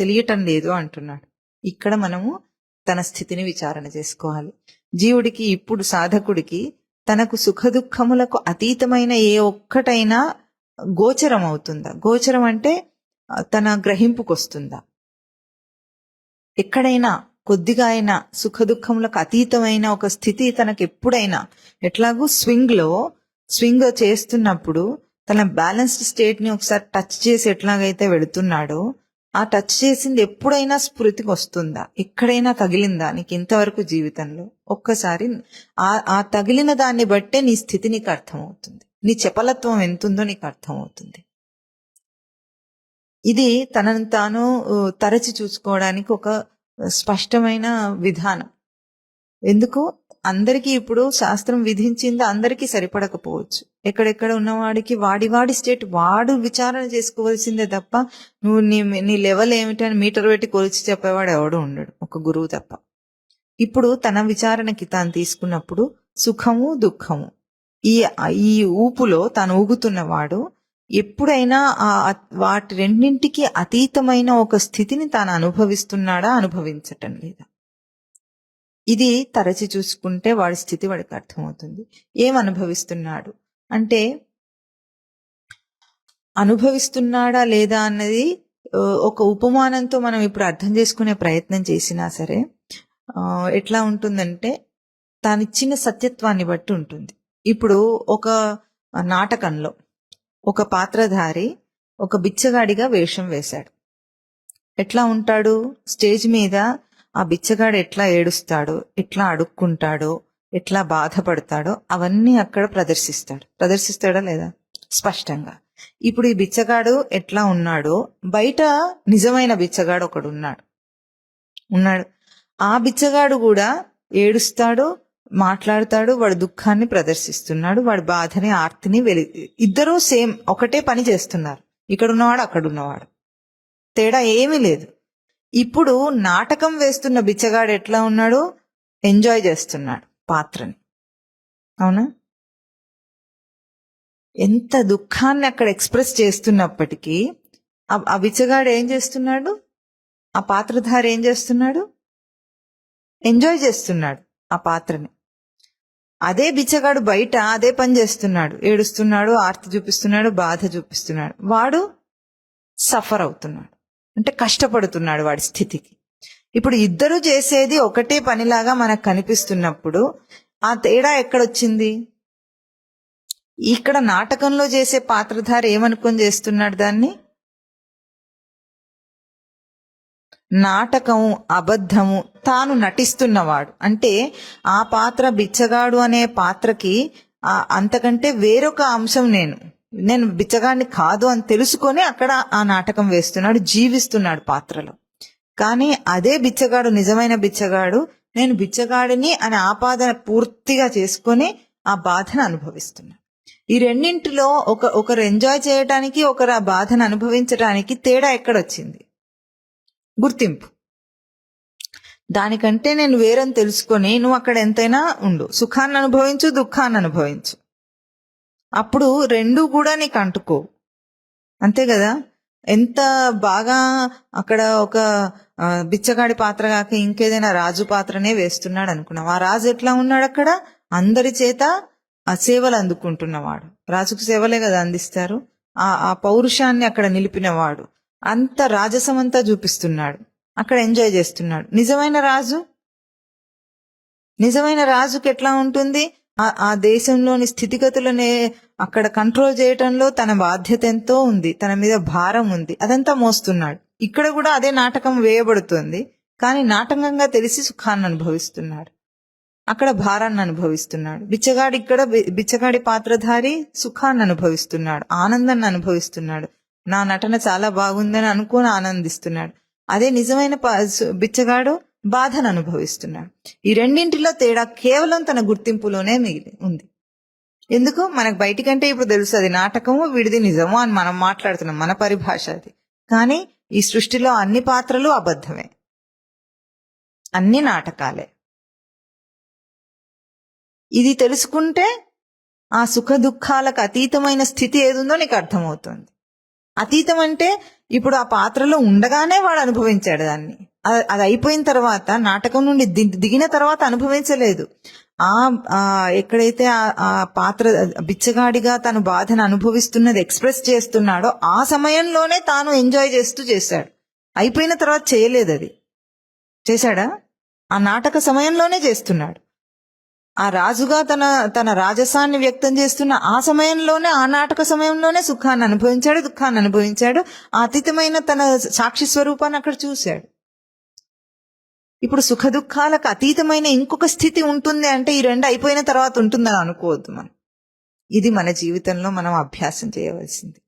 తెలియటం లేదు అంటున్నాడు. ఇక్కడ మనము తన స్థితిని విచారణ చేసుకోవాలి. జీవుడికి ఇప్పుడు సాధకుడికి తనకు సుఖ దుఃఖములకు అతీతమైన ఏ ఒక్కటైనా గోచరం అవుతుందా? గోచరం అంటే తన గ్రహింపుకొస్తుందా? ఎక్కడైనా కొద్దిగా అయినా సుఖ దుఃఖములకు అతీతమైన ఒక స్థితి తనకు ఎప్పుడైనా, ఎట్లాగూ స్వింగ్ చేస్తున్నప్పుడు తన బ్యాలెన్స్డ్ స్టేట్ ని ఒకసారి టచ్ చేసి ఎట్లాగైతే వెళుతున్నాడో, ఆ టచ్ చేసింది ఎప్పుడైనా స్ఫృతికి వస్తుందా? ఎక్కడైనా తగిలిందా నీకు ఇంతవరకు జీవితంలో? ఒక్కసారి ఆ తగిలిన దాన్ని బట్టే నీ స్థితి నీకు అర్థమవుతుంది, నీ చపలత్వం ఎంతుందో నీకు అర్థమవుతుంది. ఇది తనను తాను తరచి చూసుకోవడానికి ఒక స్పష్టమైన విధానం. ఎందుకు? అందరికీ ఇప్పుడు శాస్త్రం విధించింది అందరికీ సరిపడకపోవచ్చు. ఎక్కడెక్కడ ఉన్నవాడికి వాడి స్టేట్ వాడు విచారణ చేసుకోవాల్సిందే తప్ప నువ్వు నీ లెవెల్ ఏమిటని మీటర్ పెట్టి కొలిచి చెప్పేవాడు ఎవడు ఉండడు, ఒక గురువు తప్ప. ఇప్పుడు తన విచారణకి తాను తీసుకున్నప్పుడు సుఖము దుఃఖము ఈ ఊపులో తాను ఊగుతున్నవాడు ఎప్పుడైనా వాటి రెండింటికి అతీతమైన ఒక స్థితిని తాను అనుభవిస్తున్నాడా, అనుభవించటం లేదా? ఇది తరచి చూసుకుంటే వాడి స్థితి వాడికి అర్థమవుతుంది. ఏం అనుభవిస్తున్నాడు అంటే, అనుభవిస్తున్నాడా లేదా అన్నది ఒక ఉపమానంతో మనం ఇప్పుడు అర్థం చేసుకునే ప్రయత్నం చేసినా సరే ఎట్లా ఉంటుందంటే తానిచ్చిన సత్యత్వాన్ని బట్టి ఉంటుంది. ఇప్పుడు ఒక నాటకంలో ఒక పాత్రధారి ఒక బిచ్చగాడిగా వేషం వేశాడు. ఎట్లా ఉంటాడు? స్టేజ్ మీద ఆ బిచ్చగాడు ఎట్లా ఏడుస్తాడో, ఎట్లా అడుక్కుంటాడో, ఎట్లా బాధపడతాడో అవన్నీ అక్కడ ప్రదర్శిస్తాడా లేదా? స్పష్టంగా. ఇప్పుడు ఈ బిచ్చగాడు ఎట్లా ఉన్నాడో బయట నిజమైన బిచ్చగాడు ఒకడు ఉన్నాడు. ఆ బిచ్చగాడు కూడా ఏడుస్తాడు, మాట్లాడతాడు, వాడు దుఃఖాన్ని ప్రదర్శిస్తున్నాడు, వాడి బాధని ఆర్తిని ఇద్దరూ సేమ్ ఒకటే పని చేస్తున్నారు. ఇక్కడ ఉన్నవాడు అక్కడ ఉన్నవాడు, తేడా ఏమీ లేదు. ఇప్పుడు నాటకం వేస్తున్న బిచ్చగాడు ఎట్లా ఉన్నాడు? ఎంజాయ్ చేస్తున్నాడు పాత్రని. అవునా? ఎంత దుఃఖాన్ని అక్కడ ఎక్స్ప్రెస్ చేస్తున్నప్పటికీ ఆ బిచ్చగాడు ఏం చేస్తున్నాడు? ఆ పాత్రధారి ఏం చేస్తున్నాడు? ఎంజాయ్ చేస్తున్నాడు ఆ పాత్రని. అదే బిచ్చగాడు బయట అదే పని చేస్తున్నాడు, ఏడుస్తున్నాడు, ఆర్తి చూపిస్తున్నాడు, బాధ చూపిస్తున్నాడు. వాడు సఫర్ అవుతున్నాడు, అంటే కష్టపడుతున్నాడు వాడి స్థితికి. ఇప్పుడు ఇద్దరు చేసేది ఒకటే పనిలాగా మనకు కనిపిస్తున్నప్పుడు ఆ తేడా ఎక్కడొచ్చింది? ఇక్కడ నాటకంలో చేసే పాత్రధారి ఏమనుకొని చేస్తున్నాడు దాన్ని? నాటకము, అబద్ధము, తాను నటిస్తున్నవాడు. అంటే ఆ పాత్ర బిచ్చగాడు అనే పాత్రకి అంతకంటే వేరొక అంశం నేను బిచ్చగాడిని కాదు అని తెలుసుకొని అక్కడ ఆ నాటకం వేస్తున్నాడు, జీవిస్తున్నాడు పాత్రలో. కానీ అదే బిచ్చగాడు, నిజమైన బిచ్చగాడు, నేను బిచ్చగాడిని అనే ఆపాదన పూర్తిగా చేసుకొని ఆ బాధను అనుభవిస్తున్నాడు. ఈ రెండింటిలో ఒకరు ఎంజాయ్ చేయటానికి, ఒకరు ఆ బాధను అనుభవించడానికి తేడా ఎక్కడొచ్చింది? గుర్తింపు. దానికంటే నేను వేరని తెలుసుకొని నువ్వు అక్కడ ఎంతైనా ఉండు, సుఖాన్ని అనుభవించు, దుఃఖాన్ని అనుభవించు. అప్పుడు రెండూ కూడా నీకు అంటుకో. అంతే కదా? ఎంత బాగా అక్కడ ఒక బిచ్చగాడి పాత్ర కాక ఇంకేదైనా రాజు పాత్రనే వేస్తున్నాడు అనుకున్నాం. ఆ రాజు ఎట్లా ఉన్నాడు? అక్కడ అందరి చేత ఆ సేవలు అందుకుంటున్నవాడు. రాజుకు సేవలే కదా అందిస్తారు. ఆ పౌరుషాన్ని అక్కడ నిలిపినవాడు. అంత రాజసమంతా చూపిస్తున్నాడు, అక్కడ ఎంజాయ్ చేస్తున్నాడు. నిజమైన రాజుకి ఎట్లా ఉంటుంది? ఆ దేశంలోని స్థితిగతులనే అక్కడ కంట్రోల్ చేయటంలో తన బాధ్యత ఎంతో ఉంది, తన మీద భారం ఉంది, అదంతా మోస్తున్నాడు. ఇక్కడ కూడా అదే నాటకం వేయబడుతుంది, కానీ నాటకంగా తెలిసి సుఖాన్ని అనుభవిస్తున్నాడు, అక్కడ భారాన్ని అనుభవిస్తున్నాడు. బిచ్చగాడి పాత్రధారి సుఖాన్ని అనుభవిస్తున్నాడు, ఆనందాన్ని అనుభవిస్తున్నాడు, నా నటన చాలా బాగుందని అనుకోని ఆనందిస్తున్నాడు. అదే నిజమైన బిచ్చగాడు బాధను అనుభవిస్తున్నాడు. ఈ రెండింటిలో తేడా కేవలం తన గుర్తింపులోనే ఉంది. ఎందుకు? మనకు బయటికంటే ఇప్పుడు తెలుసు అది నాటకము, వీడిది నిజము అని మనం మాట్లాడుతున్నాం, మన పరిభాష అది. కానీ ఈ సృష్టిలో అన్ని పాత్రలు అబద్ధమే, అన్ని నాటకాలే. ఇది తెలుసుకుంటే ఆ సుఖ దుఃఖాలకు అతీతమైన స్థితి ఏదుందో నీకు అర్థమవుతుంది. అతీతం అంటే ఇప్పుడు ఆ పాత్రలో ఉండగానే వాడు అనుభవించాడు దాన్ని, అది అయిపోయిన తర్వాత, నాటకం నుండి దిగిన తర్వాత అనుభవించలేదు. ఎక్కడైతే ఆ పాత్ర బిచ్చగాడిగా తను బాధను అనుభవిస్తున్నది ఎక్స్ప్రెస్ చేస్తున్నాడో ఆ సమయంలోనే తాను ఎంజాయ్ చేస్తూ చేశాడు. అయిపోయిన తర్వాత చేయలేదు. అది చేశాడా? ఆ నాటక సమయంలోనే చేస్తున్నాడు. ఆ రాజుగా తన రాజసాన్ని వ్యక్తం చేస్తున్న ఆ సమయంలోనే, ఆ నాటక సమయంలోనే సుఖాన్ని అనుభవించాడు, దుఃఖాన్ని అనుభవించాడు, ఆ అతీతమైన తన సాక్షి స్వరూపాన్ని అక్కడ చూశాడు. ఇప్పుడు సుఖ దుఃఖాలకు అతీతమైన ఇంకొక స్థితి ఉంటుంది అంటే ఈ రెండు అయిపోయిన తర్వాత ఉంటుందని అనుకోవద్దు మనం. ఇది మన జీవితంలో మనం అభ్యాసం చేయవలసింది.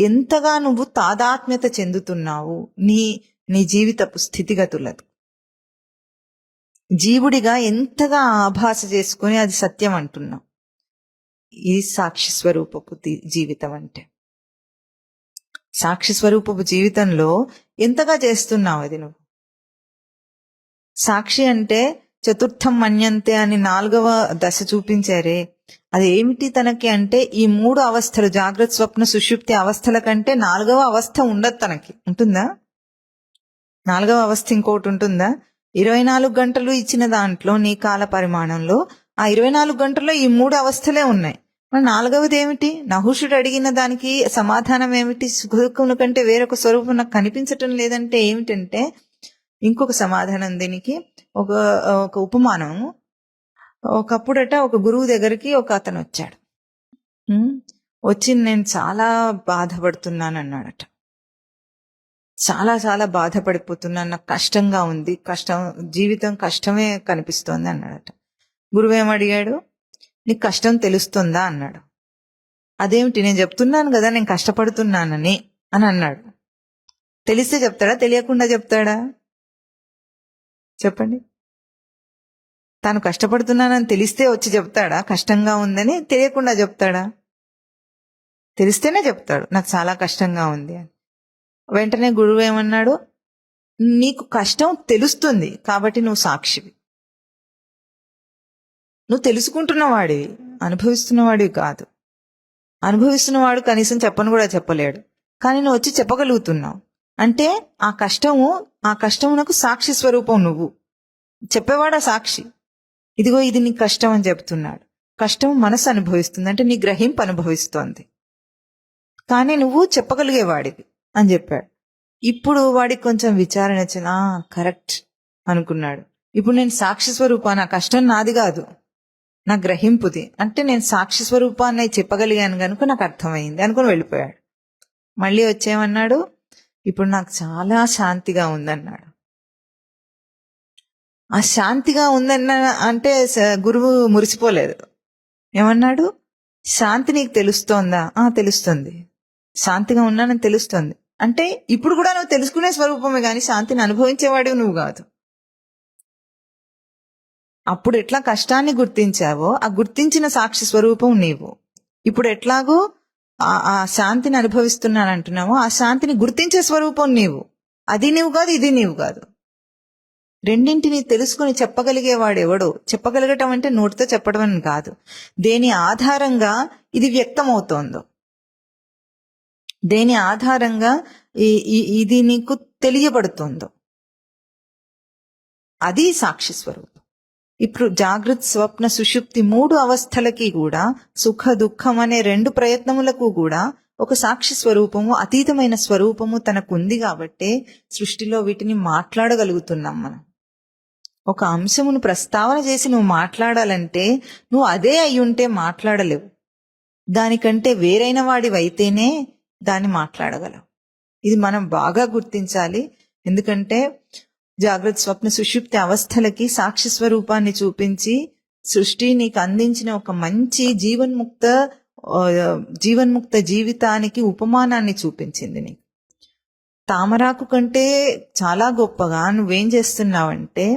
ఎంతగా నువ్వు తాదాత్మ్యత చెందుతున్నావు నీ జీవితపు స్థితిగతులతో, జీవుడిగా ఎంతగా ఆభాస చేసుకుని అది సత్యం అంటున్నావు. ఇది సాక్షి స్వరూపపు జీవితం అంటే. సాక్షి స్వరూపపు జీవితంలో ఎంతగా చేస్తున్నావు అది నువ్వు? సాక్షి అంటే చతుర్థం మన్యంతే అని 4వ దశ చూపించారే, అది ఏమిటి తనకి అంటే ఈ 3 అవస్థలు, జాగ్రత్త స్వప్న సుషుప్తి అవస్థల కంటే 4వ అవస్థ ఉండదు తనకి. ఉంటుందా? 4వ అవస్థ ఇంకోటి ఉంటుందా? 24 గంటలు ఇచ్చిన దాంట్లో నీ కాల పరిమాణంలో ఆ 24 గంటల్లో ఈ 3 అవస్థలే ఉన్నాయి. మరి 4వది ఏమిటి? నహుషుడు అడిగిన దానికి సమాధానం ఏమిటి? సుఖదుఖముల కంటే వేరొక స్వరూపం నాకు కనిపించటం లేదంటే ఏమిటంటే, ఇంకొక సమాధానం దీనికి ఒక ఉపమానం. ఒకప్పుడట ఒక గురువు దగ్గరికి ఒక అతను వచ్చాడు. వచ్చి నేను చాలా బాధపడుతున్నాను అన్నాడట. చాలా చాలా బాధపడిపోతున్నాను, నాకు కష్టంగా ఉంది, జీవితం కష్టమే కనిపిస్తోంది అన్నాడట. గురువు ఏమడిగాడు? నీకు కష్టం తెలుస్తుందా అన్నాడు. అదేమిటి, నేను చెప్తున్నాను కదా నేను కష్టపడుతున్నానని అని అన్నాడు. తెలిస్తే చెప్తాడా, తెలియకుండా చెప్తాడా? చెప్పండి. తాను కష్టపడుతున్నానని తెలిస్తే వచ్చి చెప్తాడా కష్టంగా ఉందని? తెలియకుండా చెప్తాడా? తెలిస్తేనే చెప్తాడు నాకు చాలా కష్టంగా ఉంది అని. వెంటనే గురువు ఏమన్నాడు? నీకు కష్టం తెలుస్తుంది కాబట్టి నువ్వు సాక్షివి. నువ్వు తెలుసుకుంటున్నవాడివి, అనుభవిస్తున్నవాడివి కాదు. అనుభవిస్తున్నవాడు కనీసం చెప్పను కూడా చెప్పలేడు, కానీ నువ్వు వచ్చి చెప్పగలుగుతున్నావు అంటే ఆ కష్టమునకు సాక్షి స్వరూపం నువ్వు. చెప్పేవాడా సాక్షి. ఇదిగో ఇది నీ కష్టం అని చెప్తున్నాడు. కష్టం మనసు అనుభవిస్తుంది అంటే నీ గ్రహింపు అనుభవిస్తోంది, కానీ నువ్వు చెప్పగలిగేవాడివి అని చెప్పాడు. ఇప్పుడు వాడికి కొంచెం విచారణ వచ్చిన కరెక్ట్ అనుకున్నాడు. ఇప్పుడు నేను సాక్షి స్వరూపాన్ని, ఆ కష్టం నాది కాదు, నా గ్రహింపుది. అంటే నేను సాక్షి స్వరూపాన్ని చెప్పగలిగాను కనుక నాకు అర్థమైంది అనుకుని వెళ్ళిపోయాడు. మళ్ళీ వచ్చేమన్నాడు, ఇప్పుడు నాకు చాలా శాంతిగా ఉందన్నాడు. ఆ శాంతిగా ఉందన్న అంటే గురువు మురిసిపోలేదు. ఏమన్నాడు, శాంతి నీకు తెలుస్తోందా? తెలుస్తుంది. శాంతిగా ఉన్నానని తెలుస్తుంది అంటే ఇప్పుడు కూడా నువ్వు తెలుసుకునే స్వరూపమే కానీ శాంతిని అనుభవించేవాడివి నువ్వు కాదు. అప్పుడు ఎట్లా కష్టాన్ని గుర్తించావో ఆ గుర్తించిన సాక్షి స్వరూపం నీవు. ఇప్పుడు ఎట్లాగో ఆ శాంతిని అనుభవిస్తున్నానంటున్నావో ఆ శాంతిని గుర్తించే స్వరూపం నీవు. అది నీవు కాదు, ఇది నీవు కాదు. రెండింటిని తెలుసుకుని చెప్పగలిగేవాడెవడో. చెప్పగలగటం అంటే నోటితో చెప్పడం అని కాదు, దేని ఆధారంగా ఇది వ్యక్తమవుతోందో, దేని ఆధారంగా ఇది నీకు తెలియబడుతోందో అది సాక్షి స్వరూపం. ఇప్పుడు జాగృత్, స్వప్న, సుషుప్తి 3 అవస్థలకి కూడా, సుఖ దుఃఖం అనే 2 ప్రయత్నములకు కూడా ఒక సాక్షి స్వరూపము, అతీతమైన స్వరూపము తనకుంది కాబట్టే సృష్టిలో వీటిని మాట్లాడగలుగుతున్నాం మనం. ఒక అంశమును ప్రస్తావన చేసి నువ్వు మాట్లాడాలంటే నువ్వు అదే అయ్యుంటే మాట్లాడలేవు. దానికంటే వేరైన వాడివైతేనే దాన్ని మాట్లాడగలవు. ఇది మనం బాగా గుర్తించాలి. ఎందుకంటే జాగ్రత్త, స్వప్న, సుషుప్తి అవస్థలకి సాక్షి స్వరూపాన్ని చూపించి సృష్టి నీకు అందించిన ఒక మంచి జీవన్ముక్త జీవితానికి ఉపమానాన్ని చూపించింది నీకు. తామరాకు కంటే చాలా గొప్పగా నువ్వేం చేస్తున్నావంటే,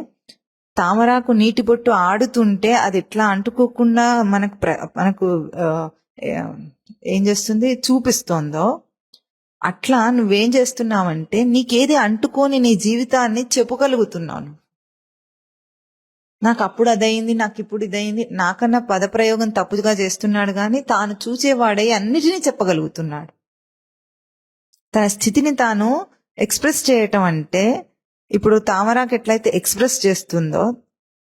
తామరాకు నీటి బొట్టు ఆడుతుంటే అది ఎట్లా అంటుకోకుండా మనకు ఏం చేస్తుంది, చూపిస్తోందో, అట్లా నువ్వేం చేస్తున్నావంటే నీకేది అంటుకొని నీ జీవితాన్ని చెప్పగలుగుతున్నాను. నాకు అప్పుడు అదయింది, నాకు ఇప్పుడు ఇదయింది. నాకన్నా పదప్రయోగం తప్పుగా చేస్తున్నాడు కానీ తాను చూసేవాడై అన్నిటినీ చెప్పగలుగుతున్నాడు. తన స్థితిని తాను ఎక్స్ప్రెస్ చేయటం అంటే, ఇప్పుడు తామరాకు ఎట్లయితే ఎక్స్ప్రెస్ చేస్తుందో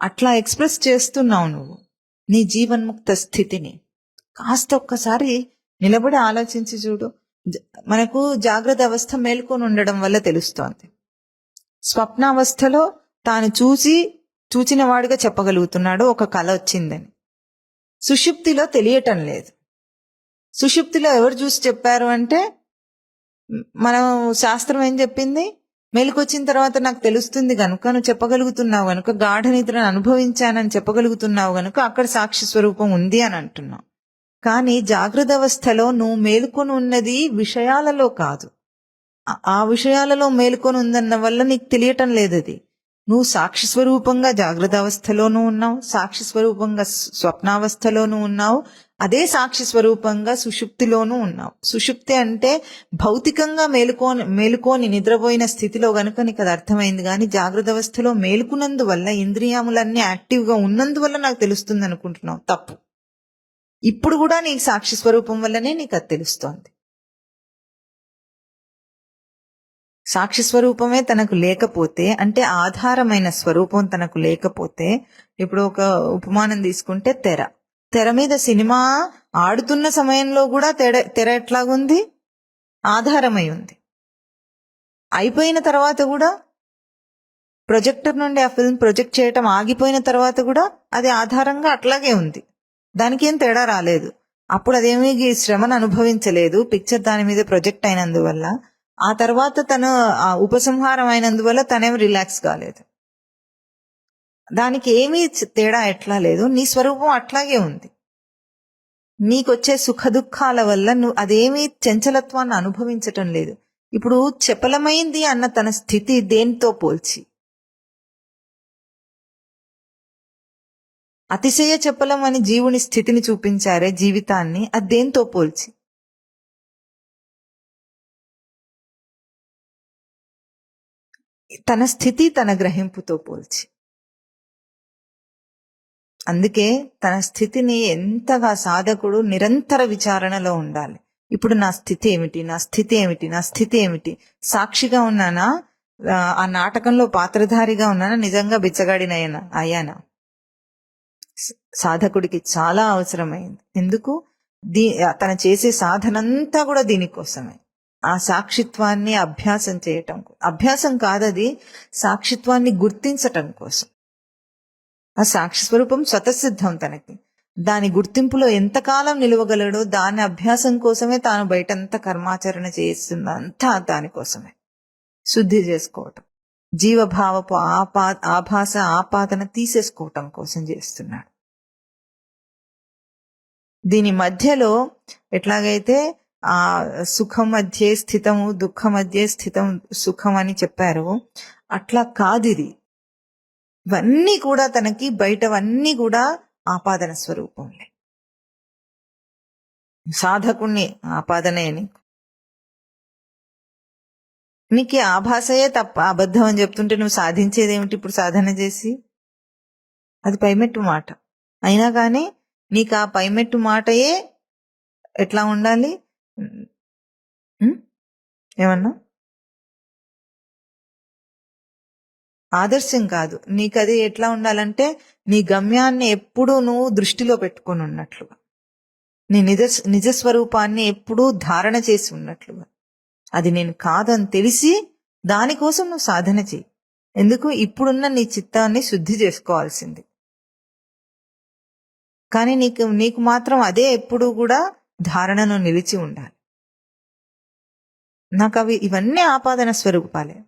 అట్లా ఎక్స్ప్రెస్ చేస్తున్నావు నువ్వు నీ జీవన్ముక్త స్థితిని. కాస్త ఒక్కసారి నిలబడి ఆలోచించి చూడు. మనకు జాగ్రత్త అవస్థ మేల్కొని ఉండడం వల్ల తెలుస్తోంది. స్వప్నావస్థలో తాను చూచిన వాడిగా చెప్పగలుగుతున్నాడు, ఒక కళ వచ్చిందని. సుషుప్తిలో తెలియటం లేదు. సుషుప్తిలో ఎవరు చూసి చెప్పారు అంటే, మనం శాస్త్రం ఏం చెప్పింది, మెలుకొచ్చిన తర్వాత నాకు తెలుస్తుంది కనుక, నువ్వు చెప్పగలుగుతున్నావు కనుక, గాఢ నిద్రను అనుభవించానని చెప్పగలుగుతున్నావు కనుక అక్కడ సాక్షి స్వరూపం ఉంది అని అంటున్నావు. కానీ జాగ్రత్త అవస్థలో నువ్వు మేలుకొని ఉన్నది విషయాలలో కాదు. ఆ విషయాలలో మేలుకొని ఉందన్న వల్ల నీకు తెలియటం లేదు. అది నువ్వు సాక్షి స్వరూపంగా జాగ్రత్త అవస్థలోనూ ఉన్నావు, సాక్షి స్వరూపంగా స్వప్నావస్థలోనూ ఉన్నావు, అదే సాక్షి స్వరూపంగా సుషుప్తిలోనూ ఉన్నావు. సుషుప్తి అంటే భౌతికంగా మేలుకొని నిద్రపోయిన స్థితిలో గనుక నీకు అది అర్థమైంది. కానీ జాగ్రత్త అవస్థలో మేలుకున్నందువల్ల, ఇంద్రియాములన్నీ యాక్టివ్గా ఉన్నందువల్ల నాకు తెలుస్తుంది అనుకుంటున్నావు. తప్పు. ఇప్పుడు కూడా నీకు సాక్షి స్వరూపం వల్లనే నీకు అది తెలుస్తోంది. సాక్షి స్వరూపమే తనకు లేకపోతే, అంటే ఆధారమైన స్వరూపం తనకు లేకపోతే, ఇప్పుడు ఒక ఉపమానం తీసుకుంటే తెర మీద సినిమా ఆడుతున్న సమయంలో కూడా తెర ఎట్లాగుంది, ఆధారమై ఉంది. అయిపోయిన తర్వాత కూడా ప్రొజెక్టర్ నుండి ఆ ఫిల్మ్ ప్రొజెక్ట్ చేయటం ఆగిపోయిన తర్వాత కూడా అది ఆధారంగా అట్లాగే ఉంది. దానికి ఏం తేడా రాలేదు. అప్పుడు అదేమీ శ్రమను అనుభవించలేదు, పిక్చర్ దాని మీద ప్రొజెక్ట్ అయినందువల్ల. ఆ తర్వాత తను ఉపసంహారం అయినందువల్ల తనేం రిలాక్స్ కాలేదు. దానికి ఏమీ తేడా ఎట్లా లేదు. నీ స్వరూపం అట్లాగే ఉంది. నీకొచ్చే సుఖ దుఃఖాల వల్ల నువ్వు అదేమీ చంచలత్వాన్ని అనుభవించటం లేదు. ఇప్పుడు చపలమైంది అన్న తన స్థితి దేనితో పోల్చి, అతిశయ చపలం అని జీవుని స్థితిని చూపించారే, జీవితాన్ని, అది దేంతో పోల్చి? తన స్థితి తన గ్రహింపుతో పోల్చి. అందుకే తన స్థితిని ఎంతగా సాధకుడు నిరంతర విచారణలో ఉండాలి. ఇప్పుడు నా స్థితి ఏమిటి, నా స్థితి ఏమిటి, నా స్థితి ఏమిటి, సాక్షిగా ఉన్నానా, ఆ నాటకంలో పాత్రధారిగా ఉన్నానా, నిజంగా బిచ్చగాడినయ్యానా అయ్యానా. సాధకుడికి చాలా అవసరమైంది. ఎందుకు? తను చేసే సాధనంతా కూడా దీనికోసమే. ఆ సాక్షిత్వాన్ని అభ్యాసం చేయటం, అభ్యాసం కాదది, సాక్షిత్వాన్ని గుర్తించటం కోసం. ఆ సాక్షి స్వరూపం స్వతసిద్ధం తనకి. దాని గుర్తింపులో ఎంతకాలం నిలవగలడో దాని అభ్యాసం కోసమే తాను బయటంతా కర్మాచరణ చేస్తుందంతా దానికోసమే. శుద్ధి చేసుకోవటం, జీవభావపు ఆభాస ఆపాదన తీసేసుకోవటం కోసం చేస్తున్నాడు. దీని మధ్యలో ఎట్లాగైతే ఆ సుఖం మధ్య స్థితము, దుఃఖం మధ్య స్థితం సుఖం అని చెప్పారో అట్లా కాదు ఇది. ఇవన్నీ కూడా తనకి బయటవన్నీ కూడా ఆపాదన స్వరూపంలే. సాధకుణ్ణి ఆపాదనే నీకు ఆభాసయే తప్ప, అబద్ధం అని చెప్తుంటే నువ్వు సాధించేది ఏమిటి ఇప్పుడు సాధన చేసి? అది పైమెట్టు మాట. అయినా కానీ నీకు ఆ పైమెట్టు మాటయే ఎట్లా ఉండాలి? ఏమన్నా ఆదర్శం కాదు, నీకు అది ఎట్లా ఉండాలంటే నీ గమ్యాన్ని ఎప్పుడూ నువ్వు దృష్టిలో పెట్టుకొని ఉన్నట్లుగా, నీ నిజస్వరూపాన్ని ఎప్పుడూ ధారణ చేసి ఉన్నట్లుగా. అది నేను కాదని తెలిసి దానికోసం నువ్వు సాధన చెయ్యి. ఎందుకు? ఇప్పుడున్న నీ చిత్తాన్ని శుద్ధి చేసుకోవాల్సింది. కానీ నీకు మాత్రం అదే ఎప్పుడూ కూడా ధారణను నిలిచి ఉండాలి. నాకు ఇవన్నీ ఆపాదన స్వరూపాలే.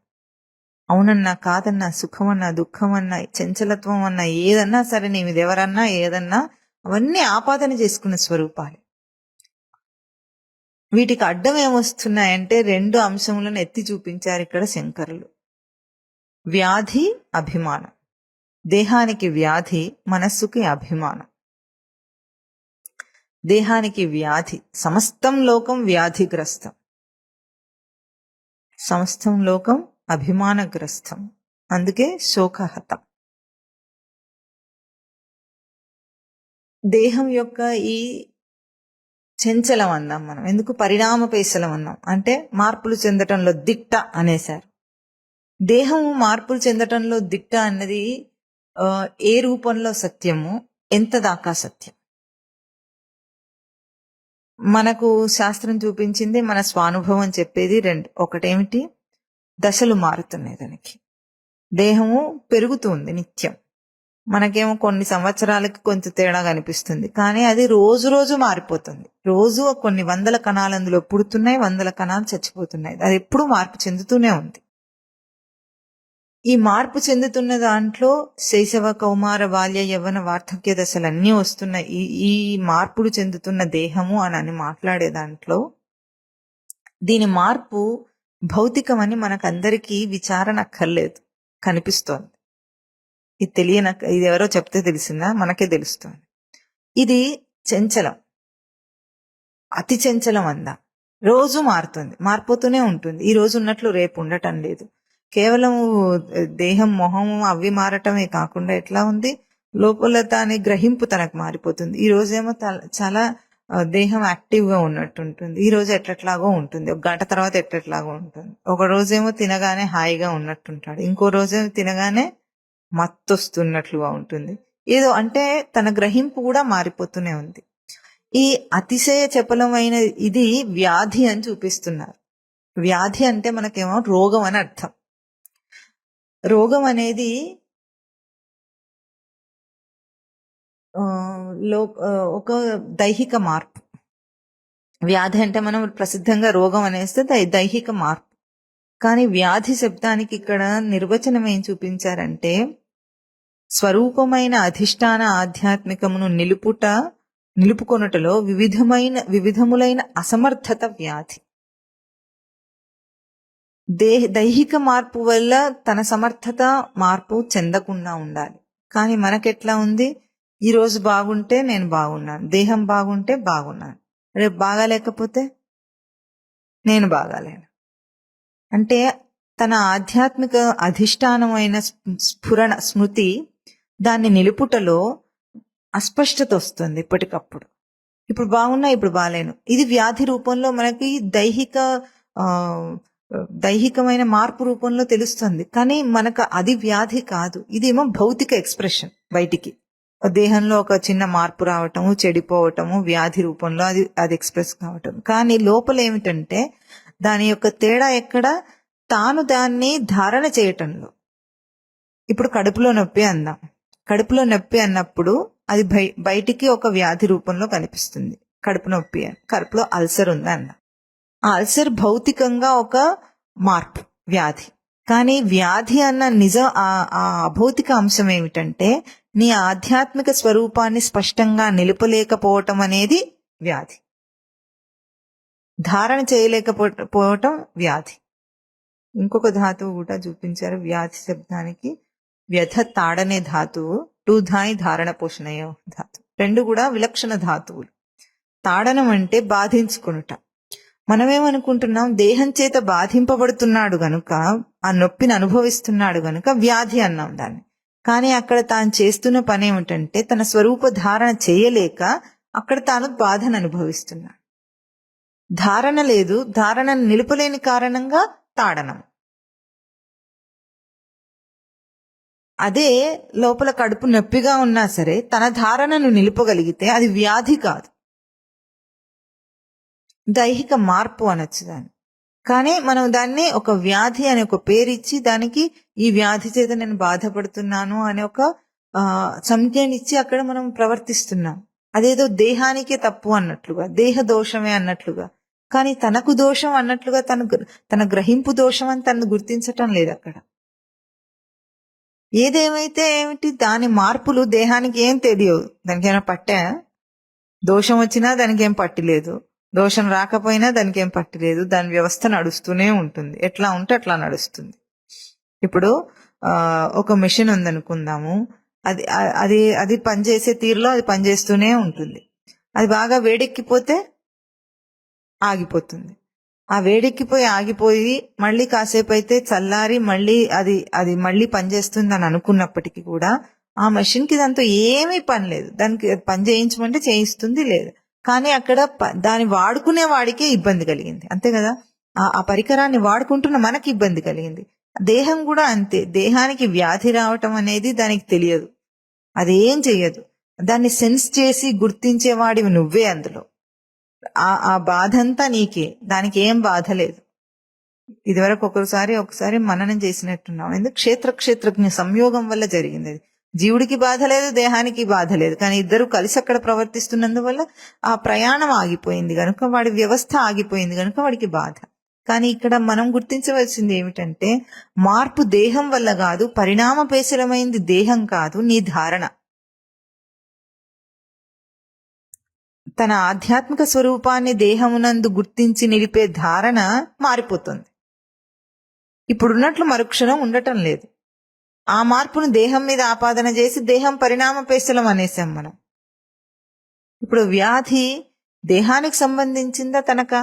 అవునన్నా కాదన్నా, సుఖమన్నా దుఃఖమన్నా చంచలత్వం అన్నా ఏదన్నా సరే, నీవిదెవరన్నా ఏదన్నా అవన్నీ ఆపాదన చేసుకున్న స్వరూపాలే. వీటికి అడ్డం ఏమొస్తున్నాయంటే 2 అంశములను ఎత్తి చూపించారు ఇక్కడ శంకరులు. వ్యాధి, అభిమానం. దేహానికి వ్యాధి, మనస్సుకి అభిమానం. దేహానికి వ్యాధి, సమస్తం లోకం వ్యాధిగ్రస్తం, సమస్తం లోకం అభిమానగ్రస్తం, అందుకే శోకహతం. దేహం యొక్క ఈ చంచలం అన్నాం మనం. ఎందుకు? పరిణామ పేశలం అన్నాం. అంటే మార్పులు చెందటంలో దిట్ట అనేశారు. దేహము మార్పులు చెందటంలో దిట్ట అన్నది ఏ రూపంలో సత్యము, ఎంత దాకా సత్యం? మనకు శాస్త్రం చూపించింది, మన స్వానుభవం చెప్పేది 2. ఒకటేమిటి? దశలు మారుతున్నాయి దానికి. దేహము పెరుగుతుంది నిత్యం. మనకేమో కొన్ని సంవత్సరాలకి కొంచెం తేడా కనిపిస్తుంది, కానీ అది రోజు రోజు మారిపోతుంది. రోజు కొన్ని 100 కణాలు అందులో పుడుతున్నాయి, 100 కణాలు చచ్చిపోతున్నాయి. అది ఎప్పుడూ మార్పు చెందుతూనే ఉంది. ఈ మార్పు చెందుతున్న దాంట్లో శైశవ, కౌమార, బాల్య, యవ్వన, వార్ధక్య దశలన్నీ వస్తున్నాయి. ఈ మార్పులు చెందుతున్న దేహము అని మాట్లాడే దాంట్లో దీని మార్పు భౌతికమని మనకందరికీ విచారణ అక్కర్లేదు, కనిపిస్తోంది. ఇది ఎవరో చెప్తే తెలిసిందా? మనకే తెలుస్తోంది. ఇది చంచలం, అతి చంచలం అందా. రోజు మారుతుంది, మారిపోతూనే ఉంటుంది. ఈ రోజు ఉన్నట్లు రేపు ఉండటం లేదు. కేవలం దేహం, మొహము అవి మారటమే కాకుండా ఎట్లా ఉంది, లోపల దాని గ్రహింపు తనకు మారిపోతుంది. ఈ రోజేమో చాలా దేహం యాక్టివ్ గా ఉన్నట్టు ఉంటుంది, ఈ రోజు ఎట్లట్లాగో ఉంటుంది, ఒక గంట తర్వాత ఎట్లట్లాగో ఉంటుంది. ఒక రోజేమో తినగానే హాయిగా ఉన్నట్టుంటాడు, ఇంకో రోజేమో తినగానే మత్తొస్తున్నట్లుగా ఉంటుంది. ఏదో అంటే తన గ్రహింపు కూడా మారిపోతూనే ఉంది. ఈ అతిశయ చపలమైన ఇది వ్యాధి అని చూపిస్తున్నారు. వ్యాధి అంటే మనకేమో రోగం అని అర్థం. రోగం అనేది ఒక దైహిక మార్పు. వ్యాధి అంటే మనం ప్రసిద్ధంగా రోగం అనేస్తే దైహిక మార్పు. కానీ వ్యాధి శబ్దానికి ఇక్కడ నిర్వచనం ఏం చూపించారంటే, స్వరూపమైన అధిష్టాన ఆధ్యాత్మికమును నిలుపుకొనుటలో వివిధములైన అసమర్థత వ్యాధి. దైహిక మార్పు వల్ల తన సమర్థత మార్పు చెందకుండా ఉండాలి. కానీ మనకెట్లా ఉంది? ఈ రోజు బాగుంటే నేను బాగున్నాను, దేహం బాగుంటే బాగున్నాను, రేపు బాగాలేకపోతే నేను బాగాలేను. అంటే తన ఆధ్యాత్మిక అధిష్టానమైన స్మృతి దాన్ని నిలుపుటలో అస్పష్టత వస్తుంది ఎప్పటికప్పుడు. ఇప్పుడు బాగున్నా, ఇప్పుడు బాలేను. ఇది వ్యాధి రూపంలో మనకి ఆ, దైహికమైన మార్పు రూపంలో తెలుస్తుంది. కానీ మనకు అది వ్యాధి కాదు. ఇదేమో భౌతిక ఎక్స్ప్రెషన్ బయటికి. దేహంలో ఒక చిన్న మార్పు రావటము, చెడిపోవటము, వ్యాధి రూపంలో అది అది ఎక్స్ప్రెస్ కావటం. కానీ లోపల ఏమిటంటే దాని యొక్క తేడా ఎక్కడ? తాను దాన్ని ధారణ చేయటంలో. ఇప్పుడు కడుపులో నొప్పి అందాం. కడుపులో నొప్పి అన్నప్పుడు అది బయటికి ఒక వ్యాధి రూపంలో కనిపిస్తుంది. కడుపు నొప్పి అని. కడుపులో అల్సర్ ఉంది అన్న. ఆ అల్సర్ భౌతికంగా ఒక మార్పు, వ్యాధి. కానీ వ్యాధి అన్న నిజం, ఆ అభౌతిక అంశం ఏమిటంటే నీ ఆధ్యాత్మిక స్వరూపాన్ని స్పష్టంగా నిలుపలేకపోవటం అనేది వ్యాధి. ధారణ చేయలేకపోవటం వ్యాధి. ఇంకొక ధాతువు కూడా చూపించారు వ్యాధి శబ్దానికి. వ్యధ తాడనే ధాతువు, టూధాయి ధారణ పోషణయ ధాతు. రెండు కూడా విలక్షణ ధాతువులు. తాడనం అంటే బాధించుకునుట. మనమేమనుకుంటున్నాం, దేహం చేత బాధింపబడుతున్నాడు గనుక, ఆ నొప్పిని అనుభవిస్తున్నాడు గనుక వ్యాధి అన్నాం దాన్ని. కానీ అక్కడ తాను చేస్తున్న పని ఏమిటంటే తన స్వరూప ధారణ చేయలేక అక్కడ తాను బాధను అనుభవిస్తున్నాడు. ధారణ లేదు, ధారణను నిలుపలేని కారణంగా తాడనం. అదే లోపల కడుపు నొప్పిగా ఉన్నా సరే తన ధారణను నిలుపగలిగితే అది వ్యాధి కాదు, దైహిక మార్పు అనొచ్చు దాన్ని. కానీ మనం దాన్ని ఒక వ్యాధి అనే ఒక పేరిచ్చి దానికి ఈ వ్యాధి చేత నేను బాధపడుతున్నాను అనే ఒక సంజ్ఞనిచ్చి అక్కడ మనం ప్రవర్తిస్తున్నాం. అదేదో దేహానికే తప్పు అన్నట్లుగా, దేహ దోషమే అన్నట్లుగా. కానీ తనకు దోషం అన్నట్లుగా తన గ్రహింపు దోషం అని తను గుర్తించటం లేదు అక్కడ. ఏదేమైతే ఏమిటి, దాని మార్పులు దేహానికి ఏం తెలియదు. దానికి ఏమైనా పట్టా? దోషం వచ్చినా దానికి ఏం పట్టిలేదు, దోషం రాకపోయినా దానికి ఏం పట్టిలేదు. దాని వ్యవస్థ నడుస్తూనే ఉంటుంది, ఎట్లా ఉంటే అట్లా నడుస్తుంది. ఇప్పుడు ఒక మెషిన్ ఉందనుకుందాము, అది అది అది పనిచేసే తీరులో అది పనిచేస్తూనే ఉంటుంది. అది బాగా వేడెక్కిపోతే ఆగిపోతుంది. ఆ వేడెక్కిపోయి ఆగిపోయి మళ్ళీ కాసేపు అయితే చల్లారి మళ్ళీ అది మళ్ళీ పనిచేస్తుంది అని అనుకున్నప్పటికీ కూడా ఆ మెషిన్కి దాంతో ఏమీ పని లేదు. దానికి పని చేయించమంటే చేయిస్తుంది లేదు. కానీ అక్కడ దాన్ని వాడుకునే వాడికే ఇబ్బంది కలిగింది, అంతే కదా. ఆ పరికరాన్ని వాడుకుంటున్న మనకి ఇబ్బంది కలిగింది. దేహం కూడా అంతే. దేహానికి వ్యాధి రావటం అనేది దానికి తెలియదు, అదేం చెయ్యదు. దాన్ని సెన్స్ చేసి గుర్తించేవాడివి నువ్వే. అందులో ఆ బాధ అంతా నీకే, దానికి ఏం బాధ లేదు. ఇదివరకు ఒకసారి మననం చేసినట్టున్నాం. ఎందుకు? క్షేత్రజ్ఞ సంయోగం వల్ల జరిగింది అది. జీవుడికి బాధ లేదు, దేహానికి బాధ లేదు. కానీ ఇద్దరు కలిసి అక్కడ ప్రవర్తిస్తున్నందువల్ల ఆ ప్రయాణం ఆగిపోయింది కనుక, వాడి వ్యవస్థ ఆగిపోయింది కనుక వాడికి బాధ. కానీ ఇక్కడ మనం గుర్తించవలసింది ఏమిటంటే మార్పు దేహం వల్ల కాదు, పరిణామపేశలమైంది దేహం కాదు, నీ ధారణ. తన ఆధ్యాత్మిక స్వరూపాన్ని దేహమునందు గుర్తించి నిలిపే ధారణ మారిపోతుంది. ఇప్పుడున్నట్లు మరుక్షణం ఉండటం లేదు. ఆ మార్పును దేహం మీద ఆపాదన చేసి దేహం పరిణామ పేశలం అనేసాం మనం. ఇప్పుడు వ్యాధి దేహానికి సంబంధించిందా తనక?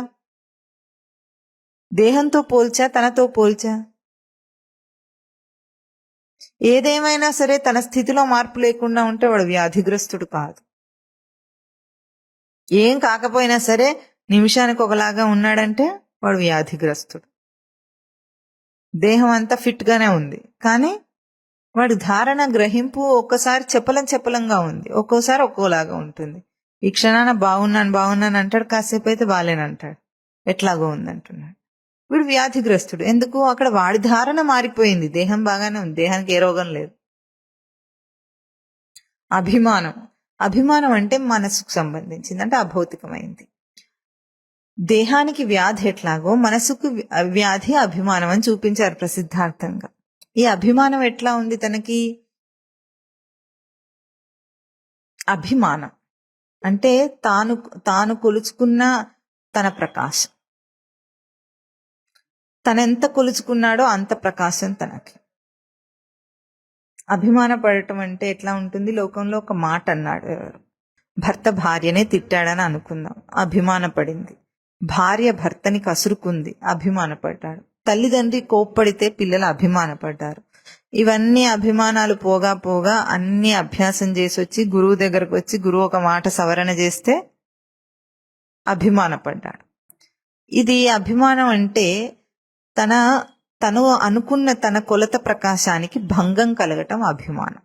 దేహంతో పోల్చా, తనతో పోల్చా? ఏదేమైనా సరే తన స్థితిలో మార్పు లేకుండా ఉంటే వాడు వ్యాధిగ్రస్తుడు కాదు. ఏం కాకపోయినా సరే నిమిషానికి ఒకలాగా ఉన్నాడంటే వాడు వ్యాధిగ్రస్తుడు. దేహం అంతా ఫిట్ గానే ఉంది, కానీ వాడి ధారణ గ్రహింపు ఒక్కసారి చెప్పలంగా ఉంది, ఒక్కోసారి ఒక్కోలాగా ఉంటుంది. ఈ క్షణాన బాగున్నాను అంటాడు, కాసేపు అయితే బాలేనంటాడు, ఎట్లాగో ఉందంటున్నాడు. వీడు వ్యాధిగ్రస్తుడు. ఎందుకు? అక్కడ వాడి ధారణ మారిపోయింది. దేహం బాగానే ఉంది, దేహానికి ఏ రోగం లేదు. అభిమానం అంటే మనసుకు సంబంధించింది, అంటే అభౌతికమైంది. దేహానికి వ్యాధి ఎట్లాగో మనసుకు వ్యాధి అభిమానం అని చూపించారు ప్రసిద్ధార్థంగా. ఈ అభిమానం ఎట్లా ఉంది తనకి? అభిమానం అంటే తాను కొలుచుకున్న తన ప్రకాశం, తనెంత కొలుచుకున్నాడో అంత ప్రకాశం తనకి. అభిమాన పడటం అంటే ఎట్లా ఉంటుంది? లోకంలో ఒక మాట అన్నాడు ఎవరు, భర్త భార్యనే తిట్టాడని అనుకుందాం, అభిమాన పడింది. భార్య భర్తని కసురుకుంది, అభిమానపడ్డాడు. తల్లిదండ్రి కోప్పడితే పిల్లలు అభిమానపడ్డారు. ఇవన్నీ అభిమానాలు పోగా పోగా అన్ని అభ్యాసం చేసి వచ్చి గురువు దగ్గరకు వచ్చి గురువు ఒక మాట సవరణ చేస్తే అభిమానపడ్డాడు. ఇది అభిమానం అంటే తను అనుకున్న తన కొలత ప్రకాశానికి భంగం కలగటం అభిమానం.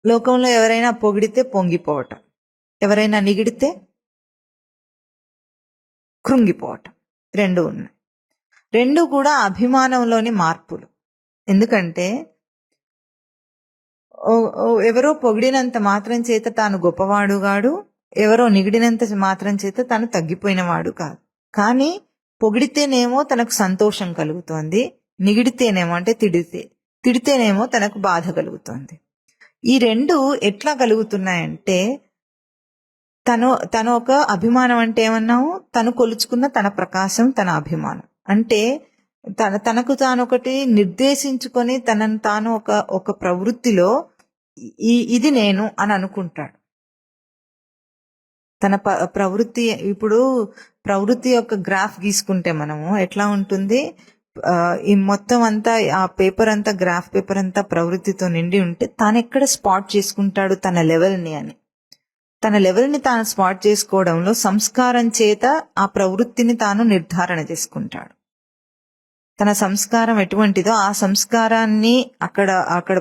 లోకంలో ఎవరైనా పొగిడితే పొంగిపోవటం, ఎవరైనా నిగిడితే కృంగిపోవటం, రెండు ఉన్నాయి. రెండు కూడా అభిమానంలోని మార్పులు. ఎందుకంటే ఎవరో పొగిడినంత మాత్రం చేత తాను గొప్పవాడుగాడు, ఎవరో నిగిడినంత మాత్రం చేత తాను తగ్గిపోయినవాడు కాదు. కానీ పొగిడితేనేమో తనకు సంతోషం కలుగుతోంది, నిగిడితేనేమో అంటే తిడితేనేమో తనకు బాధ కలుగుతోంది. ఈ రెండు ఎట్లా కలుగుతున్నాయంటే తను ఒక అభిమానం అంటే ఏమన్నావు, తను కొలుచుకున్న తన ప్రకాశం, తన అభిమానం అంటే తనకు తాను ఒకటి నిర్దేశించుకొని తనను తాను ఒక ప్రవృత్తిలో ఇది నేను అని అనుకుంటాడు. తన ప్రవృత్తి, ఇప్పుడు ప్రవృత్తి యొక్క గ్రాఫ్ గీసుకుంటే మనము ఎట్లా ఉంటుంది, ఈ మొత్తం అంతా ఆ పేపర్ అంతా, గ్రాఫ్ పేపర్ అంతా ప్రవృత్తితో నిండి ఉంటే తాను ఎక్కడ స్పాట్ చేసుకుంటాడు తన లెవెల్ని అని. తన లెవెల్ని తాను స్పాట్ చేసుకోవడంలో సంస్కారం చేత ఆ ప్రవృత్తిని తాను నిర్ధారణ చేసుకుంటాడు. తన సంస్కారం ఎటువంటిదో ఆ సంస్కారాన్ని అక్కడ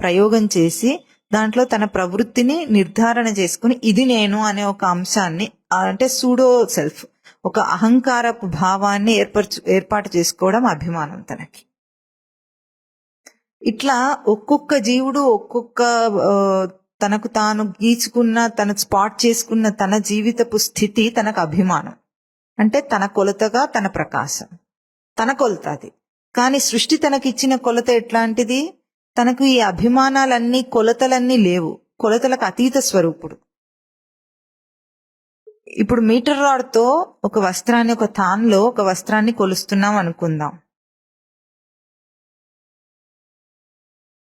ప్రయోగం చేసి దాంట్లో తన ప్రవృత్తిని నిర్ధారణ చేసుకుని ఇది నేను అనే ఒక అంశాన్ని, అంటే సూడో సెల్ఫ్, ఒక అహంకారపు భావాన్ని ఏర్పాటు చేసుకోవడం అభిమానం తనకి. ఇట్లా ఒక్కొక్క జీవుడు ఒక్కొక్క తనకు తాను గీచుకున్న, తన స్పాట్ చేసుకున్న తన జీవితపు స్థితి తనకు అభిమానం. అంటే తన కొలతగా తన ప్రకాశం, తన కొలత అది. కానీ సృష్టి తనకిచ్చిన కొలత ఎట్లాంటిది, తనకు ఈ అభిమానాలన్నీ, కొలతలన్నీ లేవు, కొలతలకు అతీత స్వరూపుడు. ఇప్పుడు మీటర్ రాడ్తో ఒక వస్త్రాన్ని, ఒక తాన్లో ఒక వస్త్రాన్ని కొలుస్తున్నాం అనుకుందాం.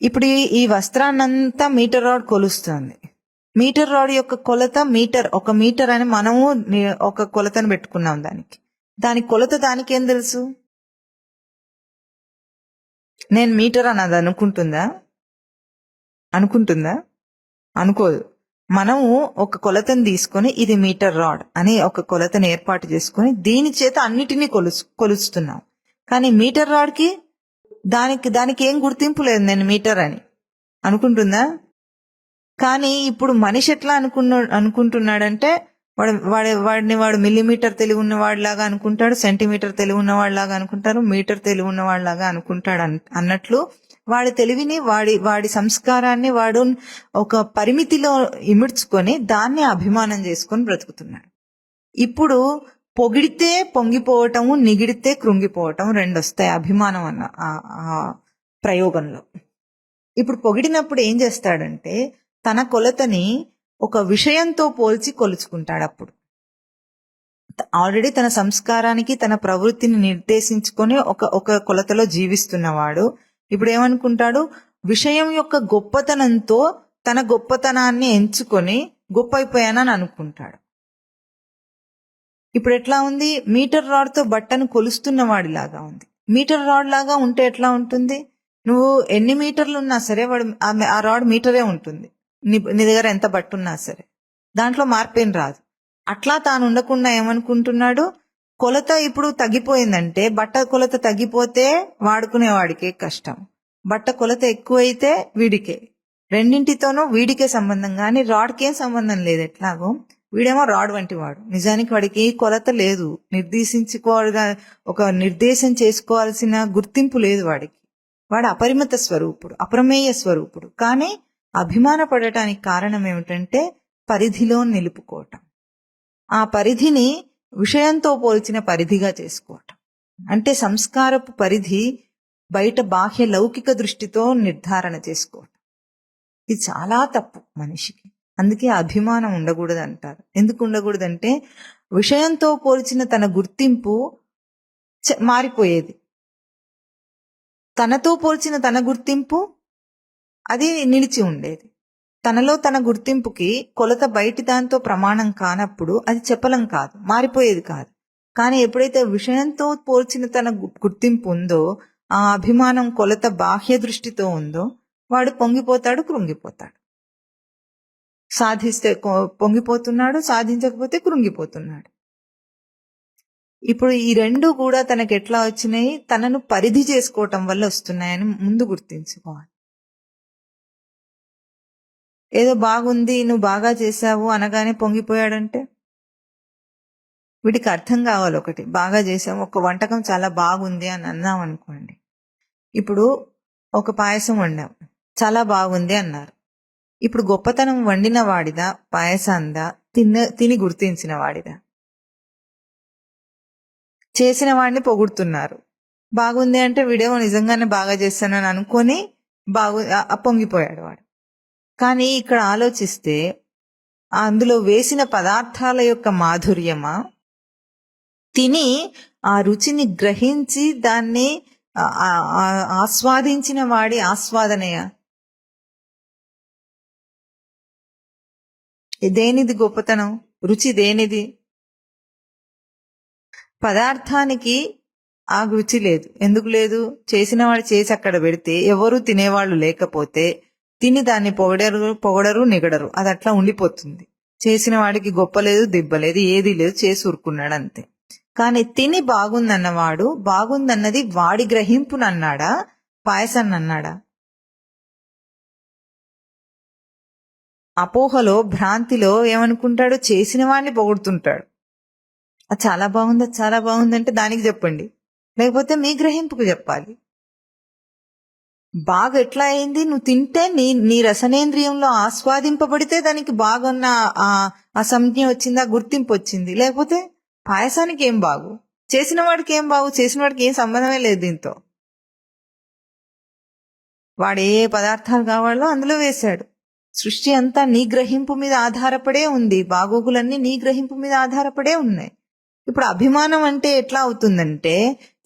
ఇప్పుడు ఈ వస్త్రాన్నంతా మీటర్ రాడ్ కొలుస్తుంది. మీటర్ రాడ్ యొక్క కొలత ఒక మీటర్ అని మనము ఒక కొలతను పెట్టుకున్నాం దాని కొలత దానికేం తెలుసు? నేను మీటర్ అన్నది అనుకుంటుందా? అనుకోదు. మనము ఒక కొలతను తీసుకొని ఇది మీటర్ రాడ్ అని ఒక కొలతను ఏర్పాటు చేసుకొని దీని చేత అన్నిటినీ కొలుస్తున్నాం. కానీ మీటర్ రాడ్కి దానికి ఏం గుర్తింపు లేదు, నేను మీటర్ అని అనుకుంటుందా? కానీ ఇప్పుడు మనిషి ఎట్లా అనుకుంటున్నాడంటే వాడు మిల్లీమీటర్ తెలివి ఉన్నవాడిలాగా అనుకుంటాడు, సెంటీమీటర్ తెలివి ఉన్నవాడిలాగా అనుకుంటారు, మీటర్ తెలివి ఉన్నవాడిలాగా అనుకుంటాడు. అన్నట్లు వాడి తెలివిని, వాడి సంస్కారాన్ని వాడు ఒక పరిమితిలో ఇమిడ్చుకొని దాన్ని అభిమానం చేసుకొని బ్రతుకుతున్నాడు. ఇప్పుడు పొగిడితే పొంగిపోవటము, నిగిడితే కృంగిపోవటం రెండు వస్తాయి అభిమానం అన్న ప్రయోగంలో. ఇప్పుడు పొగిడినప్పుడు ఏం చేస్తాడంటే తన కొలతని ఒక విషయంతో పోల్చి కొలుచుకుంటాడు. అప్పుడు ఆల్రెడీ తన సంస్కారానికి, తన ప్రవృత్తిని నిర్దేశించుకొని ఒక కొలతలో జీవిస్తున్నవాడు ఇప్పుడు ఏమనుకుంటాడు, విషయం యొక్క గొప్పతనంతో తన గొప్పతనాన్ని ఎంచుకొని గొప్ప అయిపోయానని అనుకుంటాడు. ఇప్పుడు ఎట్లా ఉంది, మీటర్ రాడ్తో బట్టను కొలుస్తున్న వాడిలాగా ఉంది. మీటర్ రాడ్ లాగా ఉంటే ఎట్లా ఉంటుంది, నువ్వు ఎన్ని మీటర్లు ఉన్నా సరే ఆ రాడ్ మీటరే ఉంటుంది. నీ దగ్గర ఎంత బట్టున్నా సరే దాంట్లో మార్పేం రాదు. అట్లా తాను ఉండకుండా ఏమనుకుంటున్నాడు, కొలత ఇప్పుడు తగ్గిపోయిందంటే, బట్ట కొలత తగ్గిపోతే వాడుకునేవాడికే కష్టం, బట్ట కొలత ఎక్కువైతే వీడికే, రెండింటితోనూ వీడికే సంబంధం, కానీ రాడ్కేం సంబంధం లేదు. ఎట్లాగో వీడేమో రాడ్ వంటి వాడు, నిజానికి వాడికి కొలత లేదు, ఒక నిర్దేశం చేసుకోవాల్సిన గుర్తింపు లేదు వాడికి. వాడు అపరిమిత స్వరూపుడు, అప్రమేయ స్వరూపుడు. కానీ అభిమాన పడటానికి కారణం ఏమిటంటే పరిధిలో నిలుపుకోవటం, ఆ పరిధిని విషయంతో పోల్చిన పరిధిగా చేసుకోవటం. అంటే సంస్కారపు పరిధి బయట బాహ్య లౌకిక దృష్టితో నిర్ధారణ చేసుకోవటం. ఇది చాలా తప్పు మనిషికి. అందుకే అభిమానం ఉండకూడదు అంటారు. ఎందుకు ఉండకూడదంటే విషయంతో పోల్చిన తన గుర్తింపు మారిపోయేది, తనతో పోల్చిన తన గుర్తింపు అది నిలిచి ఉండేది. తనలో తన గుర్తింపుకి కొలత బయటి దాంతో ప్రమాణం కానప్పుడు అది చెప్పలం కాదు, మారిపోయేది కాదు. కానీ ఎప్పుడైతే విషయంతో పోల్చిన తన గుర్తింపు ఉందో, ఆ అభిమానం కొలత బాహ్య దృష్టితో ఉందో, వాడు పొంగిపోతాడు, కృంగిపోతాడు. సాధిస్తే పొంగిపోతున్నాడు, సాధించకపోతే కృంగిపోతున్నాడు. ఇప్పుడు ఈ రెండు కూడా తనకి ఎట్లా వచ్చినాయి? తనను పరిధి చేసుకోవటం వల్ల వస్తున్నాయని ముందు గుర్తించుకోవాలి. ఏదో బాగుంది, నువ్వు బాగా చేశావు అనగానే పొంగిపోయాడంటే వీటికి అర్థం కావాలి. ఒకటి, బాగా చేసాము, ఒక వంటకం చాలా బాగుంది అని అన్నాం అనుకోండి. ఇప్పుడు ఒక పాయసం వండాం, చాలా బాగుంది అన్నారు. ఇప్పుడు గొప్పతనం వండిన వాడిదా, పాయసందా, తిని గుర్తించిన వాడిదా? చేసిన వాడిని పొగుడుతున్నారు. బాగుంది అంటే వీడేమో నిజంగానే బాగా చేస్తానని అనుకొని పొంగిపోయాడు వాడు. కానీ ఇక్కడ ఆలోచిస్తే అందులో వేసిన పదార్థాల యొక్క మాధుర్యమా, తిని ఆ రుచిని గ్రహించి దాన్ని ఆస్వాదించిన వాడి ఆస్వాదనయా? దేనిది గొప్పతనం? రుచి దేనిది? పదార్థానికి ఆ రుచి లేదు. ఎందుకు లేదు? చేసిన వాడు చేసి అక్కడ పెడితే ఎవరు తినేవాళ్ళు లేకపోతే తిని దాన్ని పొగడరు నిగడరు, అది అట్లా ఉండిపోతుంది. చేసిన వాడికి గొప్ప లేదు, దిబ్బ లేదు, ఏది లేదు, చేసి ఊరుకున్నాడు అంతే. కానీ తిని బాగుందన్నవాడు బాగుందన్నది వాడి గ్రహింపునన్నాడా, పాయసాన్ని అన్నాడా? అపోహలో, భ్రాంతిలో ఏమనుకుంటాడు? చేసిన వాడిని పొగుడుతుంటాడు. అది చాలా బాగుంది, అది చాలా బాగుందంటే దానికి చెప్పండి, లేకపోతే మీ గ్రహింపుకు చెప్పాలి. బాగా ఎట్లా అయింది? నువ్వు తింటే నీ రసనేంద్రియంలో ఆస్వాదింపబడితే దానికి బాగున్న ఆ సంజ్ఞ వచ్చిందా, గుర్తింపు వచ్చింది. లేకపోతే పాయసానికి ఏం బాగు, చేసిన వాడికి ఏం బాగు, చేసిన వాడికి ఏం సంబంధమే లేదు దీంతో. వాడు ఏ పదార్థాలు కావాలో అందులో వేశాడు. సృష్టి అంతా నీ గ్రహింపు మీద ఆధారపడే ఉంది, బాగోగులన్నీ నీ గ్రహింపు మీద ఆధారపడే ఉన్నాయి. ఇప్పుడు అభిమానం అంటే ఎట్లా అవుతుందంటే,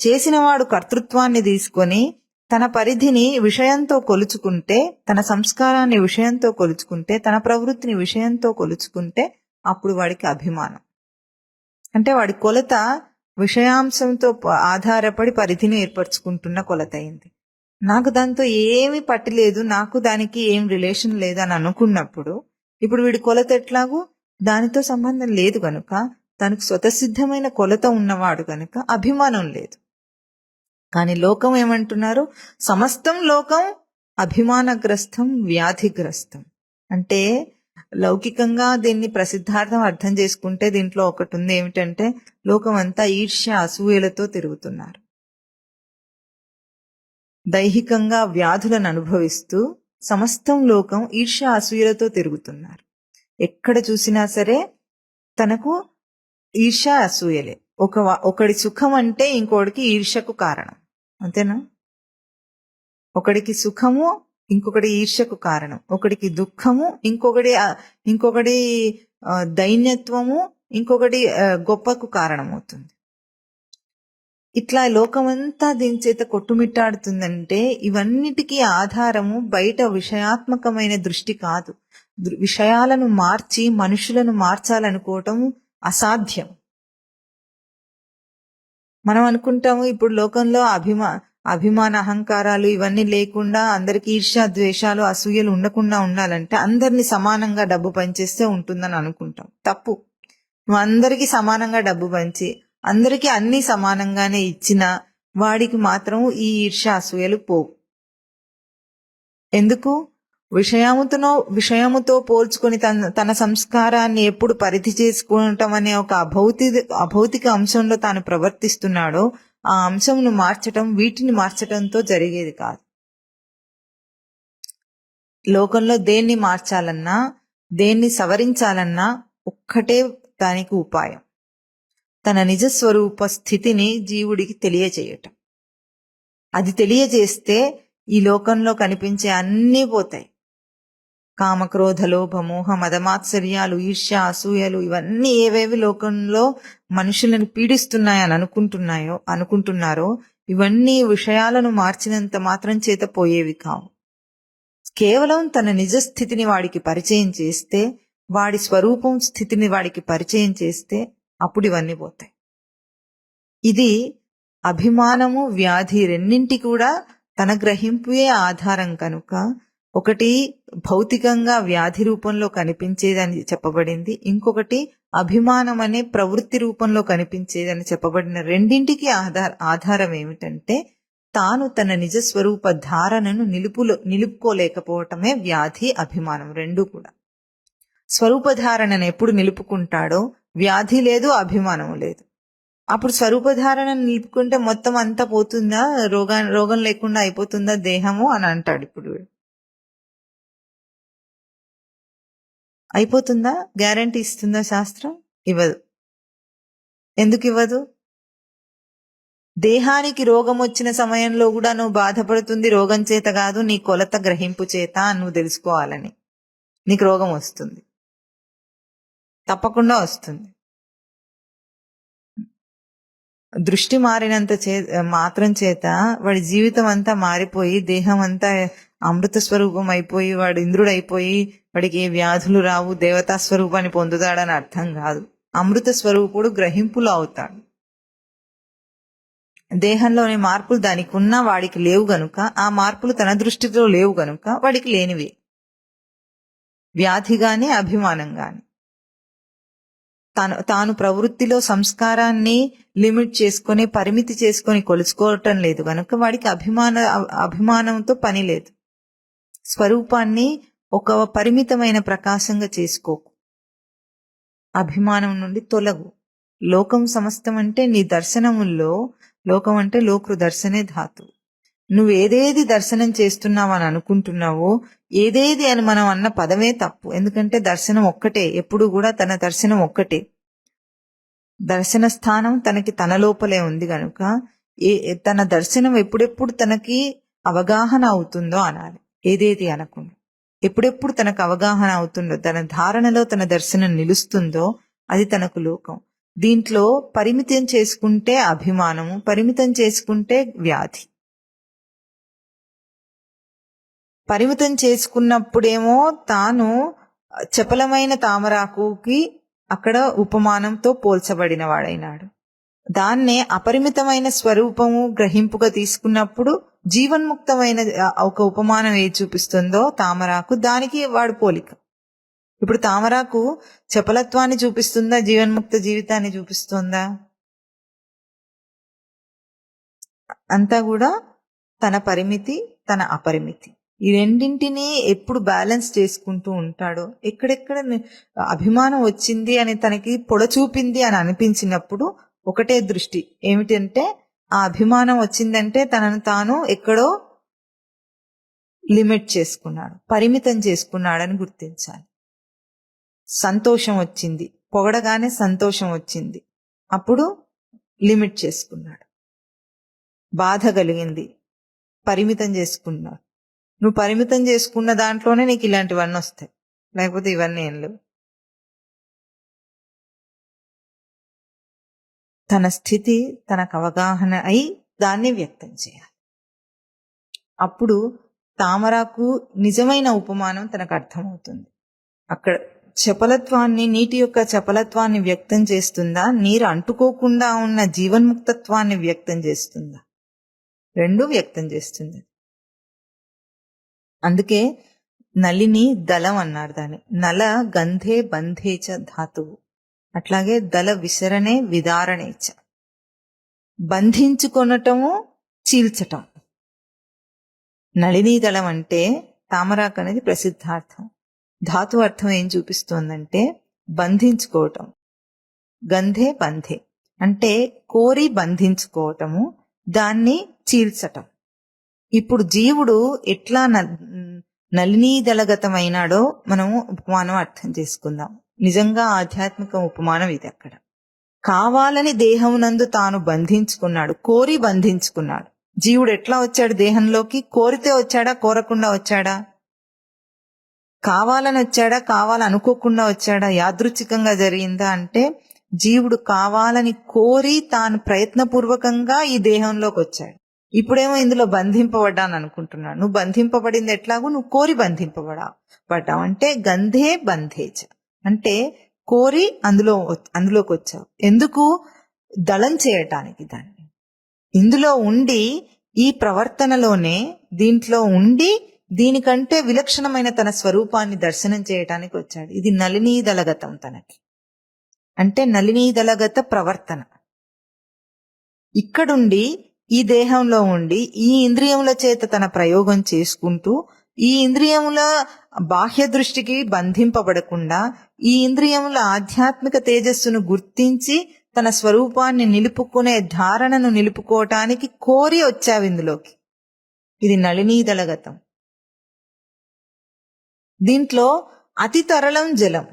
చేసిన వాడు కర్తృత్వాన్ని తీసుకొని తన పరిధిని విషయంతో కొలుచుకుంటే, తన సంస్కారాన్ని విషయంతో కొలుచుకుంటే, తన ప్రవృత్తిని విషయంతో కొలుచుకుంటే అప్పుడు వాడికి అభిమానం. అంటే వాడి కొలత విషయాంశంతో ఆధారపడి పరిధిని ఏర్పరచుకుంటున్న కొలత అయింది. నాకు దాంతో ఏమీ పట్టలేదు, నాకు దానికి ఏం రిలేషన్ లేదని అనుకున్నప్పుడు ఇప్పుడు వీడి కొలత ఎట్లాగూ దానితో సంబంధం లేదు కనుక, తనకు స్వతసిద్ధమైన కొలత ఉన్నవాడు కనుక అభిమానం లేదు. కానీ లోకం ఏమంటున్నారు? సమస్తం లోకం అభిమానగ్రస్తం, వ్యాధిగ్రస్తం. అంటే లౌకికంగా దీన్ని ప్రసిద్ధార్థం అర్థం చేసుకుంటే దీంట్లో ఒకటి ఉంది. ఏమిటంటే లోకం అంతా ఈర్ష్య అసూయలతో తిరుగుతున్నారు. దైహికంగా వ్యాధులను అనుభవిస్తూ సమస్తం లోకం ఈర్ష్య అసూయలతో తిరుగుతున్నారు. ఎక్కడ చూసినా సరే తనకు ఈర్ష్య అసూయలే. ఒకడి సుఖం అంటే ఇంకోటికి ఈర్ష్యకు కారణం, అంతేనా? ఒకడికి సుఖము ఇంకొకటి ఈర్ష్యకు కారణం, ఒకడికి దుఃఖము ఇంకొకటి దైన్యత్వము ఇంకొకటి గొప్పకు కారణమవుతుంది. ఇట్లా లోకమంతా దీని చేత కొట్టుమిట్టాడుతుందంటే ఇవన్నిటికీ ఆధారము బయట విషయాత్మకమైన దృష్టి కాదు. విషయాలను మార్చి మనుషులను మార్చాలనుకోవటం అసాధ్యం. మనం అనుకుంటాము ఇప్పుడు లోకంలో అభిమాన అహంకారాలు ఇవన్నీ లేకుండా అందరికి ఈర్ష్య ద్వేషాలు అసూయలు ఉండకుండా ఉండాలంటే అందరినీ సమానంగా డబ్బు పంచేస్తే ఉంటుందని అనుకుంటాం. తప్పు. నువ్వు అందరికీ సమానంగా డబ్బు పంచి అందరికీ అన్ని సమానంగానే ఇచ్చినా వాడికి మాత్రం ఈ ఈర్ష్య అసూయలు పోవు. ఎందుకు? విషయముతో పోల్చుకొని తన సంస్కారాన్ని ఎప్పుడు పరిధి చేసుకోవటం అనే ఒక అభౌతిక అంశంలో తాను ప్రవర్తిస్తున్నాడో ఆ అంశంను మార్చటం, వీటిని మార్చటంతో జరిగేది కాదు. లోకంలో దేన్ని మార్చాలన్నా దేన్ని సవరించాలన్నా ఒక్కటే దానికి ఉపాయం, తన నిజస్వరూప స్థితిని జీవుడికి తెలియజేయటం. అది తెలియజేస్తే ఈ లోకంలో కనిపించే అన్నీ పోతాయి. కామక్రోధ లోభ మోహ మదమాత్సర్యాలు ఈర్ష్య అసూయలు ఇవన్నీ ఏవేవి లోకంలో మనుషులను పీడిస్తున్నాయని అనుకుంటున్నారో ఇవన్నీ విషయాలను మార్చినంత మాత్రం చేత పోయేవి కావు. కేవలం తన నిజ స్థితిని వాడికి పరిచయం చేస్తే, వాడి స్వరూపం స్థితిని వాడికి పరిచయం చేస్తే అప్పుడు ఇవన్నీ పోతాయి. ఇది అభిమానము, వ్యాధి రెండింటి కూడా తన గ్రహింపుయే ఆధారం కనుక, ఒకటి భౌతికంగా వ్యాధి రూపంలో కనిపించేదని చెప్పబడింది, ఇంకొకటి అభిమానం అనే ప్రవృత్తి రూపంలో కనిపించేదని చెప్పబడిన రెండింటికి ఆధారం ఏమిటంటే తాను తన నిజ స్వరూప ధారణను నిలుపుకోలేకపోవటమే వ్యాధి, అభిమానం రెండూ కూడా. స్వరూపధారణను ఎప్పుడు నిలుపుకుంటాడో వ్యాధి లేదు, అభిమానం లేదు. అప్పుడు స్వరూపధారణను నిలుపుకుంటే మొత్తం అంతా పోతుందా, రోగం లేకుండా అయిపోతుందా దేహము అని అంటాడు. ఇప్పుడు అయిపోతుందా? గ్యారంటీ ఇస్తుందా శాస్త్రం? ఇవ్వదు. ఎందుకు ఇవ్వదు? దేహానికి రోగం వచ్చిన సమయంలో కూడా నువ్వు బాధపడుతుంది రోగం చేత కాదు, నీ కొలత గ్రహింపు చేత నువ్వు తెలుసుకోవాలని. నీకు రోగం వస్తుంది, తప్పకుండా వస్తుంది. దృష్టి మారినంత మాత్రం చేత వాడి జీవితం అంతా మారిపోయి, దేహం అంతా అమృత స్వరూపం అయిపోయి, వాడు ఇంద్రుడు అయిపోయి, వాడికి ఏ వ్యాధులు రావు, దేవతా స్వరూపాన్ని పొందుతాడని అర్థం కాదు. అమృత స్వరూపుడు గ్రహింపులో అవుతాడు. దేహంలోని మార్పులు దానికి ఉన్నా వాడికి లేవు గనుక, ఆ మార్పులు తన దృష్టిలో లేవు గనుక వాడికి లేనివి. వ్యాధి గాని, అభిమానం గాని. తాను ప్రవృత్తిలో సంస్కారాన్ని లిమిట్ చేసుకొని, పరిమితి చేసుకొని కొలుచుకోవటం లేదు గనుక వాడికి అభిమానంతో పని లేదు. స్వరూపాన్ని ఒక పరిమితమైన ప్రకాశంగా చేసుకోకు, అభిమానం నుండి తొలగు. లోకం సమస్తం అంటే నీ దర్శనముల్లో, లోకం అంటే లోకృ దర్శనే ధాతు. నువ్వు ఏదేది దర్శనం చేస్తున్నావని అనుకుంటున్నావో, ఏదేది అని మనం అన్న పదమే తప్పు. ఎందుకంటే దర్శనం ఒక్కటే, ఎప్పుడు కూడా తన దర్శనం ఒక్కటే. దర్శన స్థానం తనకి తన లోపలే ఉంది గనుక తన దర్శనం ఎప్పుడెప్పుడు తనకి అవగాహన అవుతుందో అనాలి, ఏదేది అనకుండా. ఎప్పుడెప్పుడు తనకు అవగాహన అవుతుందో, తన ధారణలో తన దర్శనం నిలుస్తుందో అది తనకు లోకం. దీంట్లో పరిమితం చేసుకుంటే అభిమానము, పరిమితం చేసుకుంటే వ్యాధి. పరిమితం చేసుకున్నప్పుడేమో తాను చపలమైన తామరాకుకి అక్కడ ఉపమానంతో పోల్చబడిన వాడైనాడు. దాన్నే అపరిమితమైన స్వరూపము గ్రహింపుగా తీసుకున్నప్పుడు జీవన్ముక్తమైన ఒక ఉపమానం ఏది చూపిస్తుందో తామరాకు, దానికి వాడు పోలిక. ఇప్పుడు తామరాకు చపలత్వాన్ని చూపిస్తుందా, జీవన్ముక్త జీవితాన్ని చూపిస్తుందా? అంతా కూడా తన పరిమితి, తన అపరిమితి, ఈ రెండింటినీ ఎప్పుడు బ్యాలెన్స్ చేసుకుంటూ ఉంటాడో, ఎక్కడెక్కడ అభిమానం వచ్చింది అని తనకి పొడ చూపింది అని అనిపించినప్పుడు ఒకటే దృష్టి ఏమిటంటే, ఆ అభిమానం వచ్చిందంటే తనను తాను ఎక్కడో లిమిట్ చేసుకున్నాడు, పరిమితం చేసుకున్నాడని గుర్తించాలి. సంతోషం వచ్చింది, పొగడగానే సంతోషం వచ్చింది, అప్పుడు లిమిట్ చేసుకున్నాడు. బాధ కలిగింది, పరిమితం చేసుకున్నాడు. నువ్వు పరిమితం చేసుకున్న దాంట్లోనే నీకు ఇలాంటివన్నీ వస్తాయి, లేకపోతే ఇవన్నీ ఏం లేవు. తన స్థితి తనకు అవగాహన అయి దాన్ని వ్యక్తం చేయాలి. అప్పుడు తామరాకు నిజమైన ఉపమానం తనకు అర్థమవుతుంది. అక్కడ చపలత్వాన్ని, నీటి యొక్క చపలత్వాన్ని వ్యక్తం చేస్తుందా, నీరు అంటుకోకుండా ఉన్న జీవన్ముక్తత్వాన్ని వ్యక్తం చేస్తుందా? రెండూ వ్యక్తం చేస్తుంది. అందుకే నలిని దళం అన్నారు దాన్ని. నల గంధే బంధేచ ధాతువు. అట్లాగే దళ విసరణే విదారణేచ. బంధించుకొనటము, చీల్చటం. నళినీ దళం అంటే తామరాకు అనేది ప్రసిద్ధార్థం. ధాతు అర్థం ఏం చూపిస్తోందంటే బంధించుకోవటం. గంధే బంధే అంటే కోరి బంధించుకోవటము, దాన్ని చీల్చటం. ఇప్పుడు జీవుడు ఎట్లా నలినీదళగతమైనాడో మనము ఉపమానం అర్థం చేసుకుందాం. నిజంగా ఆధ్యాత్మిక ఉపమానం ఇది. అక్కడ కావాలని దేహమునందు తాను బంధించుకున్నాడు, కోరి బంధించుకున్నాడు. జీవుడు ఎట్లా వచ్చాడు దేహంలోకి? కోరితే వచ్చాడా, కోరకుండా వచ్చాడా? కావాలని వచ్చాడా, కావాలనుకోకుండా వచ్చాడా? యాదృచ్ఛికంగా జరిగిందా అంటే జీవుడు కావాలని కోరి తాను ప్రయత్నపూర్వకంగా ఈ దేహంలోకి వచ్చాడు. ఇప్పుడేమో ఇందులో బంధింపబడ్డాను అనుకుంటున్నాను. నువ్వు బంధింపబడింది ఎట్లాగో నువ్వు కోరి పడ్డావు అంటే గంధే బంధేచ అంటే కోరి అందులోకి వచ్చావు. ఎందుకు? దళం చేయటానికి దాన్ని. ఇందులో ఉండి ఈ ప్రవర్తనలోనే దీంట్లో ఉండి దీనికంటే విలక్షణమైన తన స్వరూపాన్ని దర్శనం చేయటానికి వచ్చాడు. ఇది నళినీదళగతం తనకి. అంటే నళినీదళగత ప్రవర్తన. ఇక్కడుండి ఈ దేహంలో ఉండి ఈ ఇంద్రియముల చేత తన ప్రయోగం చేసుకుంటూ ఈ ఇంద్రియముల బాహ్య దృష్టికి బంధింపబడకుండా ఈ ఇంద్రియముల ఆధ్యాత్మిక తేజస్సును గుర్తించి తన స్వరూపాన్ని నిలుపుకునే ధారణను నిలుపుకోవటానికి కోరి వచ్చావు ఇందులోకి. ఇది నళినీదళగతం. దీంట్లో అతి తరళం జలం.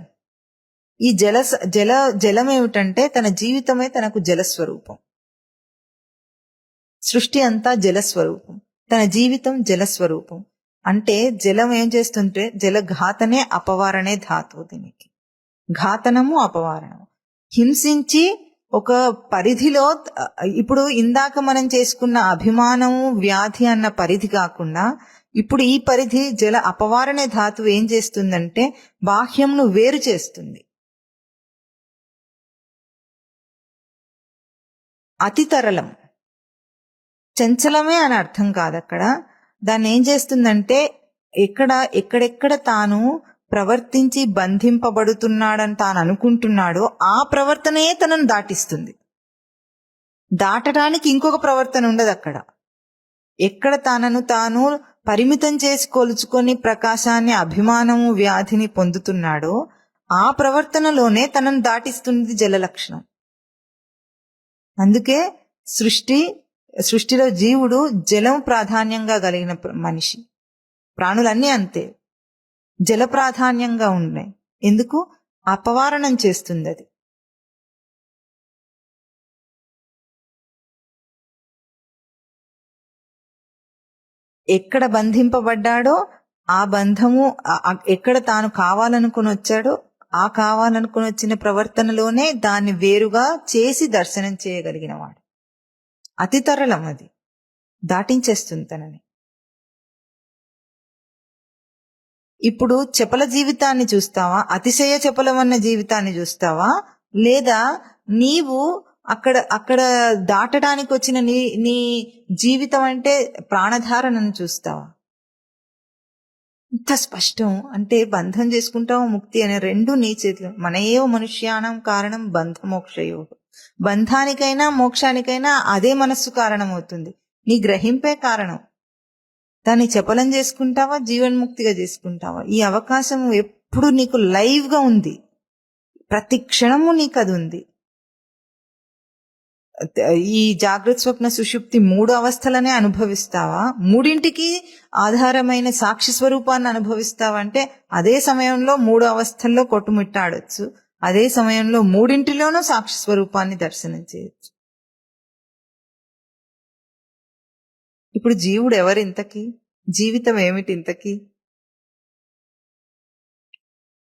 ఈ జలం ఏమిటంటే తన జీవితమే తనకు జలస్వరూపం. సృష్టి అంతా జలస్వరూపం, తన జీవితం జలస్వరూపం. అంటే జలం ఏం చేస్తుంటే జలఘాతనే అపవారణే ధాతువు. దీనికి ఘాతనము అపవారణము. హింసించి ఒక పరిధిలో, ఇప్పుడు ఇందాక మనం చేసుకున్న అభిమానము వ్యాధి అన్న పరిధి కాకుండా ఇప్పుడు ఈ పరిధి జల అపవారణే ధాతువు ఏం చేస్తుందంటే బాహ్యంను వేరు చేస్తుంది. అతి తరలం, చంచలమే అని అర్థం కాదు అక్కడ. దాన్ని ఏం చేస్తుందంటే ఎక్కడెక్కడ తాను ప్రవర్తించి బంధింపబడుతున్నాడని తాను అనుకుంటున్నాడో ఆ ప్రవర్తనే తనను దాటిస్తుంది. దాటడానికి ఇంకొక ప్రవర్తన ఉండదు అక్కడ. ఎక్కడ తనను తాను పరిమితం చేసి కొలుచుకొని ప్రకాశాన్ని అభిమానము వ్యాధిని పొందుతున్నాడో ఆ ప్రవర్తనలోనే తనను దాటిస్తుంది జల లక్షణం. అందుకే సృష్టిలో జీవుడు జలం ప్రాధాన్యంగా కలిగిన మనిషి. ప్రాణులన్నీ అంతే, జల ప్రాధాన్యంగా ఉన్నాయి. ఎందుకు? అపవారణం చేస్తుంది అది. ఎక్కడ బంధింపబడ్డాడో ఆ బంధము, ఎక్కడ తాను కావాలనుకుని వచ్చాడో ఆ కావాలనుకుని వచ్చిన ప్రవర్తనలోనే దాన్ని వేరుగా చేసి దర్శనం చేయగలిగిన వాడు. అతి తరళం, అది దాటించేస్తుంది తనని. ఇప్పుడు చపల జీవితాన్ని చూస్తావా, అతిశయ చపలమన్న జీవితాన్ని చూస్తావా, లేదా నీవు అక్కడ దాటడానికి వచ్చిన నీ జీవితం అంటే ప్రాణధారణను చూస్తావా? ఇంత స్పష్టం. అంటే బంధం చేసుకుంటావు ముక్తి అనే రెండు నీ చేతిలో. మన ఏవ మనుష్యానం కారణం బంధ మోక్షయో. బంధానికైనా మోక్షానికైనా అదే మనస్సు కారణమవుతుంది. నీ గ్రహింపే కారణం. దాన్ని చపలం చేసుకుంటావా, జీవన్ముక్తిగా చేసుకుంటావా? ఈ అవకాశం ఎప్పుడు నీకు లైవ్ గా ఉంది. ప్రతి క్షణము నీకు అది ఉంది. ఈ జాగ్రత్త స్వప్న సుషుప్తి 3 అవస్థలనే అనుభవిస్తావా, మూడింటికి ఆధారమైన సాక్షి స్వరూపాన్ని అనుభవిస్తావా అంటే అదే సమయంలో 3 అవస్థల్లో కొట్టుమిట్టాడొచ్చు. అదే సమయంలో మూడింటిలోనూ సాక్షి స్వరూపాన్ని దర్శనం చేయొచ్చు. ఇప్పుడు జీవుడు ఎవరింతకి? జీవితం ఏమిటి ఇంతకి?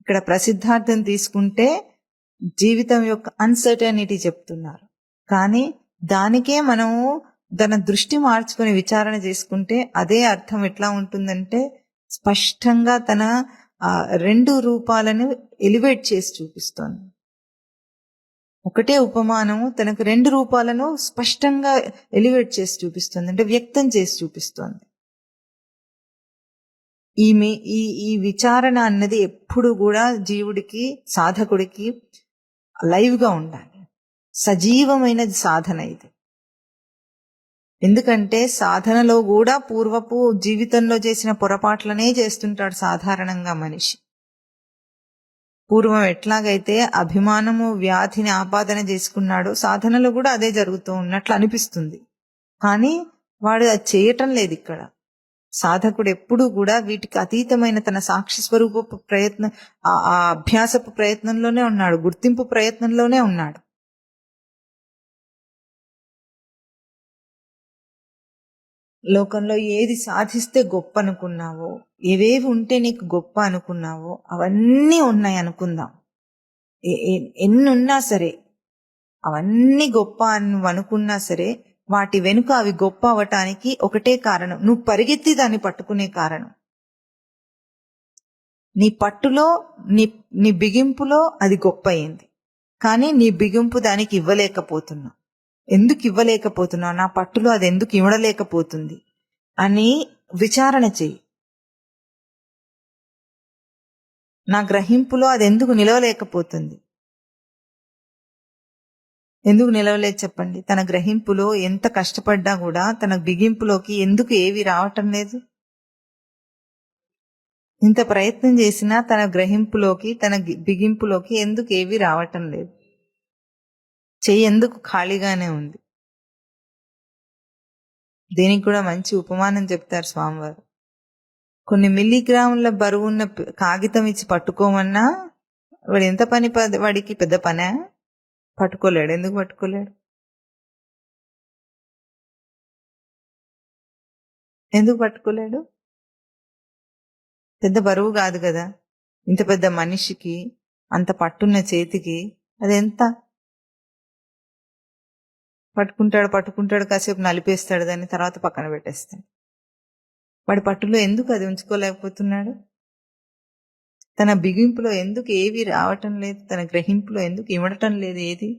ఇక్కడ ప్రసిద్ధార్థం తీసుకుంటే జీవితం యొక్క అన్సర్టనిటీ చెప్తున్నారు. కానీ దానికే మనము తన దృష్టి మార్చుకొని విచారణ చేసుకుంటే అదే అర్థం ఎట్లా ఉంటుందంటే స్పష్టంగా తన 2 రూపాలను ఎలివేట్ చేసి చూపిస్తోంది. ఒకటే ఉపమానము తనకు 2 రూపాలను స్పష్టంగా ఎలివేట్ చేసి చూపిస్తుంది, అంటే వ్యక్తం చేసి చూపిస్తోంది. ఈ విచారణ అన్నది ఎప్పుడు కూడా జీవుడికి, సాధకుడికి లైవ్ గా ఉండాలి. సజీవమైనది సాధన ఇది. ఎందుకంటే సాధనలో కూడా పూర్వపు జీవితంలో చేసిన పొరపాట్లనే చేస్తుంటాడు సాధారణంగా మనిషి. పూర్వం ఎట్లాగైతే అభిమానము వ్యాధిని ఆపాదన చేసుకున్నాడో సాధనలో కూడా అదే జరుగుతూ ఉన్నట్లు అనిపిస్తుంది. కానీ వాడు అది చేయటం లేదు. ఇక్కడ సాధకుడు ఎప్పుడూ కూడా వీటికి అతీతమైన తన సాక్షి స్వరూపపు ప్రయత్నం, ఆ అభ్యాసపు ప్రయత్నంలోనే ఉన్నాడు, గుర్తింపు ప్రయత్నంలోనే ఉన్నాడు. లోకంలో ఏది సాధిస్తే గొప్ప అనుకున్నావో, ఏవేవి ఉంటే నీకు గొప్ప అనుకున్నావో అవన్నీ ఉన్నాయి అనుకుందాం. ఎన్ని ఉన్నా సరే, అవన్నీ గొప్ప అని నువ్వు అనుకున్నా సరే వాటి వెనుక అవి గొప్ప అవటానికి ఒకటే కారణం, నువ్వు పరిగెత్తి దాన్ని పట్టుకునే కారణం. నీ పట్టులో నీ బిగింపులో అది గొప్ప అయింది, కానీ నీ బిగింపు దానికి ఇవ్వలేకపోతున్నావు. ఎందుకు ఇవ్వలేకపోతున్నావు, నా పట్టులో అది ఎందుకు ఇవ్వలేకపోతుంది అని విచారణ చెయ్యి. నా గ్రహింపులో అది ఎందుకు నిలవలేకపోతుంది, ఎందుకు నిలవలేదు చెప్పండి. తన గ్రహింపులో ఎంత కష్టపడ్డా కూడా తన బిగింపులోకి ఎందుకు ఏవి రావటం లేదు? ఇంత ప్రయత్నం చేసినా తన గ్రహింపులోకి తన బిగింపులోకి ఎందుకు ఏవి రావటం లేదు? చెయ్యి ఎందుకు ఖాళీగానే ఉంది? దీనికి కూడా మంచి ఉపమానం చెప్తారు స్వామివారు. కొన్ని మిల్లీగ్రాముల బరువున్న కాగితం ఇచ్చి పట్టుకోమన్నా వాడు ఎంత పని, వాడికి పెద్ద పనే, పట్టుకోలేడు. ఎందుకు పట్టుకోలేడు? ఎందుకు పట్టుకోలేడు? పెద్ద బరువు కాదు కదా. ఇంత పెద్ద మనిషికి అంత పట్టున్న చేతికి అదెంత? పట్టుకుంటాడు కాసేపు నలిపేస్తాడు, దాన్ని తర్వాత పక్కన పెట్టేస్తాడు. వాడి పట్టులో ఎందుకు అది ఉంచుకోలేకపోతున్నాడు? తన బిగింపులో ఎందుకు ఏవి రావటం లేదు? తన గ్రహింపులో ఎందుకు ఇవ్వటం లేదు ఏది?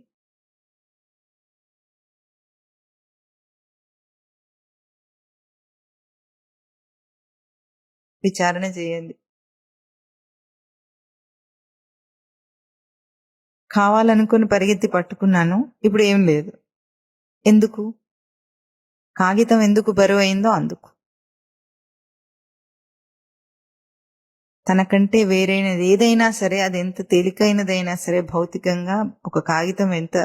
విచారణ చేయండి. కావాలనుకుని పరిగెత్తి పట్టుకున్నాను, ఇప్పుడు ఏం లేదు. ఎందుకు? కాగితం ఎందుకు బరువు అయిందో అందుకు. తనకంటే వేరైనది ఏదైనా సరే, అది ఎంత తేలికైనదైనా సరే, భౌతికంగా ఒక కాగితం ఎంత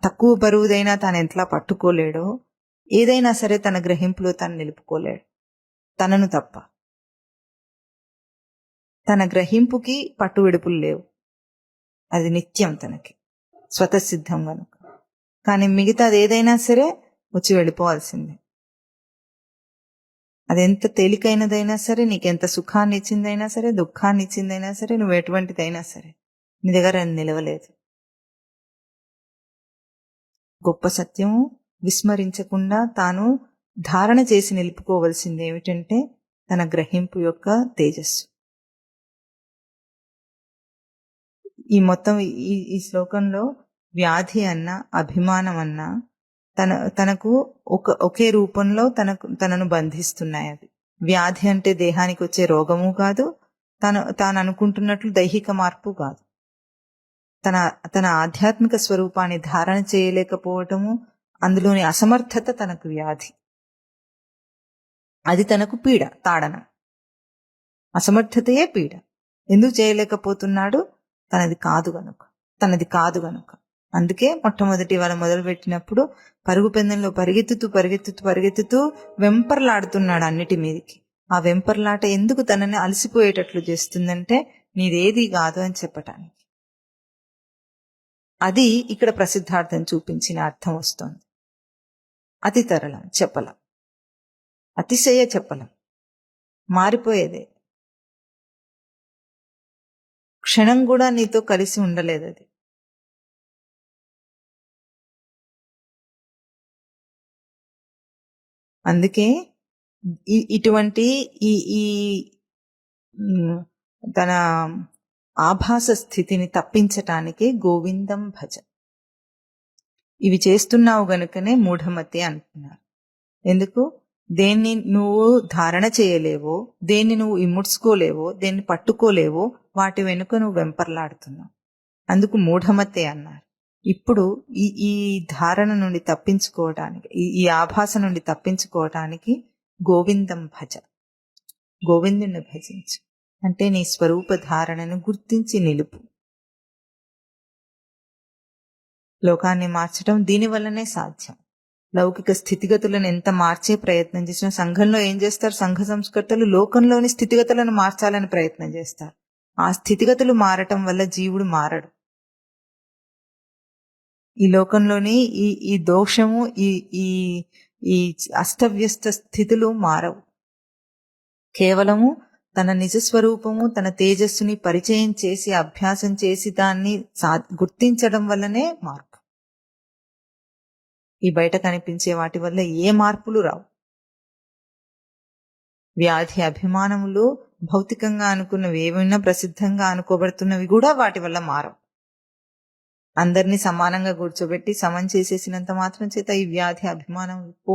తక్కువ బరువుదైనా తాను ఎంతలా పట్టుకోలేడో, ఏదైనా సరే తన గ్రహింపులో తను నిలుపుకోలేడు, తనను తప్ప. తన గ్రహింపుకి పట్టు విడుపులు లేవు, అది నిత్యం తనకి స్వతసిద్ధం కనుక. కానీ మిగతాది ఏదైనా సరే వచ్చి వెళ్ళిపోవాల్సిందే. అదెంత తేలికైనదైనా సరే, నీకెంత సుఖాన్ని ఇచ్చిందైనా సరే, దుఃఖాన్ని ఇచ్చిందైనా సరే, నువ్వు ఎటువంటిదైనా సరే, నీ దగ్గర నిలవలేదు. గొప్ప సత్యము విస్మరించకుండా తాను ధారణ చేసి నిలుపుకోవలసింది ఏమిటంటే తన గ్రహింపు యొక్క తేజస్సు. ఈ మొత్తం ఈ శ్లోకంలో వ్యాధి అన్నా అభిమానం అన్నా తనకు ఒకే రూపంలో తనను బంధిస్తున్నాయి. అవి వ్యాధి అంటే దేహానికి వచ్చే రోగము కాదు, తాను అనుకుంటున్నట్లు దైహిక మార్పు కాదు. తన ఆధ్యాత్మిక స్వరూపాన్ని ధారణ చేయలేకపోవటము, అందులోని అసమర్థత తనకు వ్యాధి. అది తనకు పీడ, తాడనం. అసమర్థతయే పీడ. ఎందుకు చేయలేకపోతున్నాడు? తనది కాదు గనుక. అందుకే మొట్టమొదటి వాళ్ళ మొదలుపెట్టినప్పుడు పరుగు పందెంలో పరిగెత్తుతూ వెంపర్లాడుతున్నాడు అన్నిటి మీదకి. ఆ వెంపర్లాట ఎందుకు తనని అలసిపోయేటట్లు చేస్తుందంటే నీదేది కాదు అని చెప్పటానికి. అది ఇక్కడ ప్రసిద్ధార్థం చూపించిన అర్థం వస్తోంది. అతి తరలం చెప్పలం, అతిశయ చెప్పలం, మారిపోయేదే. క్షణం కూడా నీతో కలిసి ఉండలేదు అది. అందుకే ఇటువంటి ఈ తన ఆభాస స్థితిని తప్పించటానికి గోవిందం భజ. ఇవి చేస్తున్నావు గనుకనే మూఢమతి అంటున్నారు. ఎందుకు? దేన్ని నువ్వు ధారణ చేయలేవో, దేన్ని నువ్వు ఇముడ్చుకోలేవో, దేన్ని పట్టుకోలేవో, వాటి వెనుక నువ్వు వెంపర్లాడుతున్నావు. అందుకు మూఢమతే అన్నారు. ఇప్పుడు ఈ ధారణ నుండి తప్పించుకోవటానికి, ఈ ఆభాస నుండి తప్పించుకోవటానికి గోవిందం భజ, గోవిందుని భజించు. అంటే నీ స్వరూప ధారణను గుర్తించి నిలుపు. లోకాన్ని మార్చడం దీనివల్లనే సాధ్యం. లౌకిక స్థితిగతులను ఎంత మార్చే ప్రయత్నం చేసినా, సంఘంలో ఏం చేస్తారు? సంఘ సంస్కర్తలు లోకంలోని స్థితిగతులను మార్చాలని ప్రయత్నం చేస్తారు. ఆ స్థితిగతులు మారటం వల్ల జీవుడు మారడు. ఈ లోకంలోని ఈ దోషము, ఈ అస్తవ్యస్త స్థితులు మారవు. కేవలము తన నిజస్వరూపము, తన తేజస్సుని పరిచయం చేసి, అభ్యాసం చేసి, దాన్ని గుర్తించడం వల్లనే మార్పు. ఈ బయట కనిపించే వాటి వల్ల ఏ మార్పులు రావు. వ్యాధి అభిమానములు భౌతికంగా అనుకున్నవి ఏమైనా ప్రసిద్ధంగా అనుకోబడుతున్నవి కూడా వాటి వల్ల మారవు. అందరినీ సమానంగా కూర్చోబెట్టి సమం చేసేసినంత మాత్రం చేత ఈ వ్యాధి అభిమానం పో.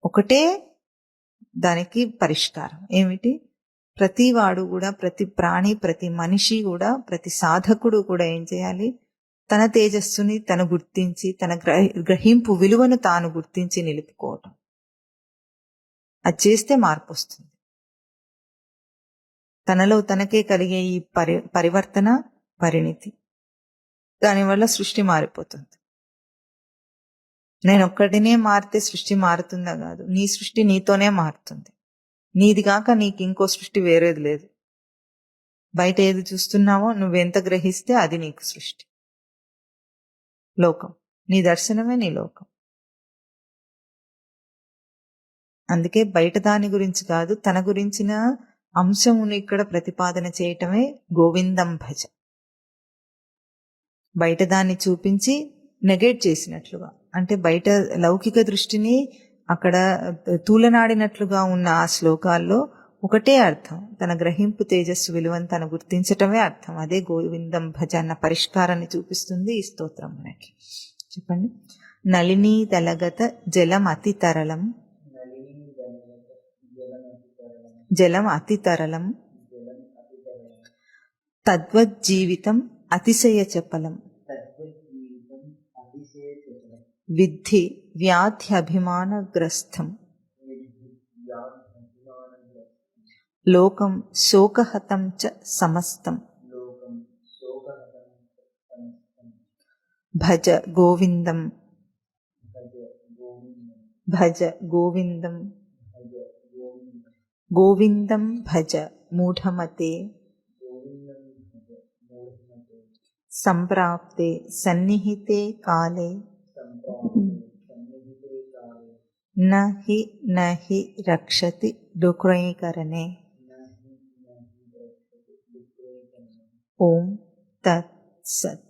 ఒకటే దానికి పరిష్కారం ఏమిటి? ప్రతి వాడు కూడా, ప్రతి ప్రాణి, ప్రతి మనిషి కూడా, ప్రతి సాధకుడు కూడా ఏం చేయాలి? తన తేజస్సుని తను గుర్తించి, తన గ్రహింపు విలువను తాను గుర్తించి నిలుపుకోవటం. అది చేస్తే మార్పు వస్తుంది. తనలో తనకే కలిగే ఈ పరివర్తన, పరిణితి, దానివల్ల సృష్టి మారిపోతుంది. నేను ఒక్కడినే మారితే సృష్టి మారుతుందా? కాదు. నీ సృష్టి నీతోనే మారుతుంది. నీది కాక నీకు ఇంకో సృష్టి వేరేది లేదు. బయట ఏది చూస్తున్నావో నువ్వెంత గ్రహిస్తే అది నీకు సృష్టి, లోకం. నీ దర్శనమే నీ లోకం. అందుకే బయట దాని గురించి కాదు, తన గురించిన అంశమును ఇక్కడ ప్రతిపాదన చేయటమే గోవిందం భజ. బయట దాన్ని చూపించి నెగెట్ చేసినట్లుగా, అంటే బయట లౌకిక దృష్టిని అక్కడ తూలనాడినట్లుగా ఉన్న ఆ శ్లోకాల్లో ఒకటే అర్థం, తన గ్రహింపు తేజస్సు విలువను తను గుర్తించటమే అర్థం. అదే గోవిందం భజ అన్న పరిష్కారాన్ని చూపిస్తుంది ఈ స్తోత్రం మనకి. చెప్పండి. నళినీ దళగత జలం అతి తరళం, జలం అతి తరళం, తద్వజ్జీవితం అతిశయ చపలం, విద్ధి వ్యాధ్యభిమానగ్రస్థం, లోకం శోకహతం చ సమస్తం, భజ గోవిందం, భజ గోవిందం, గోవిందం భజ మూఢమతే, సంప్రాప్తే సన్నిహితే కాలే, నహి రక్షతి డుక్రైకరణే. ఓం తత్ సత్.